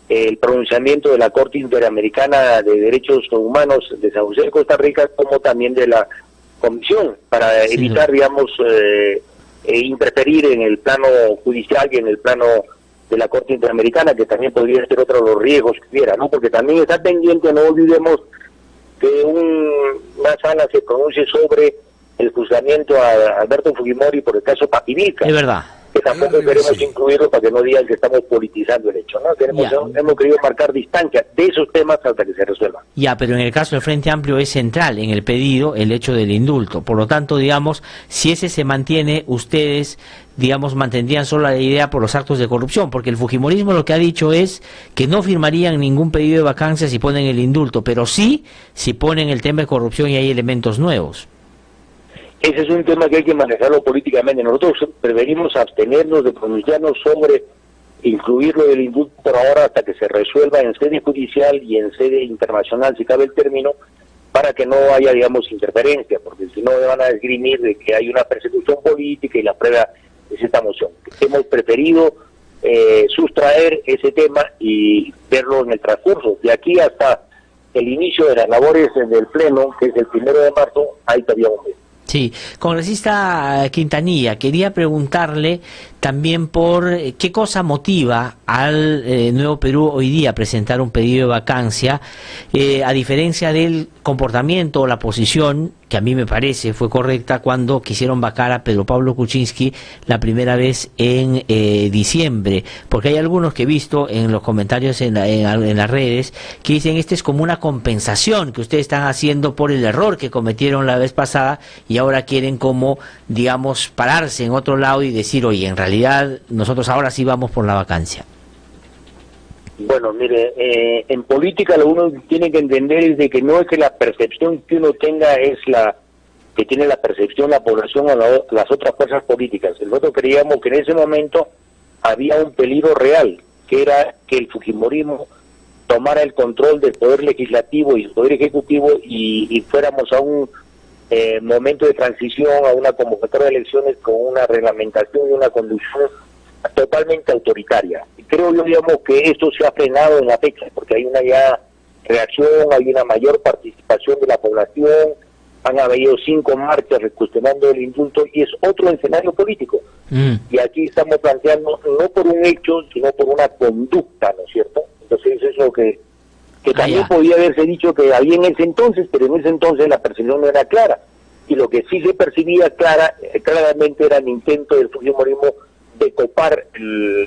el pronunciamiento de la Corte Interamericana de Derechos Humanos de San José de Costa Rica, como también de la Comisión, para evitar, digamos, interferir en el plano judicial y en el plano de la Corte Interamericana, que también podría ser otro de los riesgos que hubiera, ¿no? Porque también está pendiente, no olvidemos, que una sala se pronuncie sobre el juzgamiento a Alberto Fujimori por el caso Paquivilca. Es verdad. Que tampoco queremos incluirlo para que no digan que estamos politizando el hecho, ¿no? Hemos querido marcar distancia de esos temas hasta que se resuelvan. Ya, pero en el caso del Frente Amplio es central en el pedido el hecho del indulto. Por lo tanto, digamos, si ese se mantiene, ustedes, digamos, mantendrían solo la idea por los actos de corrupción, porque el fujimorismo lo que ha dicho es que no firmarían ningún pedido de vacancia si ponen el indulto, pero sí si ponen el tema de corrupción y hay elementos nuevos. Ese es un tema que hay que manejarlo políticamente. Nosotros preferimos abstenernos de pronunciarnos sobre incluirlo del indulto por ahora hasta que se resuelva en sede judicial y en sede internacional, si cabe el término, para que no haya, digamos, interferencia, porque si no van a esgrimir de que hay una persecución política y la prueba es esta moción. Hemos preferido sustraer ese tema y verlo en el transcurso. De aquí hasta el inicio de las labores del Pleno, que es el 1 de marzo, hay todavía un mes. Sí, congresista Quintanilla, quería preguntarle también por qué cosa motiva al Nuevo Perú hoy día a presentar un pedido de vacancia, a diferencia del comportamiento o la posición que a mí me parece fue correcta cuando quisieron vacar a Pedro Pablo Kuczynski la primera vez en diciembre, porque hay algunos que he visto en los comentarios en las redes que dicen este es como una compensación que ustedes están haciendo por el error que cometieron la vez pasada y ahora quieren como, digamos, pararse en otro lado y decir, oye, en realidad nosotros ahora sí vamos por la vacancia. Bueno, mire, en política lo uno tiene que entender es de que no es que la percepción que uno tenga es la que tiene la percepción la población o las otras fuerzas políticas. Nosotros creíamos que en ese momento había un peligro real, que era que el fujimorismo tomara el control del poder legislativo y el poder ejecutivo y fuéramos a un momento de transición, a una convocatoria de elecciones con una reglamentación y una conducción totalmente autoritaria. Creo yo, digamos, que esto se ha frenado en la fecha, porque hay una ya reacción, hay una mayor participación de la población, han habido 5 marchas cuestionando el indulto y es otro escenario político. Y aquí estamos planteando no por un hecho, sino por una conducta, ¿no es cierto? Entonces eso es lo que también podía haberse dicho que había en ese entonces, pero en ese entonces la percepción no era clara. Y lo que sí se percibía claramente era el intento del fujimorismo de copar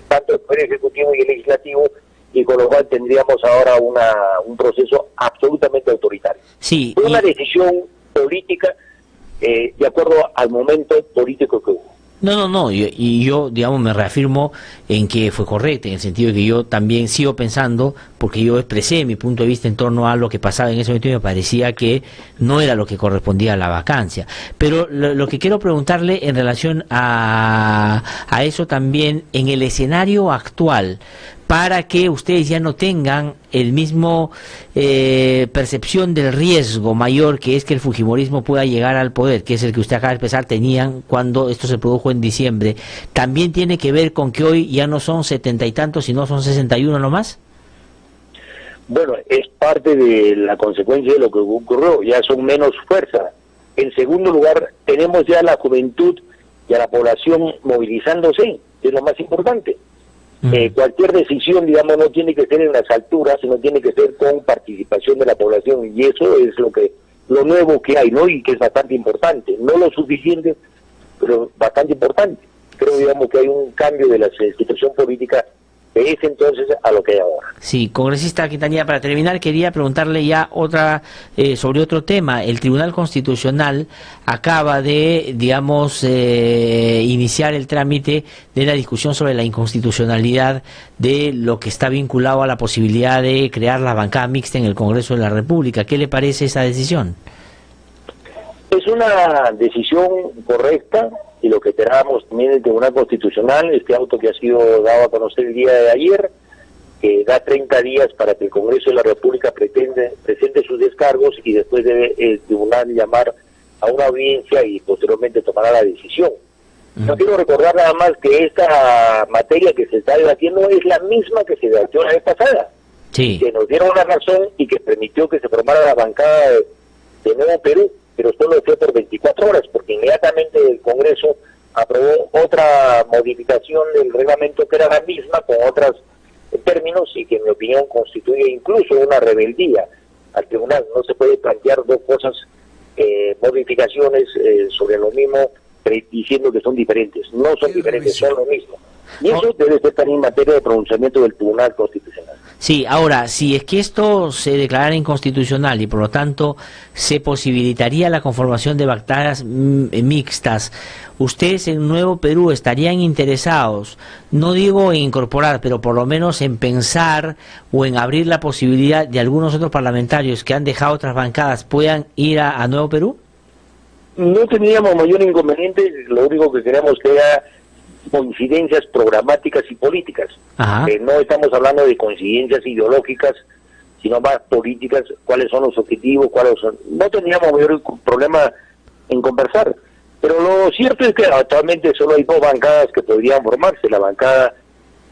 tanto el Poder Ejecutivo y el Legislativo, y con lo cual tendríamos ahora un proceso absolutamente autoritario. Sí, fue una decisión política de acuerdo al momento político que hubo. No, y yo, digamos, me reafirmo en que fue correcta, en el sentido de que yo también sigo pensando, porque yo expresé mi punto de vista en torno a lo que pasaba en ese momento y me parecía que no era lo que correspondía a la vacancia. Pero lo que quiero preguntarle en relación a eso también, en el escenario actual, para que ustedes ya no tengan el mismo percepción del riesgo mayor que es que el fujimorismo pueda llegar al poder, que es el que usted acaba de expresar tenían cuando esto se produjo en diciembre, ¿también tiene que ver con que hoy ya no son 70 y tantos, sino son 61 nomás? Bueno, es parte de la consecuencia de lo que ocurrió, ya son menos fuerza. En segundo lugar, tenemos ya la juventud y a la población movilizándose, que es lo más importante. Cualquier decisión, digamos, no tiene que ser en las alturas, sino tiene que ser con participación de la población, y eso es lo nuevo que hay, ¿no? Y que es bastante importante, no lo suficiente, pero bastante importante. Creo, digamos, que hay un cambio de la situación política de ese entonces a lo que hay ahora. Sí, congresista Quintanilla, para terminar quería preguntarle ya sobre otro tema. El Tribunal Constitucional acaba de, digamos, iniciar el trámite de la discusión sobre la inconstitucionalidad de lo que está vinculado a la posibilidad de crear la bancada mixta en el Congreso de la República. ¿Qué le parece esa decisión? Es una decisión correcta, y lo que esperábamos también del Tribunal Constitucional, este auto que ha sido dado a conocer el día de ayer, que da 30 días para que el Congreso de la República presente sus descargos, y después debe el Tribunal llamar a una audiencia y posteriormente tomará la decisión. No quiero recordar nada más que esta materia que se está debatiendo es la misma que se debatió la vez pasada, que nos dieron una razón y que permitió que se formara la bancada de Nuevo Perú, pero solo fue por 24 horas, porque inmediatamente el Congreso aprobó otra modificación del reglamento que era la misma, con otros términos, y que en mi opinión constituye incluso una rebeldía al tribunal. No se puede plantear dos cosas, modificaciones sobre lo mismo, diciendo que son diferentes. No son diferentes, son lo mismo. Y eso debe ser también materia de pronunciamiento del Tribunal Constitucional. Sí, ahora, si es que esto se declarara inconstitucional y por lo tanto se posibilitaría la conformación de bancadas mixtas, ¿ustedes en Nuevo Perú estarían interesados, no digo en incorporar, pero por lo menos en pensar o en abrir la posibilidad de algunos otros parlamentarios que han dejado otras bancadas puedan ir a Nuevo Perú? No teníamos mayor inconveniente, lo único que queríamos que era coincidencias programáticas y políticas. No estamos hablando de coincidencias ideológicas, sino más políticas, cuáles son los objetivos, no teníamos mayor problema en conversar, pero lo cierto es que actualmente solo hay 2 bancadas que podrían formarse, la bancada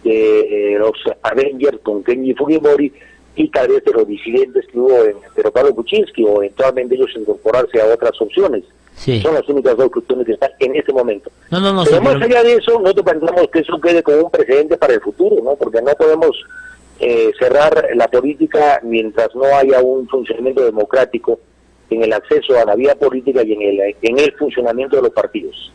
de los Avengers con Kenji Fujimori y tal vez de los disidentes que hubo en Pedro Pablo Kuczynski, o eventualmente ellos incorporarse a otras opciones. Son las únicas 2 cuestiones que están en este momento. Pero más allá de eso, nosotros pensamos que eso quede como un precedente para el futuro, ¿no? Porque no podemos cerrar la política mientras no haya un funcionamiento democrático en el acceso a la vida política y en el funcionamiento de los partidos.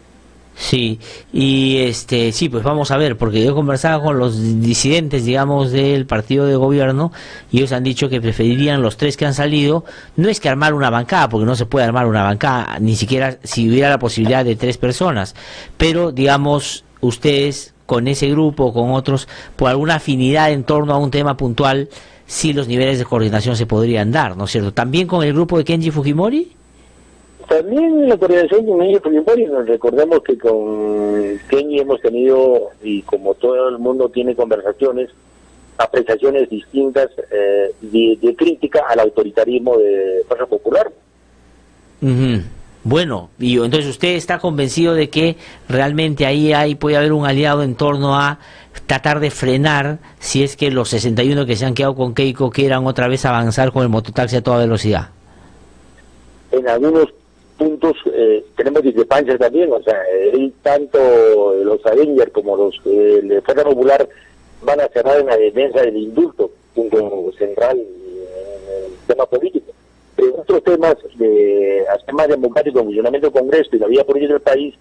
Sí, y sí, pues vamos a ver, porque yo he conversado con los disidentes, digamos, del partido de gobierno, y ellos han dicho que preferirían los 3 que han salido, no es que armar una bancada, porque no se puede armar una bancada, ni siquiera si hubiera la posibilidad de 3 personas, pero, digamos, ustedes con ese grupo, con otros, por alguna afinidad en torno a un tema puntual, sí los niveles de coordinación se podrían dar, ¿no es cierto? ¿También con el grupo de Kenji Fujimori? También la coordinación con Kenji Fujimori, nos recordemos que con Kenji hemos tenido, y como todo el mundo tiene conversaciones, apreciaciones distintas de crítica al autoritarismo de Fuerza Popular. Bueno, y entonces usted está convencido de que realmente ahí puede haber un aliado en torno a tratar de frenar si es que los 61 que se han quedado con Keiko quieran otra vez avanzar con el mototaxi a toda velocidad. En algunos puntos tenemos discrepancias también, o sea, tanto los Avengers como los de Fuerza Popular van a cerrar en la defensa del indulto, punto central en el tema político. Pero en otros temas de temas democráticos, funcionamiento del Congreso y la vida política del país,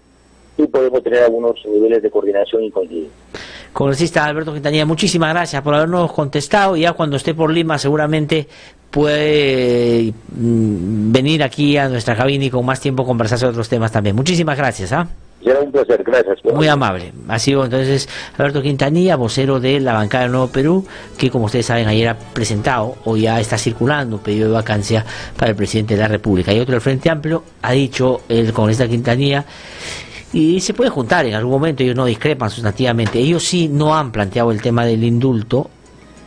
sí podemos tener algunos niveles de coordinación y coincidencia. Congresista Alberto Quintanilla, muchísimas gracias por habernos contestado. Ya cuando esté por Lima seguramente puede venir aquí a nuestra cabina y con más tiempo conversar sobre otros temas también. Muchísimas gracias. Será un placer, gracias. Muy amable. Ha sido entonces Alberto Quintanilla, vocero de la bancada del Nuevo Perú, que como ustedes saben ayer ha presentado o ya está circulando un pedido de vacancia para el presidente de la República. Y otro del Frente Amplio ha dicho el congresista Quintanilla, y se puede juntar en algún momento, ellos no discrepan sustantivamente, ellos sí no han planteado el tema del indulto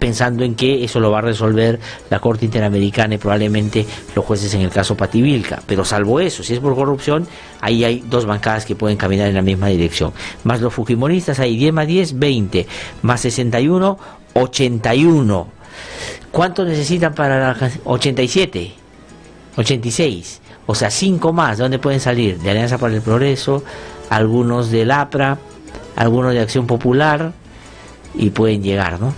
pensando en que eso lo va a resolver la Corte Interamericana y probablemente los jueces en el caso Pativilca, pero salvo eso, si es por corrupción, ahí hay dos bancadas que pueden caminar en la misma dirección, más los fujimoristas hay 10 más 10, 20, más 61, 81. ¿Cuánto necesitan para la 87? 86, o sea 5 más. ¿De dónde pueden salir? De Alianza para el Progreso, algunos del APRA, algunos de Acción Popular, y pueden llegar, ¿no?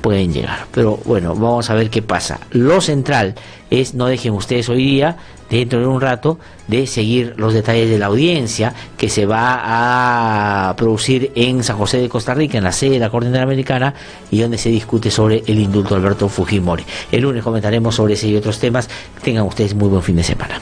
Pueden llegar, pero bueno, vamos a ver qué pasa. Lo central es, no dejen ustedes hoy día, dentro de un rato, de seguir los detalles de la audiencia que se va a producir en San José de Costa Rica, en la sede de la Corte Interamericana, y donde se discute sobre el indulto de Alberto Fujimori. El lunes comentaremos sobre ese y otros temas. Tengan ustedes muy buen fin de semana.